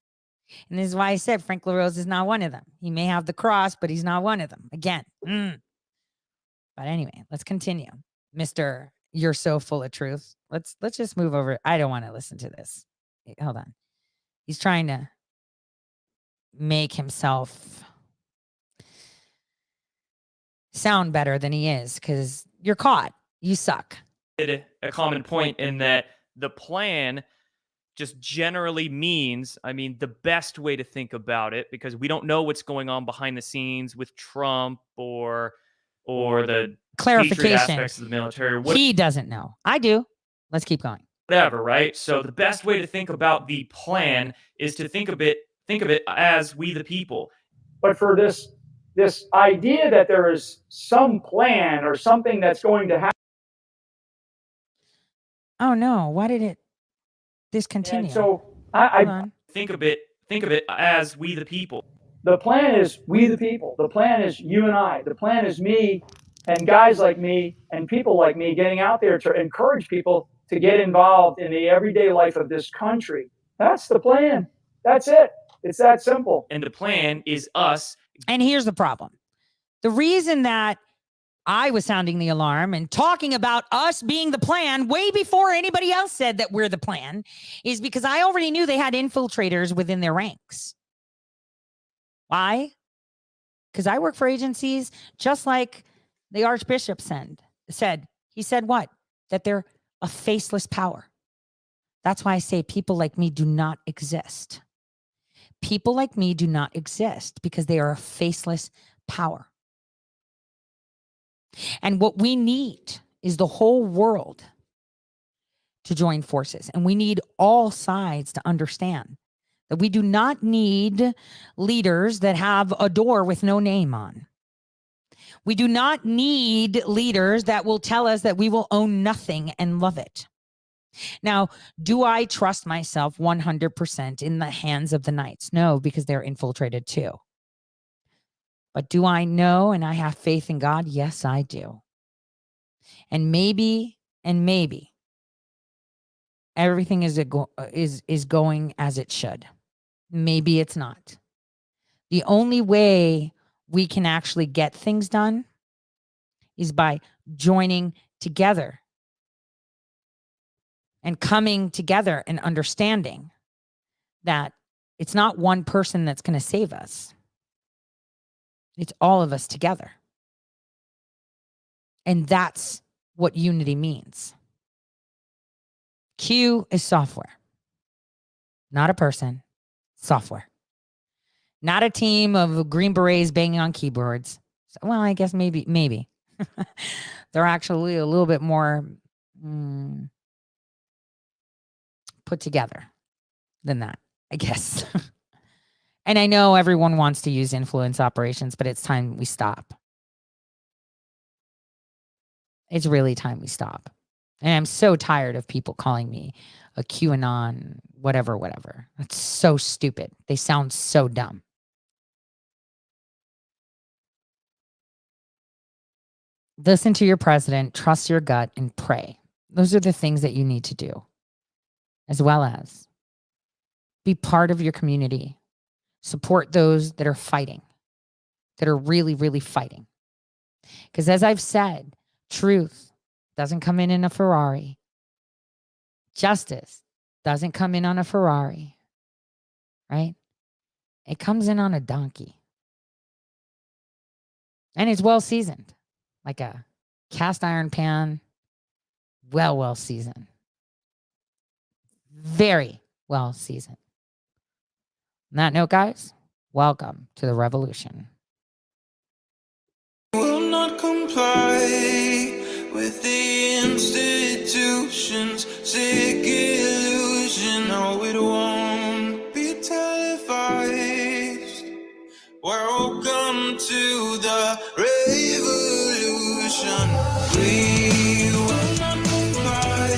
Speaker 3: And this is why I said Frank LaRose is not one of them. He may have the cross, but he's not one of them. Again. But anyway, let's continue. Mr. You're so full of truth. Let's just move over. I don't want to listen to this. Hold on. He's trying to make himself sound better than he is, because you're caught. You suck.
Speaker 5: A common point in that the plan just generally means, I mean, the best way to think about it, because we don't know what's going on behind the scenes with Trump or the
Speaker 3: clarification
Speaker 5: aspects of the military.
Speaker 3: He doesn't know. I do. Let's keep going.
Speaker 5: Whatever, right? So the best way to think about the plan is to think of it as we the people.
Speaker 4: But for this idea that there is some plan or something that's going to happen.
Speaker 3: Oh no, why did it discontinue?
Speaker 4: And so I
Speaker 5: think of it as we the people.
Speaker 4: The plan is we the people. The plan is you and I. The plan is me and guys like me and people like me getting out there to encourage people to get involved in the everyday life of this country. That's the plan. That's it. It's that simple.
Speaker 5: And the plan is us.
Speaker 3: And here's the problem. The reason that I was sounding the alarm and talking about us being the plan way before anybody else said that we're the plan is because I already knew they had infiltrators within their ranks. Why? Because I work for agencies just like the Archbishop said. He said what? That they're a faceless power. That's why I say people like me do not exist. People like me do not exist because they are a faceless power. And what we need is the whole world to join forces. And we need all sides to understand that we do not need leaders that have a door with no name on. We do not need leaders that will tell us that we will own nothing and love it. Now, do I trust myself 100% in the hands of the Knights? No, because they're infiltrated too. But do I know and I have faith in God? Yes, I do. And maybe everything is going as it should. Maybe it's not. The only way we can actually get things done is by joining together and coming together and understanding that it's not one person that's going to save us. It's all of us together. And that's what unity means. Q is software. Not a person, software. Not a team of Green Berets banging on keyboards. So, well, I guess maybe. They're actually a little bit more put together than that, I guess. And I know everyone wants to use influence operations, but it's time we stop. It's really time we stop. And I'm so tired of people calling me a QAnon, whatever. That's so stupid. They sound so dumb. Listen to your president, trust your gut, and pray. Those are the things that you need to do, as well as be part of your community. Support those that are fighting, that are really, really fighting. Because as I've said, truth doesn't come in a Ferrari. Justice doesn't come in on a Ferrari, right? It comes in on a donkey. And it's well seasoned, like a cast iron pan, well seasoned. Very well seasoned. On that note, guys, welcome to the revolution.
Speaker 2: Will not comply with the institution's sick illusion. No, it won't be televised. Welcome to the revolution. We will not comply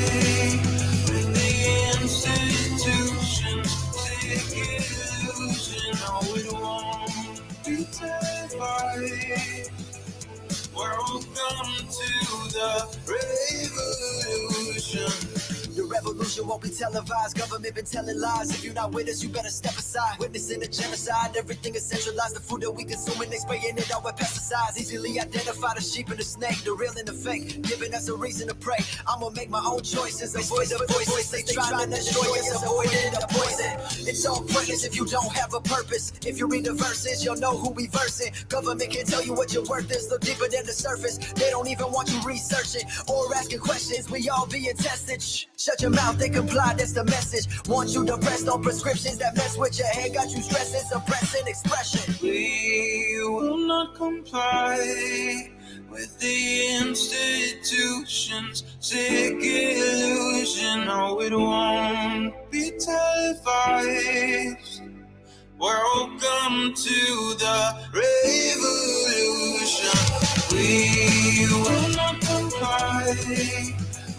Speaker 2: with the institution's sick illusion. No, it won't be televised. Welcome to the revolution.
Speaker 19: The revolution won't be televised. Government been telling lies. If you're not with us, you better step aside. Witnessing a genocide. Everything is centralized. The food that we consume and they spraying it out with pesticides. Easily identify the sheep and the snake, the real and the fake, giving us a reason to pray. I'ma make my own choices. Avoid the voices they trying to destroy us. Avoiding the poison. It's all pointless if you don't have a purpose. If you read the verses, you'll know who we versing. Government can tell you what your worth is. Look deeper than the surface. They don't even want you researching or asking questions. We all being tested. Shh. Shut your mouth, they comply, that's the message. Want you depressed on prescriptions that mess with your head. Got you stressing, suppressing expression.
Speaker 2: We will not comply with the institution's sick illusion. No, it won't be televised. Welcome to the revolution. We will not comply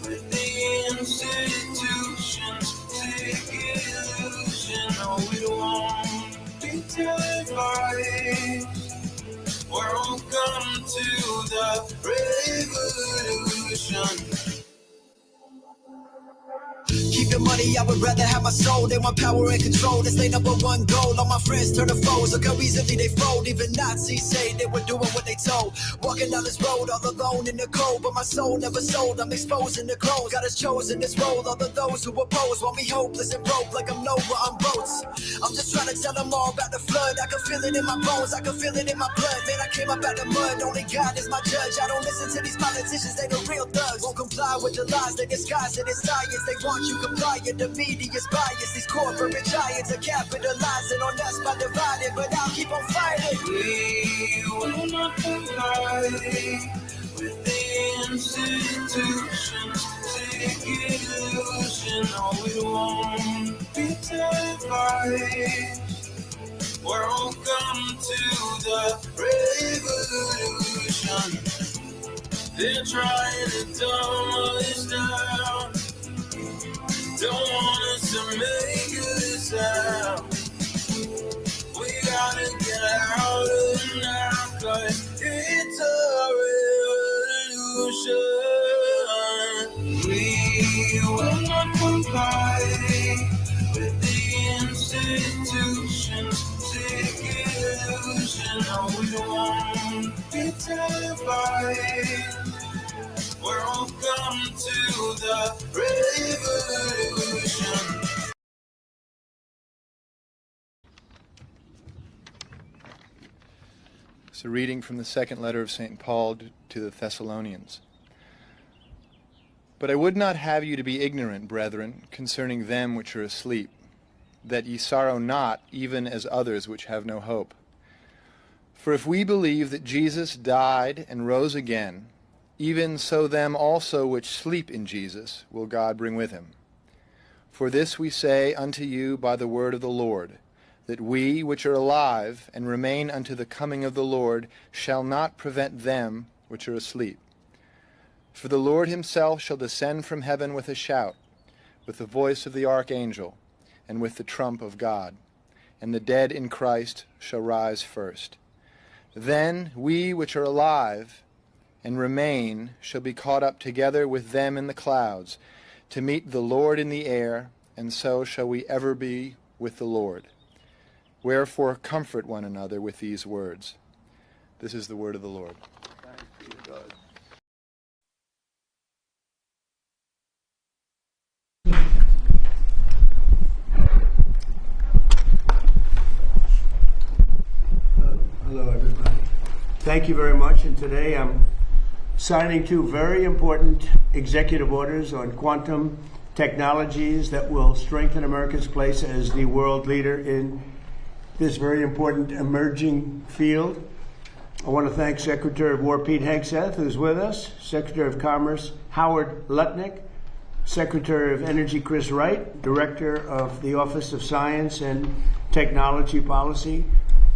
Speaker 2: with the institution's sick illusion. No, it won't be televised. Welcome to the revolution.
Speaker 19: Keep your money, I would rather have my soul. They want power and control, that's their number one goal. All my friends turn to foes, look how easily they fold. Even Nazis say they were doing what they told. Walking down this road all alone in the cold, but my soul never sold. I'm exposing the clothes. God has chosen this role. All of those who oppose want me hopeless and broke, like I'm Noah on boats. I'm just trying to tell them all about the flood. I can feel it in my bones, I can feel it in my blood. Man, I came up out the mud, only God is my judge. I don't listen to these politicians, they the real thugs. Won't comply with the lies, they disguise it as science. They want you compliant, the media's bias. These corporate giants are capitalizing on us by dividing, but I'll keep on fighting.
Speaker 2: We will not comply with the institution's sick illusion. No, it won't be televised. Welcome to the revolution. They're trying to dumb us down. Don't want us to make a sound. We gotta get out of now, 'cause it's a revolution. We will not comply with the institution's sick illusion. No, we won't be televised. Welcome to the revolution.
Speaker 20: It's a reading from the second letter of St. Paul to the Thessalonians. But I would not have you to be ignorant, brethren, concerning them which are asleep, that ye sorrow not, even as others which have no hope. For if we believe that Jesus died and rose again, even so them also which sleep in Jesus will God bring with him. For this we say unto you by the word of the Lord, that we which are alive and remain unto the coming of the Lord shall not prevent them which are asleep. For the Lord himself shall descend from heaven with a shout, with the voice of the archangel, and with the trump of God. And the dead in Christ shall rise first. Then we which are alive and remain shall be caught up together with them in the clouds, to meet the Lord in the air, and so shall we ever be with the Lord. Wherefore comfort one another with these words. This is the word of the Lord.
Speaker 21: Hello, everybody. Thank you very much. And today I'm signing two very important executive orders on quantum technologies that will strengthen America's place as the world leader in this very important emerging field. I want to thank Secretary of War Pete Hegseth, who's with us, Secretary of Commerce Howard Lutnick, Secretary of Energy Chris Wright, Director of the Office of Science and Technology Policy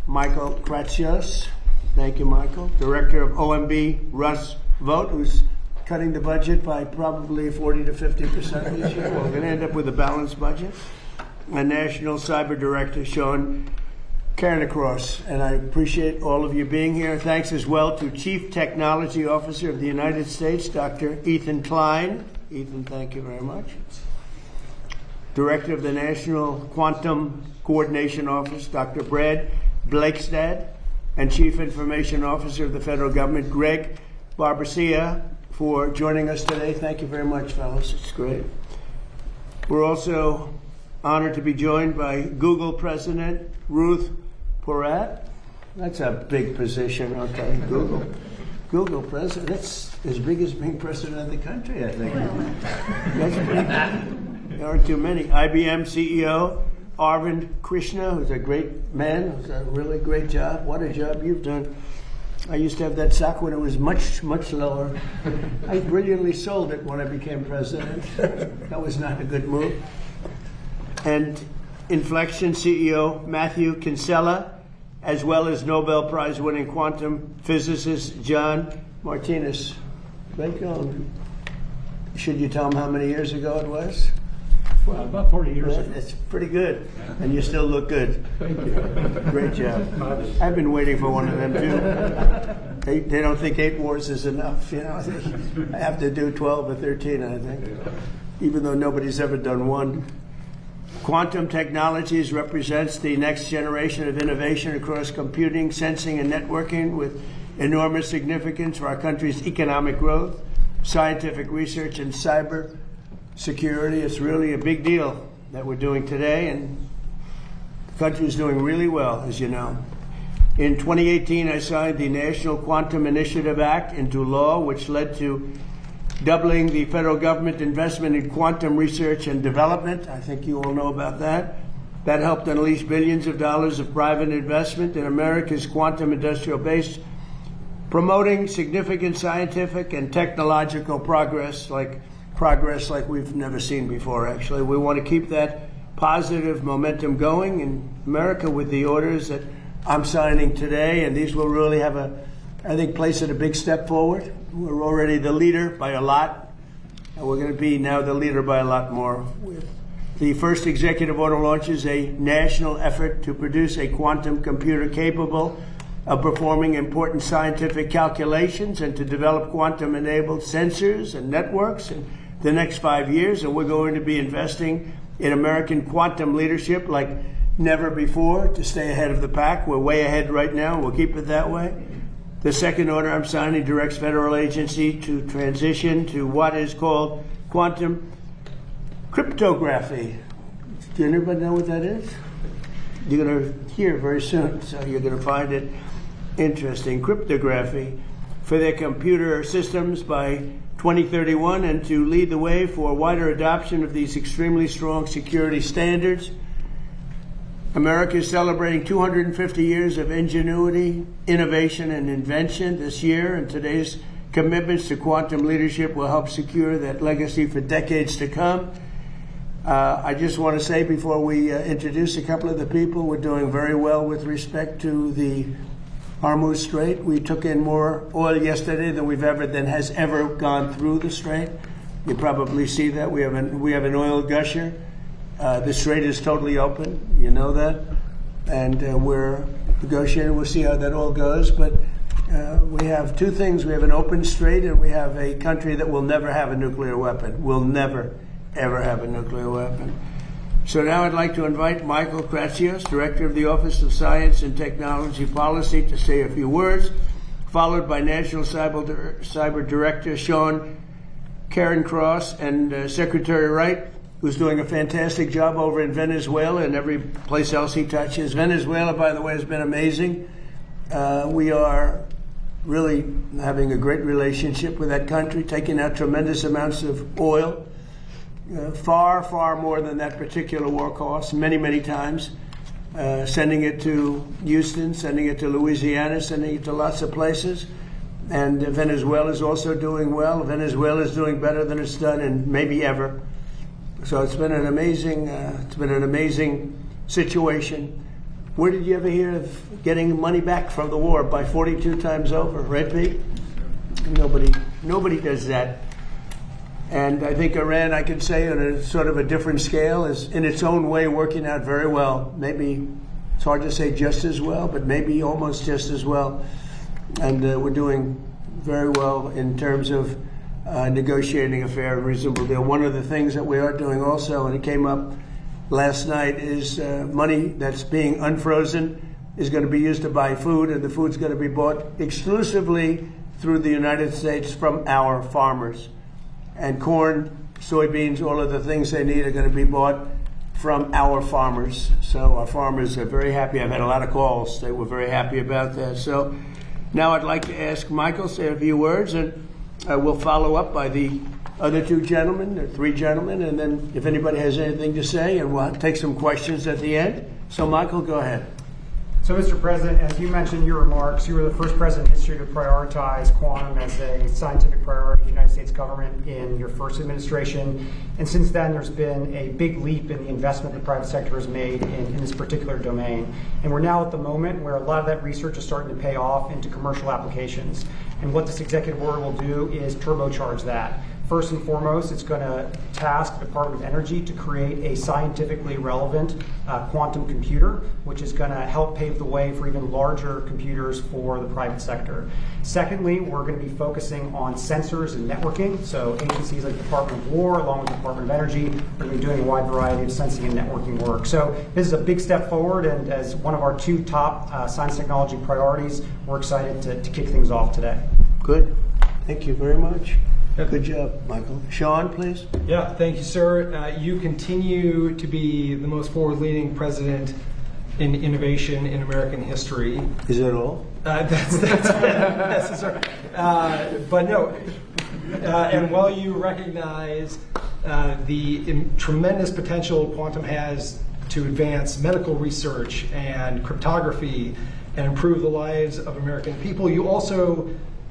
Speaker 21: Michael Kratsios. Thank you, Michael. Director of OMB Russ Vogt, who's cutting the budget by probably 40 to 50% this year. We're going to end up with a balanced budget. And National Cyber Director Sean Cairncross. And I appreciate all of you being here. Thanks as well to Chief Technology Officer of the United States, Dr. Ethan Klein. Ethan, thank you very much. Director of the National Quantum Coordination Office, Dr. Brad Blakestad, and Chief Information Officer of the Federal Government, Greg Barbacia, for joining us today. Thank you very much, fellows. It's great. We're also honored to be joined by Google President Ruth Porat. That's a big position, okay, Google President. That's as big as being President of the country, I think. That's pretty, there aren't too many. IBM CEO Arvind Krishna, who's a great man, who's a really great job. What a job you've done. I used to have that stock when it was much, much lower. I brilliantly sold it when I became president. That was not a good move. And Inflection CEO Matthew Kinsella, as well as Nobel Prize winning quantum physicist John Martinez. Great going. Should you tell him how many years ago it was?
Speaker 4: Well, about 40 years ago.
Speaker 21: It's pretty good, and you still look good.
Speaker 4: Thank you.
Speaker 21: Great job. I've been waiting for one of them too. They don't think 8 wars is enough, you know. I have to do 12 or 13, I think, even though nobody's ever done one. Quantum technologies represents the next generation of innovation across computing, sensing, and networking, with enormous significance for our country's economic growth, scientific research, and cyber security. It's really a big deal that we're doing today, and the country is doing really well, as you know. In 2018, I signed the National Quantum Initiative Act into law, which led to doubling the federal government investment in quantum research and development. I think you all know about that. That helped unleash billions of dollars of private investment in America's quantum industrial base, promoting significant scientific and technological progress like we've never seen before, actually. We want to keep that positive momentum going in America with the orders that I'm signing today, and these will really have I think, place it a big step forward. We're already the leader by a lot, and we're going to be now the leader by a lot more. The first executive order launches a national effort to produce a quantum computer capable of performing important scientific calculations and to develop quantum-enabled sensors and networks in the next 5 years. And we're going to be investing in American quantum leadership like never before to stay ahead of the pack. We're way ahead right now, and we'll keep it that way. The second order I'm signing directs federal agency to transition to what is called quantum cryptography. Do anybody know what that is? You're going to hear very soon, so you're going to find it interesting. Cryptography for their computer systems by 2031, and to lead the way for wider adoption of these extremely strong security standards. America is celebrating 250 years of ingenuity, innovation, and invention this year, and today's commitments to quantum leadership will help secure that legacy for decades to come. I just want to say before we introduce a couple of the people, we're doing very well with respect to the Hormuz Strait. We took in more oil yesterday than has ever gone through the strait. You probably see that. We have an oil gusher. The strait is totally open. You know that. And we're negotiating. We'll see how that all goes. But we have two things. We have an open strait, and we have a country that will never have a nuclear weapon. Will never, ever have a nuclear weapon. So now I'd like to invite Michael Kratsios, Director of the Office of Science and Technology Policy, to say a few words, followed by National Cyber Director Sean Cairncross and Secretary Wright, who's doing a fantastic job over in Venezuela and every place else he touches. Venezuela, by the way, has been amazing. We are really having a great relationship with that country, taking out tremendous amounts of oil, far, far more than that particular war cost, many, many times, sending it to Houston, sending it to Louisiana, sending it to lots of places. And Venezuela is also doing well. Venezuela is doing better than it's done in maybe ever. So it's been an amazing situation. Where did you ever hear of getting money back from the war by 42 times over, right, Pete? Nobody does that. And I think Iran, I could say, on a sort of a different scale, is in its own way working out very well. Maybe it's hard to say just as well, but maybe almost just as well. And we're doing very well in terms of negotiating a fair and reasonable deal. One of the things that we are doing also, and it came up last night, is money that's being unfrozen is going to be used to buy food, and the food's going to be bought exclusively through the United States from our farmers. And corn, soybeans, all of the things they need are going to be bought from our farmers. So our farmers are very happy. I've had a lot of calls. They were very happy about that. So now I'd like to ask Michael to say a few words, and we'll follow up by the other two gentlemen, or three gentlemen, and then if anybody has anything to say, and we'll take some questions at the end. So Michael, go ahead.
Speaker 6: So, Mr. President, as you mentioned in your remarks, you were the first president in history to prioritize quantum as a scientific priority of the United States government in your first administration. And since then, there's been a big leap in the investment the private sector has made in this particular domain. And we're now at the moment where a lot of that research is starting to pay off into commercial applications. And what this executive order will do is turbocharge that. First and foremost, it's going to task the Department of Energy to create a scientifically relevant quantum computer, which is going to help pave the way for even larger computers for the private sector. Secondly, we're going to be focusing on sensors and networking. So agencies like the Department of War, along with the Department of Energy, are going to be doing a wide variety of sensing and networking work. So this is a big step forward, and as one of our two top science technology priorities, we're excited to kick things off today.
Speaker 21: Good. Thank you very much. Good job, Michael. Sean, please.
Speaker 22: Yeah, thank you, sir. You continue to be the most forward-leaning president in innovation in American history.
Speaker 21: Is that all?
Speaker 22: That's necessary. But no. And while you recognize the tremendous potential quantum has to advance medical research and cryptography and improve the lives of American people, you also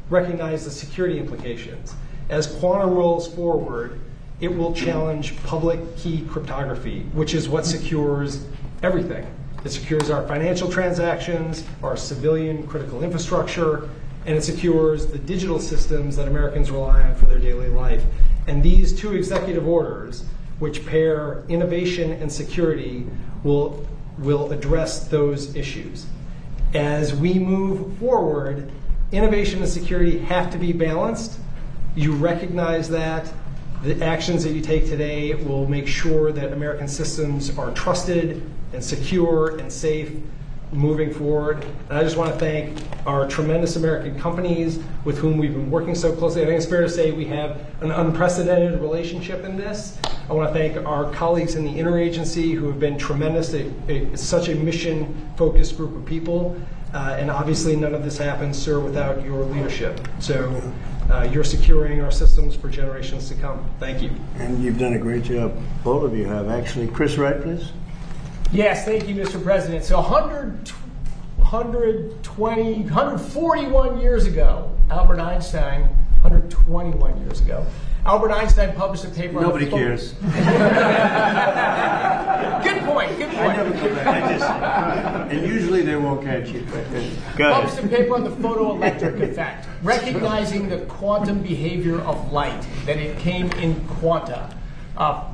Speaker 22: recognize the security implications. As quantum rolls forward, it will challenge public key cryptography, which is what secures everything. It secures our financial transactions, our civilian critical infrastructure, and it secures the digital systems that Americans rely on for their daily life. And these two executive orders, which pair innovation and security, will address those issues. As we move forward, innovation and security have to be balanced. You recognize that. The actions that you take today will make sure that American systems are trusted and secure and safe moving forward. And I just want to thank our tremendous American companies with whom we've been working so closely. I think it's fair to say we have an unprecedented relationship in this. I want to thank our colleagues in the interagency who have been tremendous. It's such a mission-focused group of people. And obviously none of this happens, sir, without your leadership. So you're securing our systems for generations to come. Thank you.
Speaker 21: And you've done a great job. All of you have, actually. Chris Wright, please.
Speaker 23: Yes, thank you, Mr. President. So 141 years ago, Albert Einstein 121 years ago. Albert Einstein published a paper.
Speaker 21: Nobody cares.
Speaker 23: Good point. Good point.
Speaker 21: I never come back. And usually they won't catch you. Go ahead.
Speaker 23: Published a paper on the photoelectric effect, recognizing the quantum behavior of light, that it came in quanta.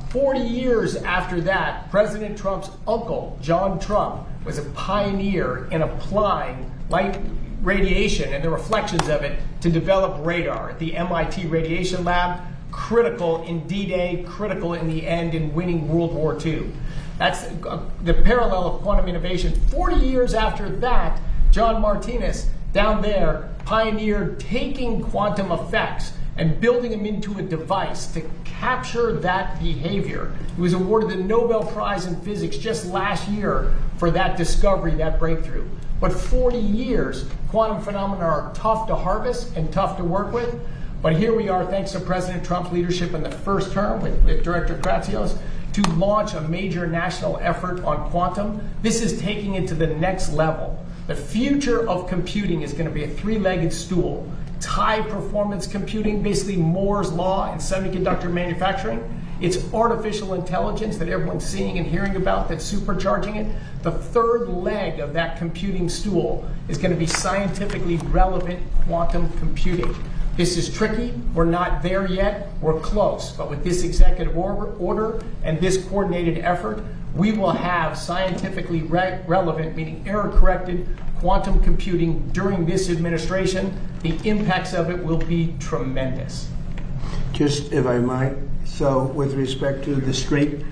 Speaker 23: 40 years after that, President Trump's uncle, John Trump, was a pioneer in applying light radiation and the reflections of it to develop radar at the MIT Radiation Lab, critical in D-Day, critical in the end in winning World War II. That's the parallel of quantum innovation. 40 years after that, John Martinez down there pioneered taking quantum effects and building them into a device to capture that behavior. He was awarded the Nobel Prize in Physics just last year for that discovery, that breakthrough. But 40 years, quantum phenomena are tough to harvest and tough to work with. But here we are, thanks to President Trump's leadership in the first term with Director Kratsios, to launch a major national effort on quantum. This is taking it to the next level. The future of computing is going to be a three-legged stool. It's high-performance computing, basically Moore's law in semiconductor manufacturing. It's artificial intelligence that everyone's seeing and hearing about that's supercharging it. The third leg of that computing stool is going to be scientifically relevant quantum computing. This is tricky. We're not there yet. We're close. But with this executive order and this coordinated effort, we will have scientifically relevant, meaning error-corrected, quantum computing during this administration. The impacts of it will be tremendous.
Speaker 21: Just, if I might, so with respect to the Strait,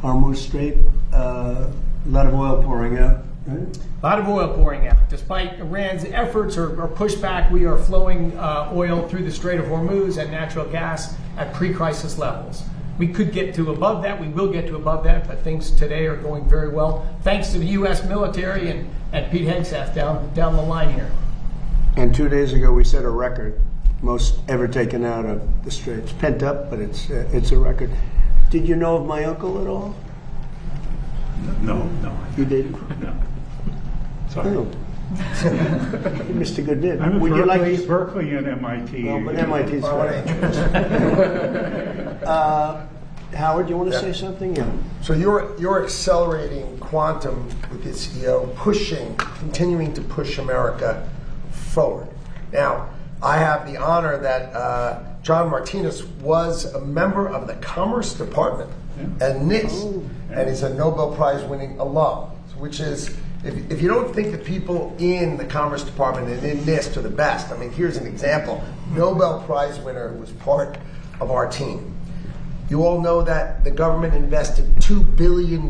Speaker 21: Hormuz Strait, a lot of oil pouring out, right?
Speaker 23: A lot of oil pouring out. Despite Iran's efforts or pushback, we are flowing oil through the Strait of Hormuz and natural gas at pre-crisis levels. We could get to above that. We will get to above that, but things today are going very well, thanks to the U.S. military and Pete Hegseth down the line here.
Speaker 21: And 2 days ago, we set a record, most ever taken out of the Strait. It's pent up, but it's a record. Did you know of my uncle at all?
Speaker 7: No.
Speaker 21: You didn't?
Speaker 7: No. Sorry.
Speaker 21: Oh. You missed a good bit.
Speaker 7: I'm
Speaker 21: Would
Speaker 7: Berkeley,
Speaker 21: you like
Speaker 7: Berkeley and MIT.
Speaker 21: No, but MIT's Howard, you want to say something? Yeah.
Speaker 8: So you're accelerating quantum with this, continuing to push America forward. Now, I have the honor that John Martinez was a member of the Commerce Department at NIST, and he's a Nobel Prize winning alum, which is, if you don't think the people in the Commerce Department and in NIST are the best, I mean, here's an example. Nobel Prize winner was part of our team. You all know that the government invested $2 billion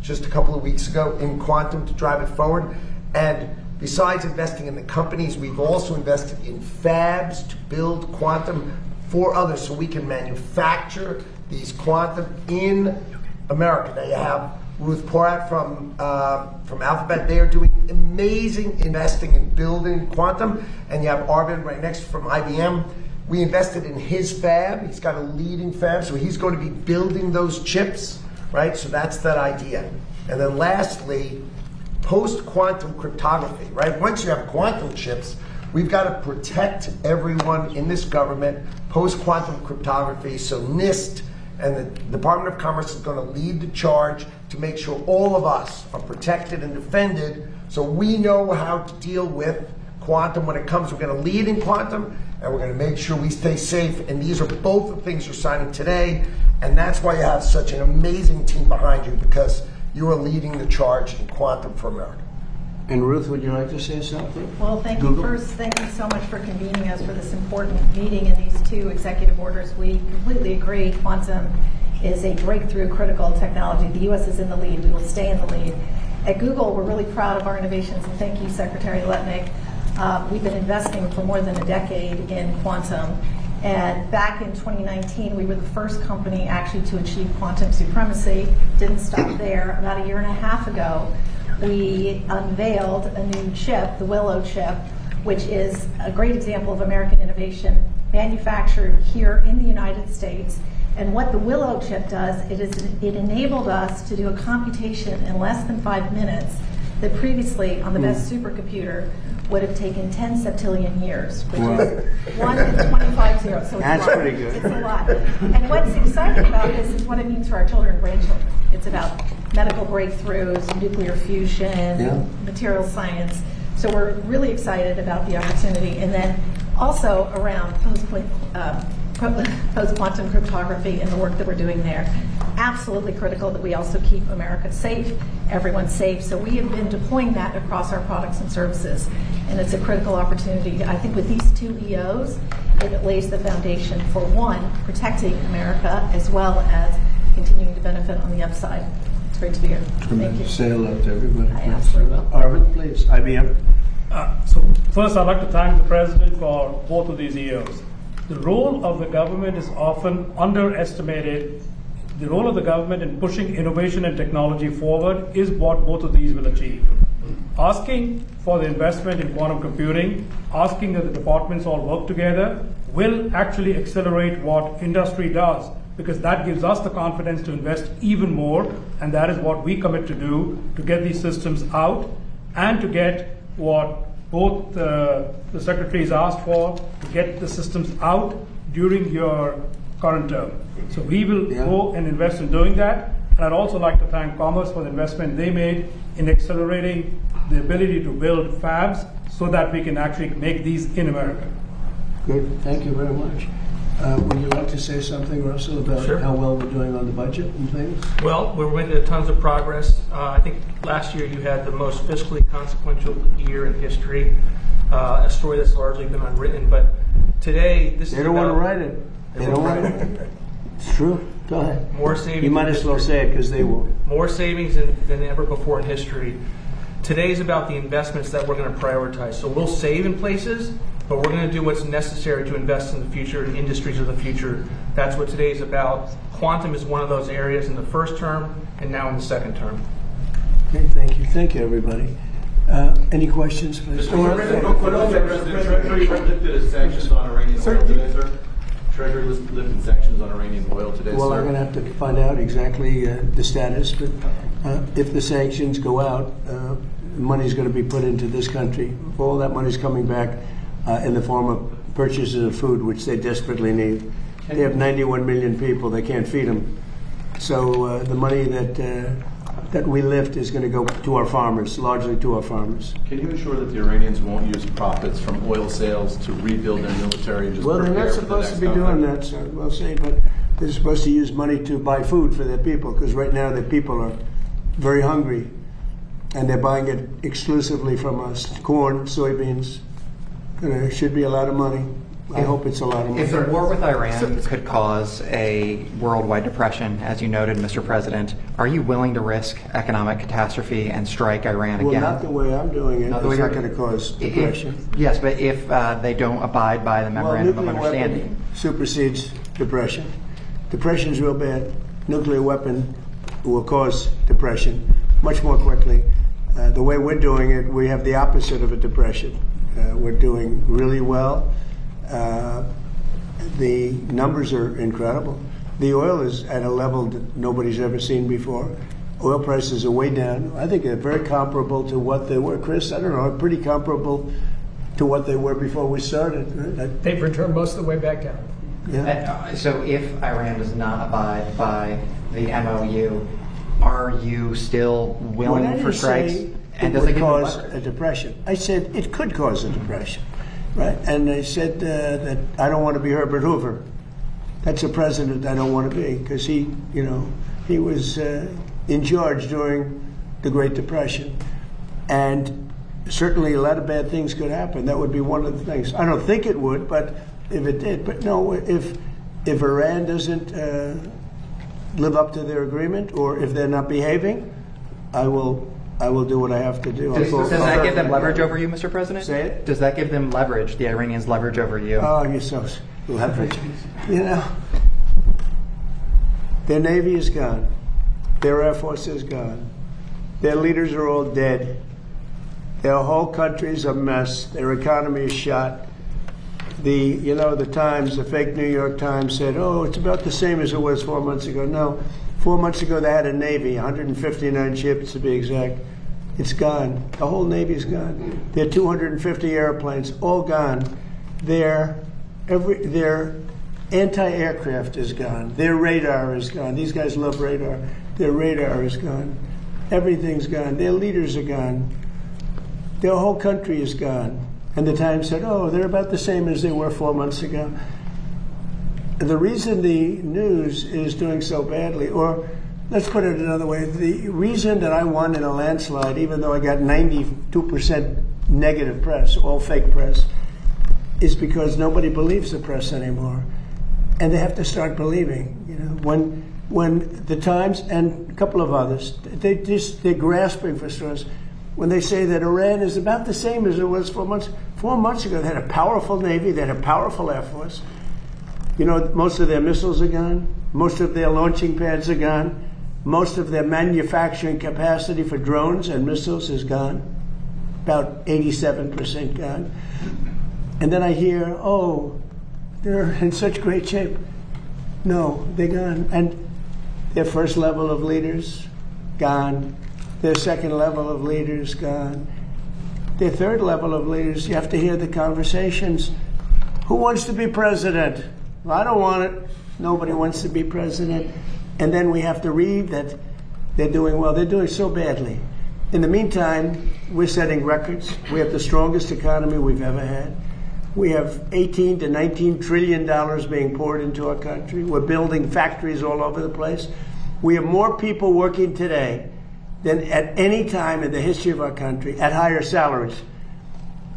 Speaker 8: just a couple of weeks ago in quantum to drive it forward. And besides investing in the companies, we've also invested in fabs to build quantum for others so we can manufacture these quantum in America. Now you have Ruth Porat from Alphabet. They are doing amazing investing in building quantum. And you have Arvind right next from IBM. We invested in his fab. He's got a leading fab, so he's going to be building those chips, right? So that's that idea. And then lastly, post-quantum cryptography, right? Once you have quantum chips, we've got to protect everyone in this government, post-quantum cryptography. So NIST and the Department of Commerce is going to lead the charge to make sure all of us are protected and defended so we know how to deal with quantum when it comes. We're going to lead in quantum, and we're going to make sure we stay safe. And these are both the things you're signing today. And that's why you have such an amazing team behind you, because you are leading the charge in quantum for America.
Speaker 21: And Ruth, would you like to say something?
Speaker 9: Well, thank
Speaker 21: Google?
Speaker 9: you first. Thank you so much for convening us for this important meeting and these two executive orders. We completely agree. Quantum is a breakthrough critical technology. The U.S. is in the lead. We will stay in the lead. At Google, we're really proud of our innovations, and thank you, Secretary Letnick. We've been investing for more than a decade in quantum. And back in 2019, we were the first company actually to achieve quantum supremacy. Didn't stop there. About a year and a half ago, we unveiled a new chip, the Willow chip, which is a great example of American innovation manufactured here in the United States. And what the Willow chip does, it enabled us to do a computation in less than 5 minutes that previously on the best supercomputer would have taken 10 septillion years, which
Speaker 21: Wow.
Speaker 9: is 1 in 25 zeros. So it's
Speaker 21: That's
Speaker 9: a lot.
Speaker 21: pretty good.
Speaker 9: It's a lot. And what's exciting about this is what it means for our children and grandchildren. It's about medical breakthroughs, nuclear fusion, material science. So we're really excited about the opportunity. And then also around post-quantum cryptography and the work that we're doing there. Absolutely critical that we also keep America safe, everyone safe. So we have been deploying that across our products and services. And it's a critical opportunity. I think with these two EOs, it lays the foundation for, one, protecting America as well as continuing to benefit on the upside. It's great to be here. Thank you.
Speaker 21: Say hello to everybody.
Speaker 9: I absolutely will.
Speaker 21: Arvind, please. IBM.
Speaker 11: So first, I'd like to thank the President for both of these EOs. The role of the government is often underestimated. The role of the government in pushing innovation and technology forward is what both of these will achieve. Asking for the investment in quantum computing, asking that the departments all work together, will actually accelerate what industry does, because that gives us the confidence to invest even more, and that is what we commit to do, to get these systems out and to get what both the secretaries asked for, to get the systems out during your current term. So we will go and invest in doing that. And I'd also like to thank Commerce for the investment they made in accelerating the ability to build fabs so that we can actually make these in America.
Speaker 21: Good. Thank you very much. Would you like to say something, Russell, about how well we're doing on the budget and things?
Speaker 12: Well, we're making tons of progress. I think last year you had the most fiscally consequential year in history, a story that's largely been unwritten. But today, this is
Speaker 21: They don't want to write it. They don't want to. It's true. Go ahead.
Speaker 12: More savings.
Speaker 21: You might as well say it because they will.
Speaker 12: More savings than ever before in history. Today is about the investments that we're going to prioritize. So we'll save in places, but we're going to do what's necessary to invest in the future, in industries of the future. That's what today is about. Quantum is one of those areas in the first term and now in the second term.
Speaker 21: Okay, thank you. Thank you, everybody. Any questions, please?
Speaker 13: Treasury lifted its sanctions on Iranian oil today, sir? Treasury lifted sanctions on Iranian oil today,
Speaker 21: Well,
Speaker 13: sir?
Speaker 21: I'm going to have to find out exactly the status, but if the sanctions go out, money's going to be put into this country. All that money's coming back in the form of purchases of food, which they desperately need. They have 91 million people. They can't feed them. So the money that we lift is going to go to our farmers, largely to our farmers.
Speaker 13: Can you ensure that the Iranians won't use profits from oil sales to rebuild their military and just
Speaker 21: Well, they're not
Speaker 13: prepare for the
Speaker 21: supposed to
Speaker 13: next
Speaker 21: be doing
Speaker 13: conflict?
Speaker 21: that, sir. We'll see, but they're supposed to use money to buy food for their people, because right now their people are very hungry, and they're buying it exclusively from us. Corn, soybeans. There should be a lot of money. I hope it's a lot of money.
Speaker 24: If the war with Iran could cause a worldwide depression, as you noted, Mr. President, are you willing to risk economic catastrophe and strike Iran again?
Speaker 21: Well, not the way I'm doing it. It's not going to cause depression.
Speaker 24: Yes, but if they don't abide by the memorandum of understanding.
Speaker 21: Weapon supersedes depression. Depression is real bad. Nuclear weapon will cause depression much more quickly. The way we're doing it, we have the opposite of a depression. We're doing really well. The numbers are incredible. The oil is at a level that nobody's ever seen before. Oil prices are way down. I think they're very comparable to what they were. Chris, I don't know, pretty comparable to what they were before we started.
Speaker 23: They've returned most of the way back down.
Speaker 21: Yeah.
Speaker 24: So if Iran does not abide by the MOU, are you still willing for strikes?
Speaker 21: And does it cause a depression? I said it could cause a depression. Right, and they said that I don't want to be Herbert Hoover. That's a president I don't want to be, because he was in charge during the Great Depression, and certainly a lot of bad things could happen. That would be one of the things. I don't think it would, but if it did, but no, if Iran doesn't live up to their agreement, or if they're not behaving, I will do what I have to do.
Speaker 24: Does that give them leverage over you, Mr. President?
Speaker 21: Say it?
Speaker 24: Does that give them leverage, the Iranians leverage over you?
Speaker 21: Oh, you're so leverage. Their Navy is gone. Their Air Force is gone. Their leaders are all dead. Their whole country's a mess. Their economy is shot. The Times, the fake New York Times said, oh, it's about the same as it was 4 months ago. No. 4 months ago, they had a Navy, 159 ships to be exact. It's gone. The whole Navy's gone. Their 250 airplanes, all gone. Their anti-aircraft is gone. Their radar is gone. These guys love radar. Their radar is gone. Everything's gone. Their leaders are gone. Their whole country is gone. And the Times said, oh, they're about the same as they were 4 months ago. The reason the news is doing so badly, or let's put it another way, the reason that I won in a landslide, even though I got 92% negative press, all fake press, is because nobody believes the press anymore. And they have to start believing. You know, when the Times and a couple of others, they're grasping for straws. When they say that Iran is about the same as it was 4 months ago, they had a powerful Navy, they had a powerful Air Force. You know, most of their missiles are gone. Most of their launching pads are gone. Most of their manufacturing capacity for drones and missiles is gone. About 87% gone. And then I hear, oh, they're in such great shape. No, they're gone. And their first level of leaders, gone. Their second level of leaders, gone. Their third level of leaders, you have to hear the conversations. Who wants to be president? Well, I don't want it. Nobody wants to be president. And then we have to read that they're doing well. They're doing so badly. In the meantime, we're setting records. We have the strongest economy we've ever had. We have $18 to $19 trillion being poured into our country. We're building factories all over the place. We have more people working today than at any time in the history of our country at higher salaries.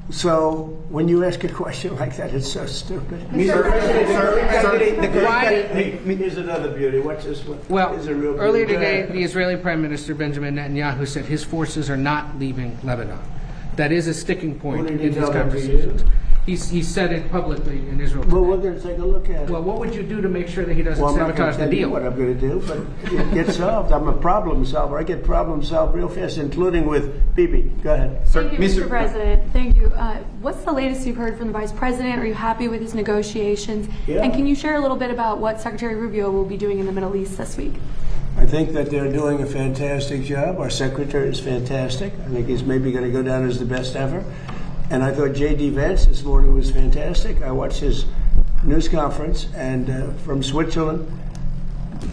Speaker 21: So when you ask a question like that, it's so stupid.
Speaker 22: Here's
Speaker 21: another beauty. Watch this one.
Speaker 10: Well,
Speaker 21: Here's a real beauty.
Speaker 10: earlier today, the Israeli Prime Minister Benjamin Netanyahu said his forces are not leaving Lebanon. That is a sticking point in these conversations. He said it publicly in Israel today.
Speaker 21: Well, we're going to take a look at it.
Speaker 10: Well, what would you do to make sure that he doesn't
Speaker 21: I'm not
Speaker 10: sabotage the
Speaker 21: tell you
Speaker 10: deal?
Speaker 21: what I'm going to do, but it gets solved. I'm a problem solver. I get problem solved real fast, including with Bibi. Go ahead.
Speaker 14: Thank you, Mr. President. Thank you. What's the latest you've heard from the Vice President? Are you happy with his negotiations?
Speaker 21: Yeah.
Speaker 14: And can you share a little bit about what Secretary Rubio will be doing in the Middle East this week?
Speaker 21: I think that they're doing a fantastic job. Our secretary is fantastic. I think he's maybe going to go down as the best ever. And I thought J.D. Vance this morning was fantastic. I watched his news conference, and from Switzerland,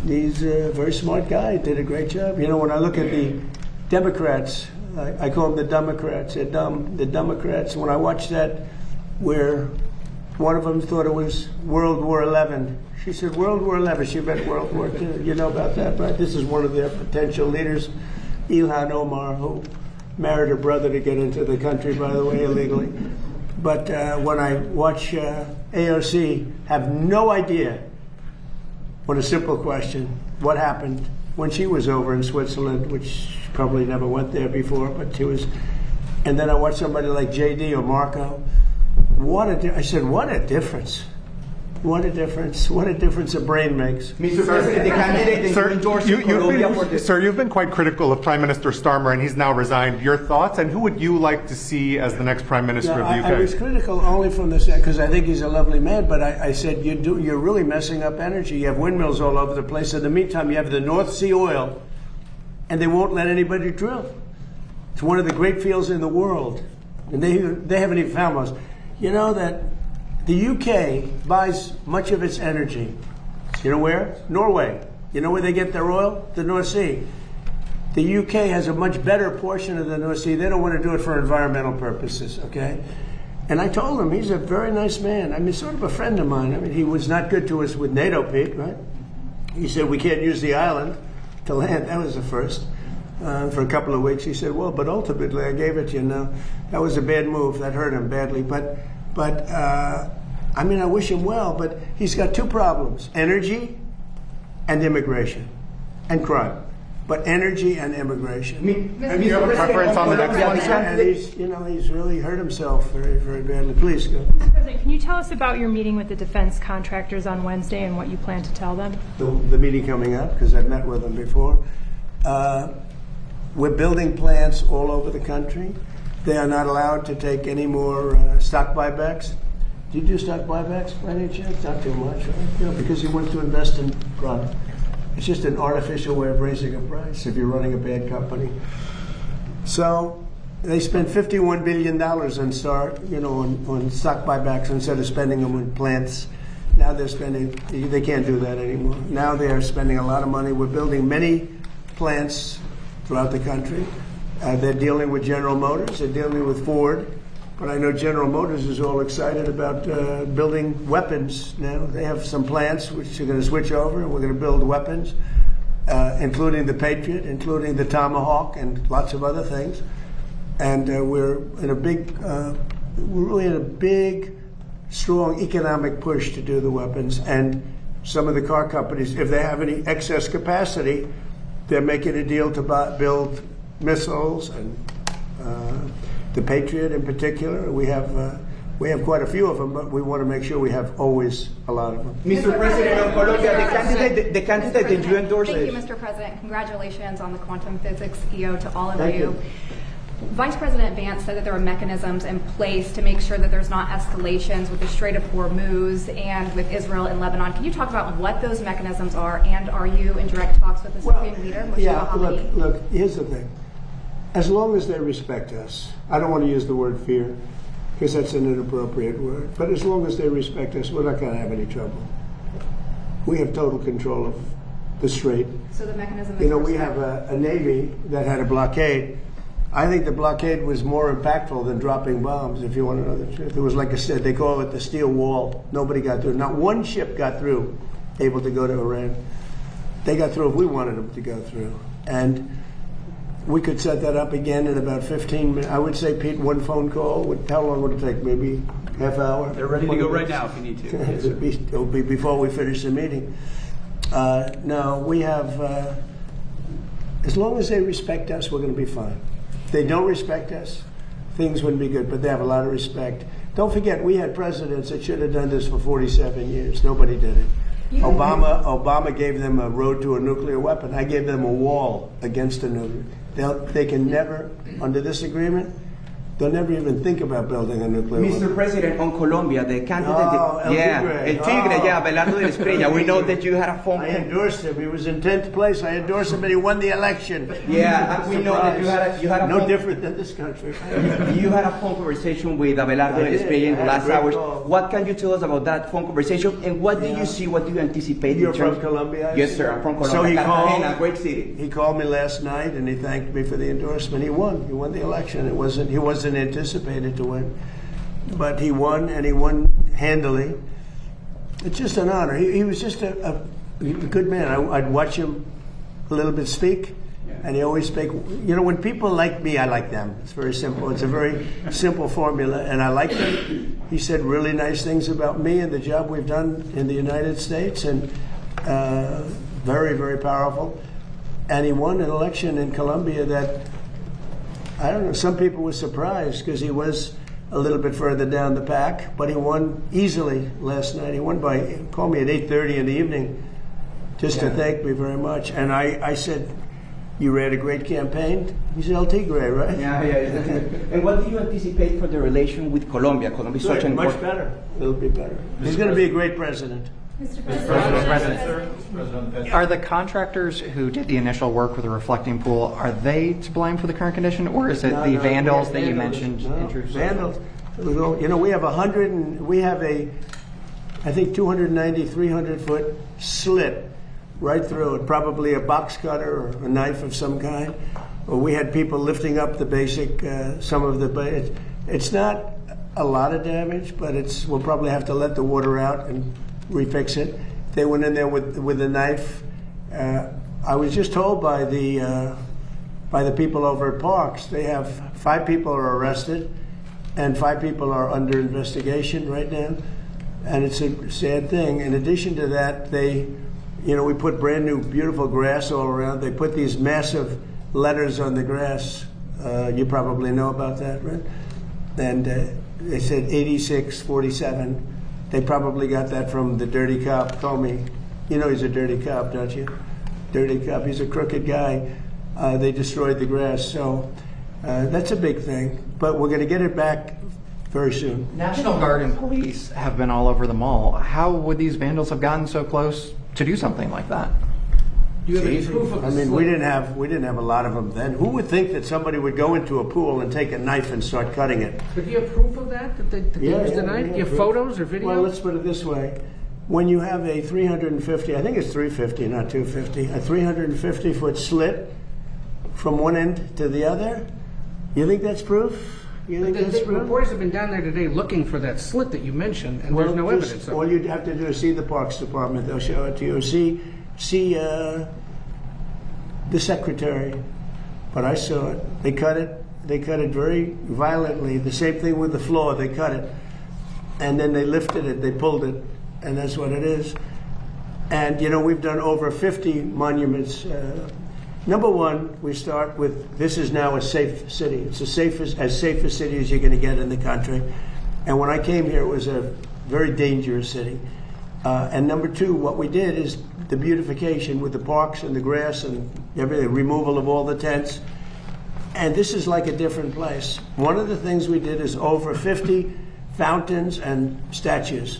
Speaker 21: he's a very smart guy. Did a great job. You know, when I look at the Democrats, I call them the Democrats. They're dumb. The Democrats. When I watched that, where one of them thought it was World War XI. She said World War XI. She meant World War II. You know about that, right? This is one of their potential leaders, Ilhan Omar, who married her brother to get into the country, by the way, illegally. But when I watch AOC have no idea, what a simple question, what happened when she was over in Switzerland, which she probably never went there before, but she was, and then I watch somebody like JD or Marco, I said, what a difference. What a difference. What a difference a brain makes.
Speaker 15: Mr. President, the candidate that endorsed Colombia for this.
Speaker 16: Sir, you've been quite critical of Prime Minister Starmer, and he's now resigned. Your thoughts, and who would you like to see as the next Prime Minister of the UK?
Speaker 21: I was critical only from the set, because I think he's a lovely man, but I said, you're really messing up energy. You have windmills all over the place. In the meantime, you have the North Sea oil, and they won't let anybody drill. It's one of the great fields in the world, and they haven't even found most. You know that the UK buys much of its energy. You know where? Norway. You know where they get their oil? The North Sea. The UK has a much better portion of the North Sea. They don't want to do it for environmental purposes, okay? And I told him, he's a very nice man. I mean, sort of a friend of mine. I mean, he was not good to us with NATO, Pete, right? He said, we can't use the island to land. That was the first. For a couple of weeks, he said, well, but ultimately I gave it to you now. That was a bad move. That hurt him badly. But I mean, I wish him well, but he's got two problems, energy and immigration and crime. But energy and immigration.
Speaker 16: And you have a preference on the next one, sir?
Speaker 21: And he's really hurt himself very, very badly. Please go.
Speaker 25: Mr. President, can you tell us about your meeting with the defense contractors on Wednesday and what you plan to tell them?
Speaker 21: The meeting coming up, because I've met with them before. We're building plants all over the country. They are not allowed to take any more stock buybacks. Do you do stock buybacks by any chance? Not too much, right? No, because you want to invest in product. It's just an artificial way of raising a price if you're running a bad company. So they spent $51 billion on stock buybacks instead of spending them on plants. Now they're spending, they can't do that anymore. Now they are spending a lot of money. We're building many plants throughout the country. They're dealing with General Motors, they're dealing with Ford. But I know General Motors is all excited about building weapons now. They have some plants which are going to switch over, and we're going to build weapons, including the Patriot, including the Tomahawk, and lots of other things. And we're really in a big, strong economic push to do the weapons. And some of the car companies, if they have any excess capacity, they're making a deal to build missiles and the Patriot in particular. We have quite a few of them, but we want to make sure we have always a lot of them.
Speaker 15: Mr. President, on Colombia, the candidate that you endorse.
Speaker 1: Thank you, Mr. President. Congratulations on the quantum physics EO to all of
Speaker 21: Thank
Speaker 1: you. Vice President Vance said that there were mechanisms in place to make sure that there's not escalations with the Strait of Hormuz and with Israel and Lebanon. Can you talk about what those mechanisms are, and are you in direct talks with the Supreme Leader, Moshe
Speaker 21: look, here's the thing. As long as they respect us, I don't want to use the word fear, because that's an inappropriate word, but as long as they respect us, we're not going to have any trouble. We have total control of the Strait.
Speaker 1: So the mechanism is
Speaker 21: we have a Navy that had a blockade. I think the blockade was more impactful than dropping bombs, if you want to know the truth. It was like I said, they call it the steel wall. Nobody got through. Not one ship got through, able to go to Iran. They got through if we wanted them to go through. And we could set that up again in about 15 minutes. I would say, Pete, one phone call. How long would it take? Maybe half hour?
Speaker 13: They're ready to go right now if you need to.
Speaker 21: It'll be before we finish the meeting. No, we have, as long as they respect us, we're going to be fine. If they don't respect us, things wouldn't be good, but they have a lot of respect. Don't forget, we had presidents that should have done this for 47 years. Nobody did it. Obama gave them a road to a nuclear weapon. I gave them a wall against a nuclear. They can never, under this agreement, they'll never even think about building a nuclear weapon.
Speaker 15: Mr. President, on Colombia, the candidate... El Tigre, Abelardo de la Espriella. We know that you had a phone call.
Speaker 21: I endorsed him. He was in 10th place. I endorsed him, and he won the election.
Speaker 15: Yeah, we know that you had a
Speaker 21: no different than this country.
Speaker 15: You had a phone conversation with Abelardo de la Espriella in the last hours. What can you tell us about that phone conversation, and what do you see, what do you anticipate?
Speaker 21: You're from Colombia?
Speaker 15: Yes, sir, I'm from Colombia.
Speaker 21: So he called,
Speaker 15: a great city.
Speaker 21: He called me last night, and he thanked me for the endorsement. He won. He won the election. He wasn't anticipated to win, but he won, and he won handily. It's just an honor. He was just a good man. I'd watch him a little bit speak, and he always speak. When people like me, I like them. It's very simple. It's a very simple formula, and I like him. He said really nice things about me and the job we've done in the United States, and very, very powerful. And he won an election in Colombia that, I don't know, some people were surprised because he was a little bit further down the pack, but he won easily last night. He won he called me at 8:30 in the evening just to thank me very much. And I said, you ran a great campaign. He said, El Tigre, right?
Speaker 15: Yeah. And what do you anticipate for the relation with Colombia? Colombia is such an
Speaker 21: much better. It'll be better. He's going to be a great president.
Speaker 1: Mr.
Speaker 24: President. Are the contractors who did the initial work with the reflecting pool, are they to blame for the current condition, or is it the vandals that you mentioned?
Speaker 21: Vandals. We have I think 290, 300-foot slit right through it, probably a box cutter or a knife of some kind. Or we had people lifting up the basic, it's not a lot of damage, but we'll probably have to let the water out and refix it. They went in there with a knife. I was just told by the people over at Parks, they have 5 people are arrested, and 5 people are under investigation right now, and it's a sad thing. In addition to that, we put brand new, beautiful grass all around. They put these massive letters on the grass. You probably know about that, right? And they said 8647. They probably got that from the dirty cop. Told me, he's a dirty cop, don't you? Dirty cop. He's a crooked guy. They destroyed the grass. So that's a big thing. But we're going to get it back very soon.
Speaker 24: National Guard and police have been all over the mall. How would these vandals have gotten so close to do something like that?
Speaker 12: Do you have any
Speaker 21: Easy.
Speaker 12: proof of
Speaker 21: I
Speaker 12: the
Speaker 21: mean,
Speaker 12: slip?
Speaker 21: we didn't have a lot of them then. Who would think that somebody would go into a pool and take a knife and start cutting it?
Speaker 10: But do you have proof of that? That they used the knife? Do you have
Speaker 21: proof.
Speaker 10: photos or video?
Speaker 21: Well, let's put it this way. When you have a 350, I think it's 350, not 250, a 350-foot slit from one end to the other, you think that's proof? You think that's
Speaker 10: The
Speaker 21: proof?
Speaker 10: reporters have been down there today looking for that slit that you mentioned, and there's no
Speaker 21: just-
Speaker 10: evidence of
Speaker 21: all
Speaker 10: it.
Speaker 21: you'd have to do is see the Parks Department. They'll show it to you. See the secretary. But I saw it. They cut it. They cut it very violently. The same thing with the floor. They cut it. And then they lifted it. They pulled it. And that's what it is. And, you know, we've done over 50 monuments. Number one, we start with, this is now a safe city. It's as safe a city as you're going to get in the country. And when I came here, it was a very dangerous city. And number two, what we did is the beautification with the parks and the grass and everything, removal of all the tents. And this is like a different place. One of the things we did is over 50 fountains and statues,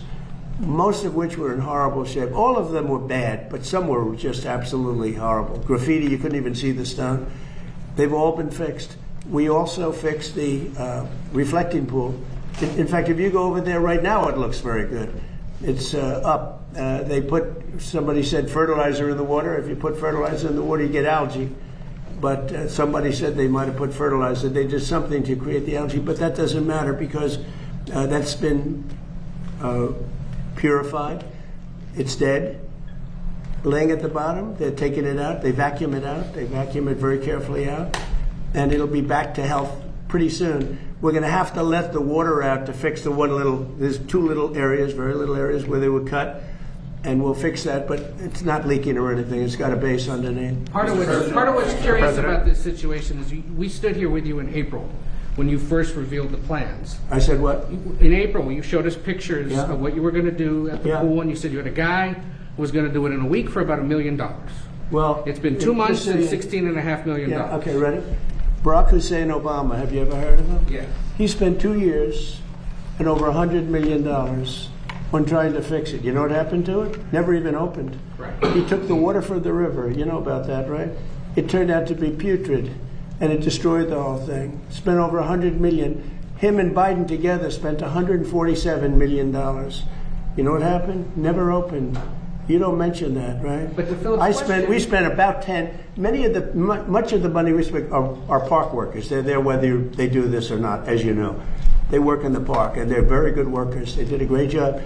Speaker 21: most of which were in horrible shape. All of them were bad, but some were just absolutely horrible. Graffiti, you couldn't even see the stone. They've all been fixed. We also fixed the reflecting pool. In fact, if you go over there right now, it looks very good. It's up. They put, somebody said fertilizer in the water. If you put fertilizer in the water, you get algae. But somebody said they might have put fertilizer. They did something to create the algae, but that doesn't matter because that's been purified. It's dead. Laying at the bottom, they're taking it out. They vacuum it out. They vacuum it very carefully out. And it'll be back to health pretty soon. We're going to have to let the water out to fix the there's two little areas, very little areas where they were cut. And we'll fix that, but it's not leaking or anything. It's got a base underneath.
Speaker 10: Part of what's curious about this situation is we stood here with you in April when you first revealed the plans.
Speaker 21: I said what?
Speaker 10: In April, you showed us pictures
Speaker 21: Yeah.
Speaker 10: of what you were going to do at the
Speaker 21: Yeah.
Speaker 10: pool, and you said you had a guy who was going to do it in a week for about $1 million.
Speaker 21: Well,
Speaker 10: it's been 2 months and $16.5 million.
Speaker 21: Yeah, okay, ready? Barack Hussein Obama, have you ever heard of him?
Speaker 10: Yeah.
Speaker 21: He spent 2 years and over $100 million on trying to fix it. You know what happened to it? Never even opened.
Speaker 10: Right.
Speaker 21: He took the water from the river. You know about that, right? It turned out to be putrid, and it destroyed the whole thing. Spent over $100 million. Him and Biden together spent $147 million. You know what happened? Never opened. You don't mention that, right?
Speaker 10: But to Philip's
Speaker 21: we spent about 10. Much of the money we spent are park workers. They're there whether they do this or not, as you know. They work in the park, and they're very good workers. They did a great job.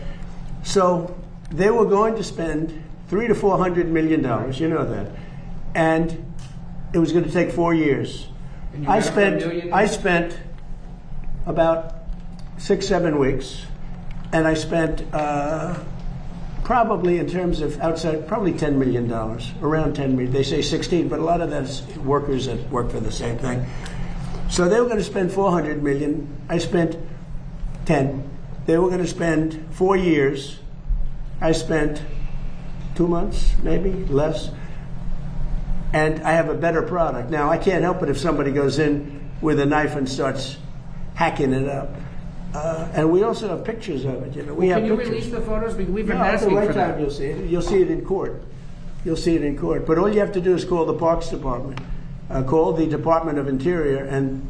Speaker 21: So they were going to spend $300 to $400 million. You know that, and it was going to take 4 years. I spent about 6-7 weeks, and I spent probably in terms of outside, probably $10 million, around 10 million. They say 16, but a lot of that's workers that work for the same thing. So they were going to spend $400 million. I spent 10. They were going to spend 4 years. I spent 2 months, maybe less. And I have a better product. Now, I can't help it if somebody goes in with a knife and starts hacking it up. And we also have pictures of it. You know,
Speaker 10: Can you release the photos? Because we've been asking for that.
Speaker 21: You'll see it. You'll see it in court. You'll see it in court. But all you have to do is call the Parks Department. Call the Department of Interior, and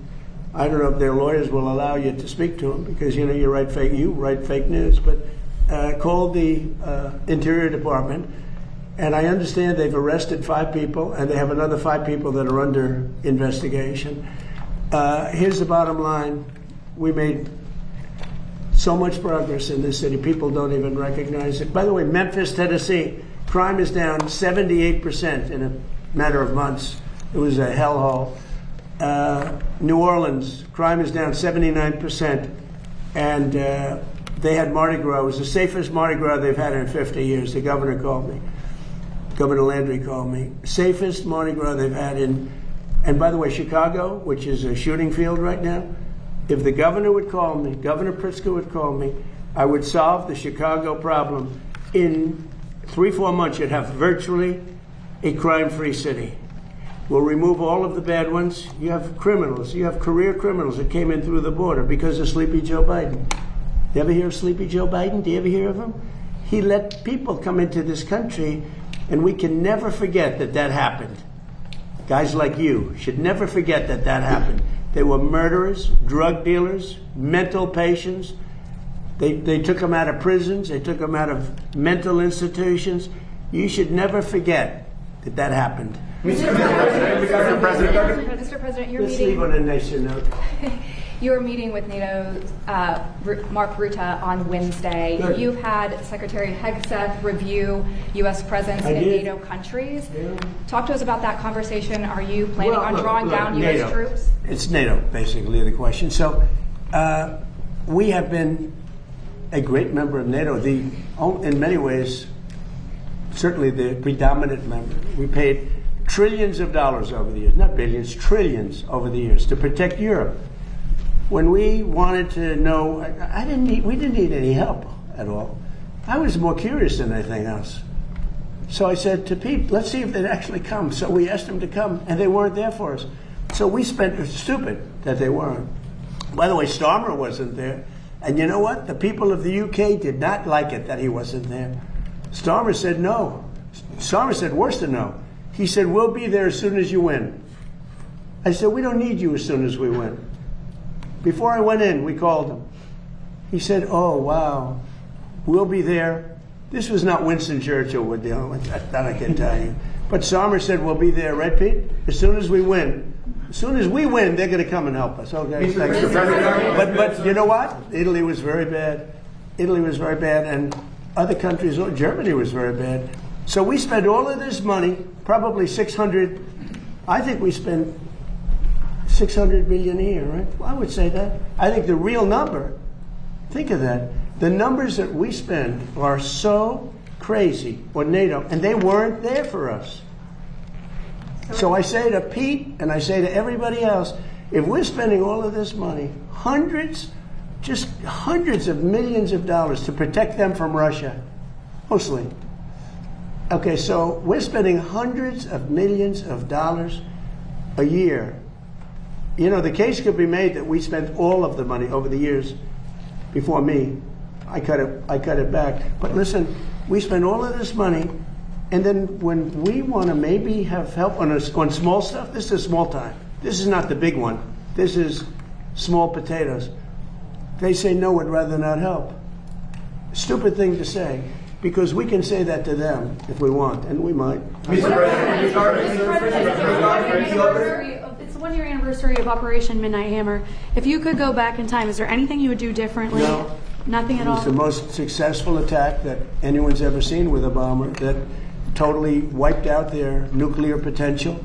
Speaker 21: I don't know if their lawyers will allow you to speak to them because you know you write fake news. But call the Interior Department, and I understand they've arrested 5 people, and they have another 5 people that are under investigation. Here's the bottom line: we made so much progress in this city. People don't even recognize it. By the way, Memphis, Tennessee, crime is down 78% in a matter of months. It was a hellhole. New Orleans, crime is down 79%. And they had Mardi Gras. It was the safest Mardi Gras they've had in 50 years. The governor called me. Governor Landry called me. Safest Mardi Gras they've had in... And by the way, Chicago, which is a shooting field right now, if the governor would call me, Governor Pritzker would call me, I would solve the Chicago problem. In 3-4 months, you'd have virtually a crime-free city. We'll remove all of the bad ones. You have criminals. You have career criminals that came in through the border because of Sleepy Joe Biden. You ever hear of Sleepy Joe Biden? Do you ever hear of him? He let people come into this country And we can never forget that that happened. Guys like you should never forget that that happened. They were murderers, drug dealers, mental patients. They took them out of prisons. They took them out of mental institutions. You should never forget that that happened.
Speaker 1: Mr. President, you're
Speaker 21: Let's
Speaker 1: meeting.
Speaker 21: leave on a nicer note.
Speaker 1: You're meeting with NATO's Mark Rutte on Wednesday.
Speaker 21: Good.
Speaker 1: You've had Secretary Hegseth review U.S. presence
Speaker 21: I
Speaker 1: in
Speaker 21: did.
Speaker 1: NATO countries. Yeah. Talk to us about that conversation. Are you planning
Speaker 21: Well,
Speaker 1: on
Speaker 21: look,
Speaker 1: drawing down U.S.
Speaker 21: NATO.
Speaker 1: troops?
Speaker 21: It's NATO, basically, the question. So we have been a great member of NATO. In many ways, certainly the predominant member. We paid trillions of dollars over the years, not billions, trillions over the years to protect Europe. When we wanted to know, we didn't need any help at all. I was more curious than anything else. So I said to Pete, let's see if they'd actually come. So we asked them to come, and they weren't there for us. So we spent, it's stupid that they weren't. By the way, Starmer wasn't there. And you know what? The people of the UK did not like it that he wasn't there. Starmer said no. Starmer said worse than no. He said, we'll be there as soon as you win. I said, we don't need you as soon as we win. Before I went in, we called him. He said, oh, wow, we'll be there. This was not Winston Churchill we're dealing with, that I can tell you. But Starmer said, we'll be there, right, Pete? As soon as we win. As soon as we win, they're going to come and help us. Okay, thanks. But you know what? Italy was very bad. Italy was very bad, and other countries, Germany was very bad. So we spent all of this money, probably 600, I think we spent 600 million a year, right? Well, I would say that. I think the real number, think of that, the numbers that we spend are so crazy for NATO, and they weren't there for us. So I say to Pete, and I say to everybody else, if we're spending all of this money, just hundreds of millions of dollars to protect them from Russia, mostly. Okay, so we're spending hundreds of millions of dollars a year. You know, the case could be made that we spent all of the money over the years before me. I cut it back. But listen, we spend all of this money, and then when we want to maybe have help on small stuff, this is small time. This is not the big one. This is small potatoes. They say no, we'd rather not help. Stupid thing to say, because we can say that to them if we want, and we might.
Speaker 14: It's the 1-year anniversary of Operation Midnight Hammer. If you could go back in time, is there anything you would do differently?
Speaker 21: No.
Speaker 14: Nothing at all?
Speaker 21: It's the most successful attack that anyone's ever seen with a bomber that totally wiped out their nuclear potential.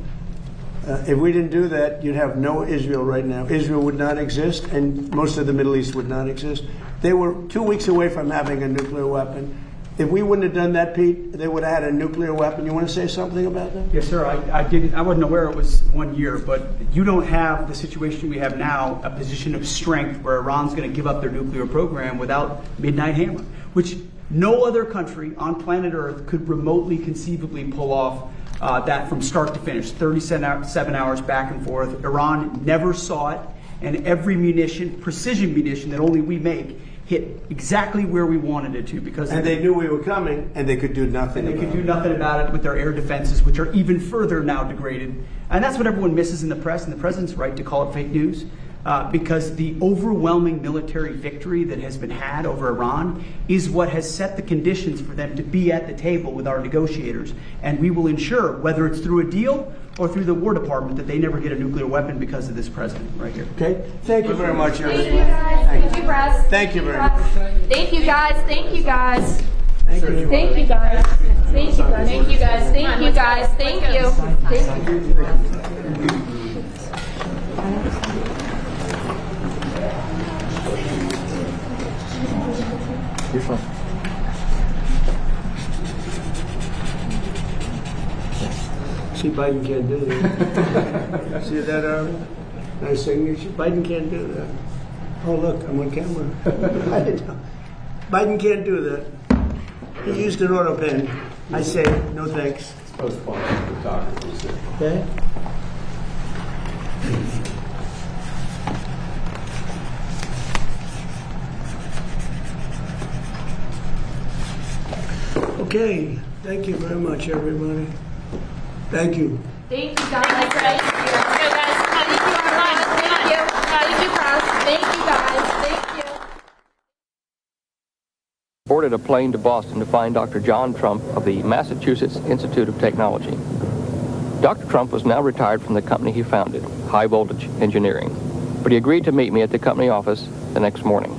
Speaker 21: If we didn't do that, you'd have no Israel right now. Israel would not exist, and most of the Middle East would not exist. They were 2 weeks away from having a nuclear weapon. If we wouldn't have done that, Pete, they would have had a nuclear weapon. You want to say something about that?
Speaker 3: Yes, sir. I wasn't aware it was 1 year, but you don't have the situation we have now, a position of strength where Iran's going to give up their nuclear program without Midnight Hammer, which no other country on planet Earth could remotely conceivably pull off that from start to finish, 37 hours back and forth. Iran never saw it, and every munition, precision munition that only we make, hit exactly where we wanted it to, because
Speaker 21: they knew we were coming, and they could do nothing.
Speaker 3: And they could do nothing about it with their air defenses, which are even further now degraded. And that's what everyone misses in the press, and the president's right to call it fake news, because the overwhelming military victory that has been had over Iran is what has set the conditions for them to be at the table with our negotiators. And we will ensure, whether it's through a deal or through the War Department, that they never get a nuclear weapon because of this president right here.
Speaker 21: Okay. Thank you very much, everybody.
Speaker 5: Thank you, guys. Thank you, Press.
Speaker 21: Thank you very much.
Speaker 5: Thank you, guys. Thank you, guys.
Speaker 21: Thank you.
Speaker 5: Thank you, guys. Thank you, guys. Thank you, guys. Thank you, guys. Thank you. Thank you.
Speaker 21: You're fine. See, Biden can't do that. See that, Arvin? Nice signature. Biden can't do that. Oh, look, I'm on camera. I didn't know. Biden can't do that. He used an auto pen. I say, no thanks.
Speaker 13: It's postponed for photographers.
Speaker 21: Okay? Okay. Okay, thank you very much, everybody. Thank you.
Speaker 5: Thank you, guys. Thank you, guys. Thank you, guys. Thank you. Thank you, press. Thank you, guys. Thank you.
Speaker 2: Boarded a plane to Boston to find Dr. John Trump of the Massachusetts Institute of Technology. Dr. Trump was now retired from the company he founded, High Voltage Engineering, but he agreed to meet me at the company office the next morning.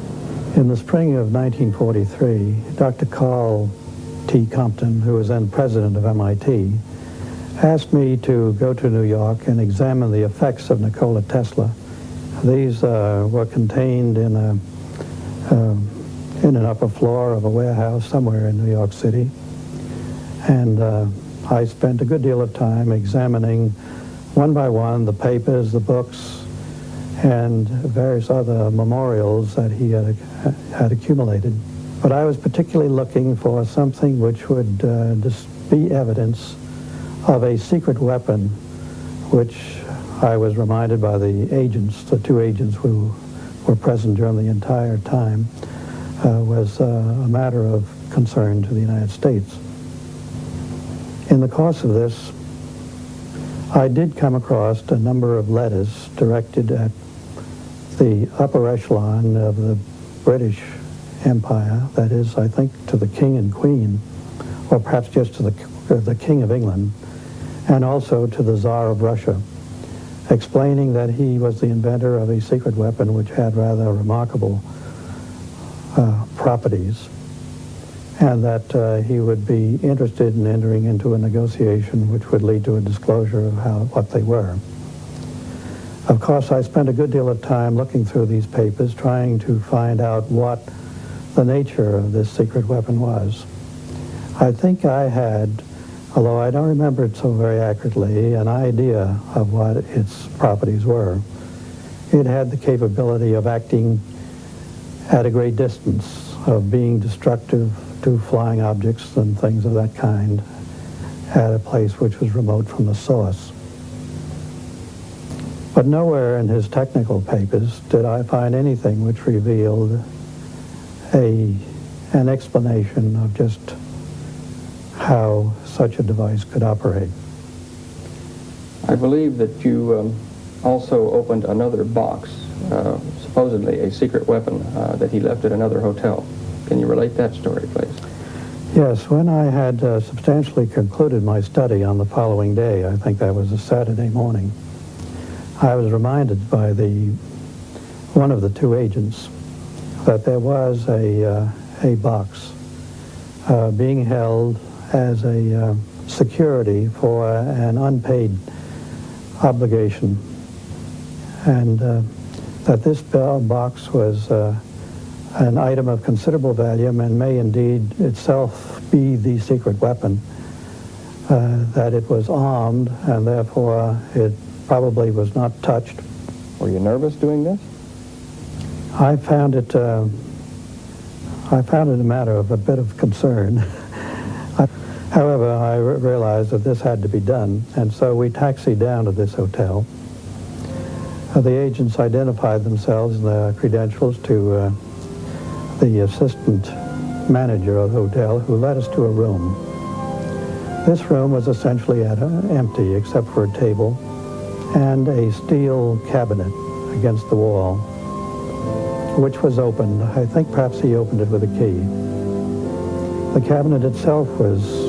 Speaker 17: In the spring of 1943, Dr. Carl T. Compton, who was then president of MIT, asked me to go to New York and examine the effects of Nikola Tesla. These were contained in an upper floor of a warehouse somewhere in New York City. And I spent a good deal of time examining one by one the papers, the books, and various other memorials that he had accumulated. But I was particularly looking for something which would be evidence of a secret weapon, which I was reminded by the agents, the two agents who were present during the entire time, was a matter of concern to the United States. In the course of this, I did come across a number of letters directed at the upper echelon of the British Empire, that is, I think, to the King and Queen, or perhaps just to the King of England, and also to the Tsar of Russia, explaining that he was the inventor of a secret weapon which had rather remarkable properties, and that he would be interested in entering into a negotiation which would lead to a disclosure of what they were. Of course, I spent a good deal of time looking through these papers, trying to find out what the nature of this secret weapon was. I think I had, although I don't remember it so very accurately, an idea of what its properties were. It had the capability of acting at a great distance, of being destructive to flying objects and things of that kind at a place which was remote from the source. But nowhere in his technical papers did I find anything which revealed an explanation of just how such a device could operate.
Speaker 2: I believe that you also opened another box, supposedly a secret weapon that he left at another hotel. Can you relate that story, please?
Speaker 17: Yes, when I had substantially concluded my study on the following day, I think that was a Saturday morning, I was reminded by one of the two agents that there was a box being held as a security for an unpaid obligation, and that this box was an item of considerable value and may indeed itself be the secret weapon, that it was armed and therefore it probably was not touched.
Speaker 2: Were you nervous doing this?
Speaker 17: I found it a matter of a bit of concern. However, I realized that this had to be done, and so we taxied down to this hotel. The agents identified themselves and their credentials to the assistant manager of the hotel, who led us to a room. This room was essentially empty except for a table and a steel cabinet against the wall, which was opened. I think perhaps he opened it with a key. The cabinet itself was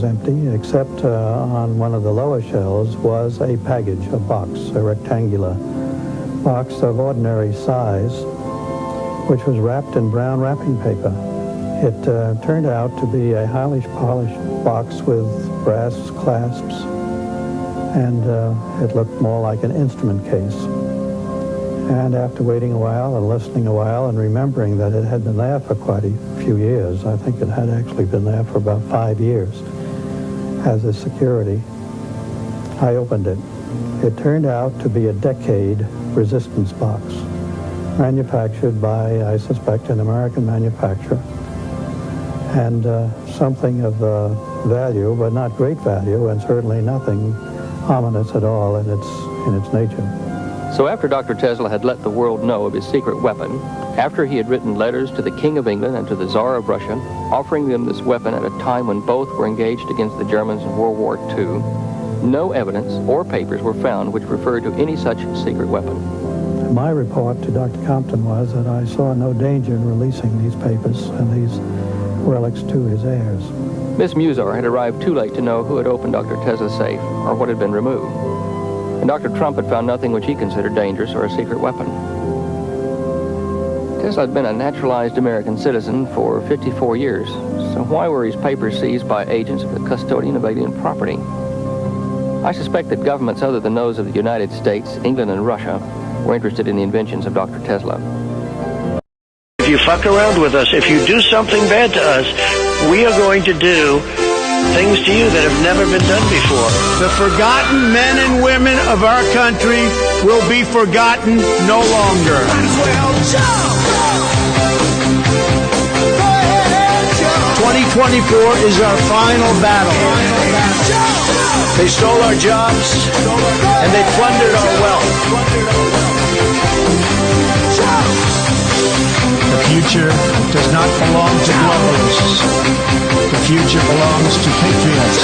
Speaker 17: empty, except on one of the lower shelves was a package, a box, a rectangular box of ordinary size, which was wrapped in brown wrapping paper. It turned out to be a highly polished box with brass clasps, and it looked more like an instrument case. And after waiting a while and listening a while and remembering that it had been there for quite a few years, I think it had actually been there for about 5 years as a security, I opened it. It turned out to be a decade resistance box, manufactured by, I suspect, an American manufacturer, and something of value, but not great value, and certainly nothing ominous at all in its nature.
Speaker 2: So after Dr. Tesla had let the world know of his secret weapon, after he had written letters to the King of England and to the Tsar of Russia, offering them this weapon at a time when both were engaged against the Germans in World War II, no evidence or papers were found which referred to any such secret weapon.
Speaker 17: My report to Dr. Compton was that I saw no danger in releasing these papers and these relics to his heirs.
Speaker 2: Miss Musar had arrived too late to know who had opened Dr. Tesla's safe or what had been removed. And Dr. Trump had found nothing which he considered dangerous or a secret weapon. Tesla had been a naturalized American citizen for 54 years, so why were his papers seized by agents of the custodian of alien property? I suspect that governments other than those of the United States, England, and Russia were interested in the inventions of Dr. Tesla.
Speaker 4: If you fuck around with us, if you do something bad to us, we are going to do things to you that have never been done before.
Speaker 21: The forgotten men and women of our country will be forgotten no longer. 2024 is our final battle. They stole our jobs and they plundered our wealth. The future does not belong to globalists. The future belongs to patriots.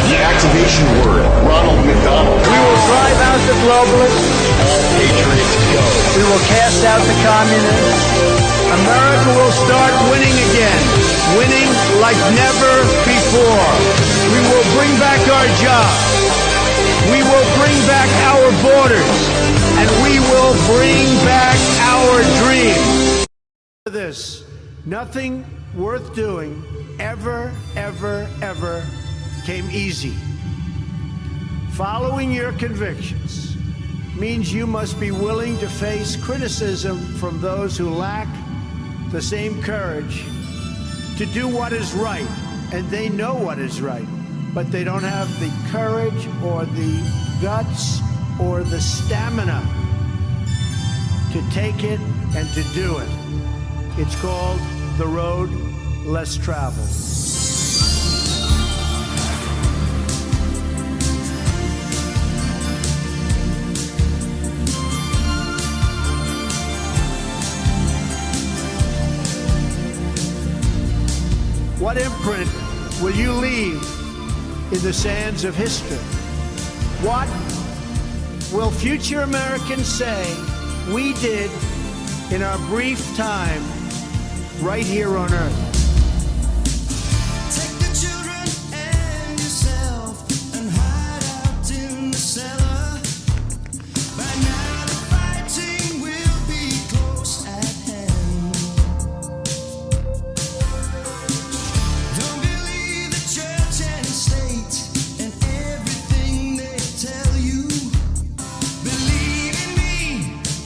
Speaker 6: The activation word, Ronald McDonald.
Speaker 21: We will drive out the globalists.
Speaker 6: All patriots go.
Speaker 21: We will cast out the communists. America will start winning again. Winning like never before. We will bring back our jobs. We will bring back our borders. And we will bring back our dreams. This, nothing worth doing ever came easy. Following your convictions means you must be willing to face criticism from those who lack the same courage to do what is right, and they know what is right, but they don't have the courage or the guts or the stamina to take it and to do it. It's called the road less traveled. What imprint will you leave in the sands of history? What will future Americans say we did in our brief time right here on Earth?
Speaker 18: Take the children and yourself and hide out in the cellar. By now the fighting will be close at hand. Don't believe the church and state and everything they tell you. Believe in me,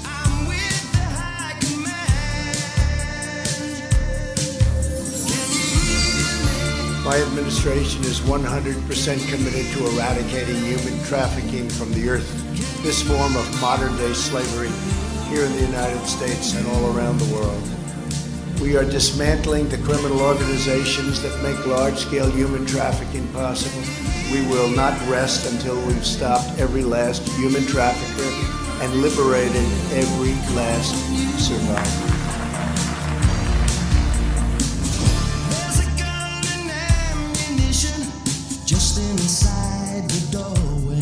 Speaker 18: I'm with the high command.
Speaker 21: My administration is 100% committed to eradicating human trafficking from the earth, this form of modern-day slavery here in the United States and all around the world. We are dismantling the criminal organizations that make large-scale human trafficking possible. We will not rest until we've stopped every last human trafficker and liberated every last survivor.
Speaker 18: Just inside the doorway.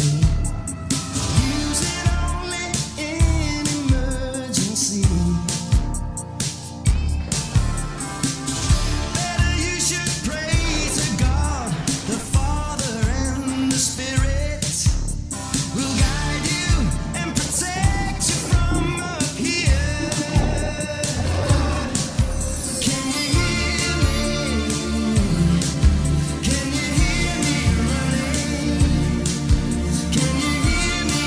Speaker 18: Use it only in emergency. Better you should pray to God, the Father and the Spirit will guide you and protect you from up here. Can you hear me? Can you hear me?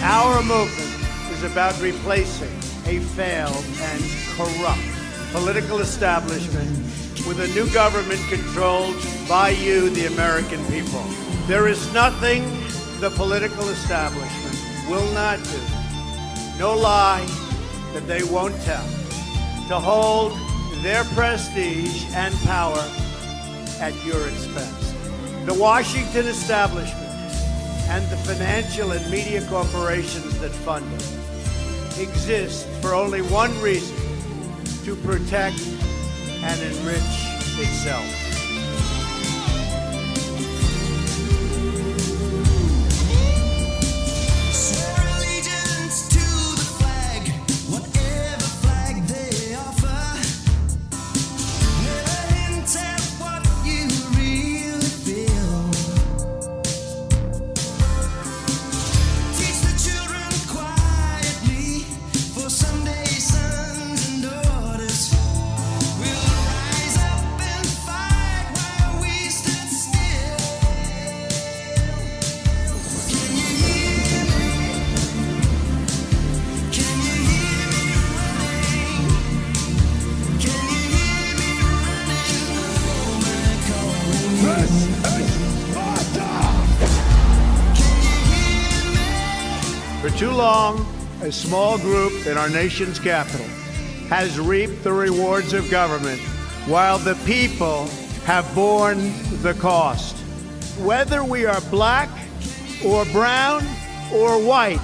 Speaker 21: Our movement is about replacing a failed and corrupt political establishment with a new government controlled by you, the American people. There is nothing the political establishment will not do, no lie that they won't tell, to hold their prestige and power at your expense. The Washington establishment and the financial and media corporations that fund it exist for only one reason: to protect and enrich itself. For too long, a small group in our nation's capital has reaped the rewards of government while the people have borne the cost. Whether we are black or brown or white,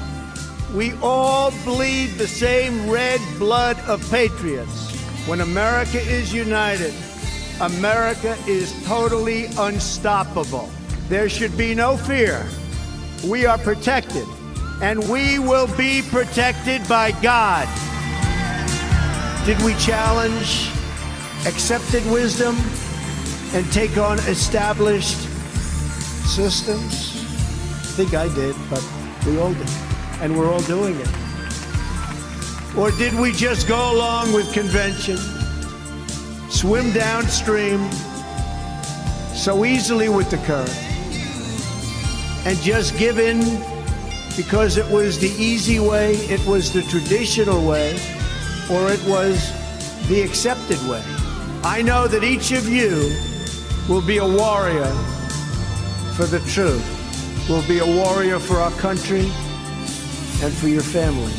Speaker 21: we all bleed the same red blood of patriots. When America is united, America is totally unstoppable. There should be no fear. We are protected, and we will be protected by God. Did we challenge accepted wisdom and take on established systems? I think I did, but we all did, and we're all doing it. Or did we just go along with convention, swim downstream so easily with the current, and just give in because it was the easy way, it was the traditional way, or it was the accepted way? I know that each of you will be a warrior for the truth, will be a warrior for our country and for your family.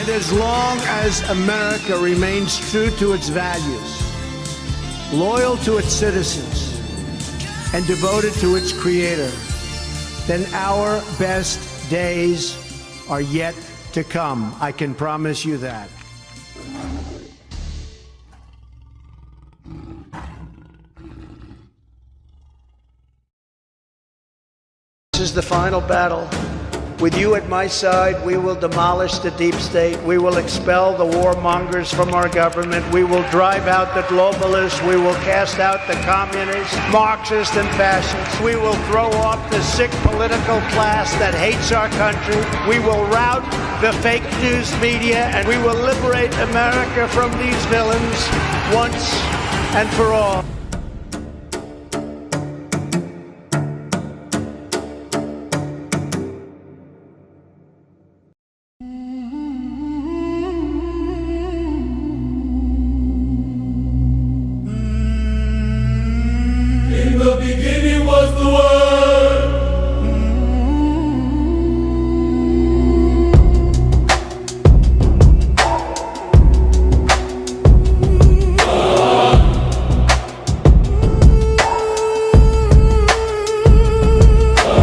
Speaker 21: And as long as America remains true to its values, loyal to its citizens, and devoted to its creator, then our best days are yet to come. I can promise you that. This is the final battle. With you at my side, we will demolish the deep state. We will expel the warmongers from our government. We will drive out the globalists. We will cast out the communists, Marxists, and fascists. We will throw off the sick political class that hates our country. We will rout the fake news media, and we will liberate America from these villains once and for all.
Speaker 18: In the beginning was the Word.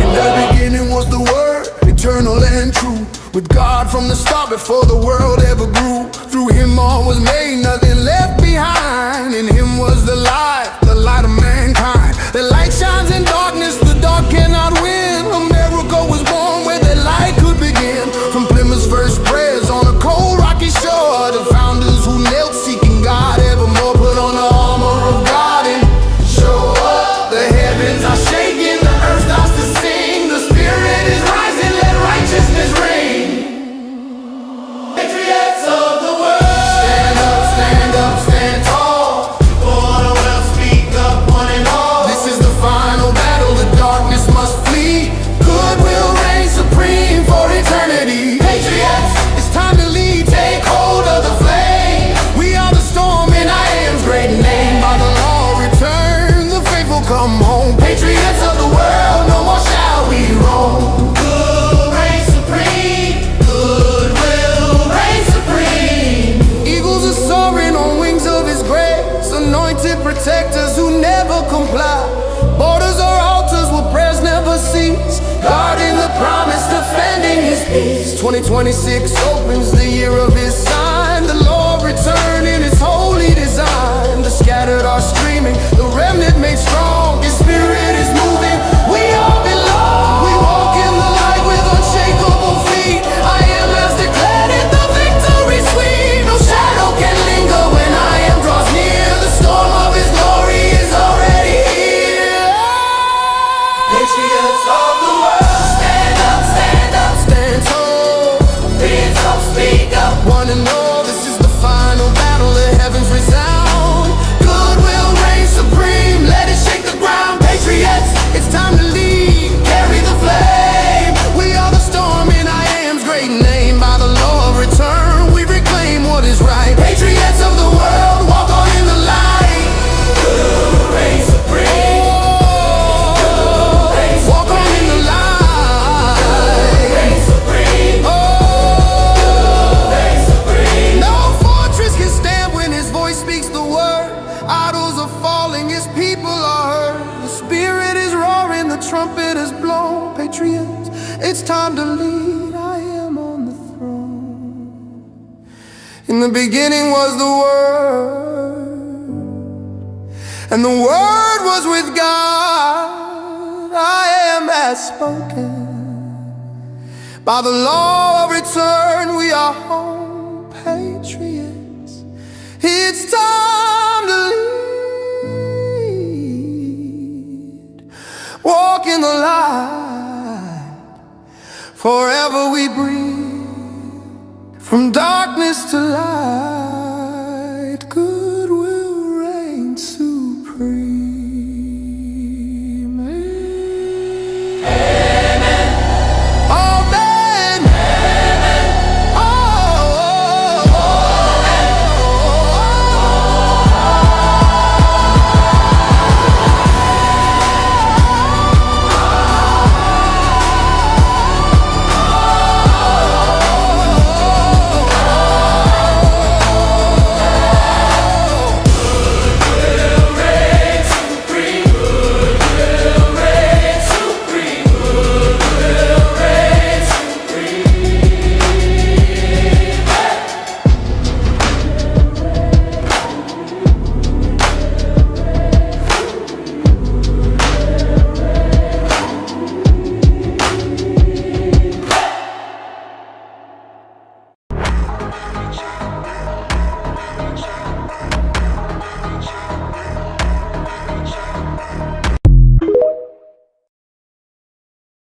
Speaker 7: In the beginning was the Word, eternal and true. With God from the start, before the world ever grew. Through Him all was made, nothing left behind. In Him was the light of mankind. The light shines in darkness, the dark cannot win. A miracle was born where the light could begin. From Plymouth's first prayers on a cold rocky shore, the founders who knelt seeking God evermore put on the armor of God and show up. The heavens are shaking, the earth starts to sing. The Spirit is rising, let righteousness reign. Patriots of the world, stand up, stand up, stand tall. For the world, speak up, one and all. This is the final battle, the darkness must flee. Good will reign supreme for eternity. Patriots, it's time to lead, take hold of the flame. We are the storm in I am's great name. By the law return, the faithful come home. Patriots of the world, no more shall we roam. Good reign supreme, good will reign supreme. Eagles are soaring on wings of His grace, anointed protectors who never comply. Borders are altars, will 2026 opens the year of his sign. The Lord return in his holy design. The scattered are streaming, the remnant made strong. His spirit is moving, we all belong. We walk in the light with unshakable feet. I am as declared in the victory sweet. No shadow can linger when I am draws near. The storm of his glory is already here. Patriots of the world, stand up, stand up, stand tall. Hands up, speak up. Wanna know this is the final battle, the heavens resound. Goodwill reign supreme, let it shake the ground. Patriots, it's time to lead, carry the flame. We are the storm in I am's great name. By the law of return, we reclaim what is right. Patriots of the world, walk on in the light. Goodwill reign supreme. Walk on in the light. Goodwill reign supreme. No fortress can stand when his voice speaks the word. Idols are falling, his people are heard. The spirit is roaring, the trumpet is blown. Patriots, it's time to lead. I am on the throne. In the beginning was the Word, and the Word was with God. I am has spoken. By the law of return, we are home. Patriots, it's time to lead. Walk in the light. Forever we breathe. From darkness to light.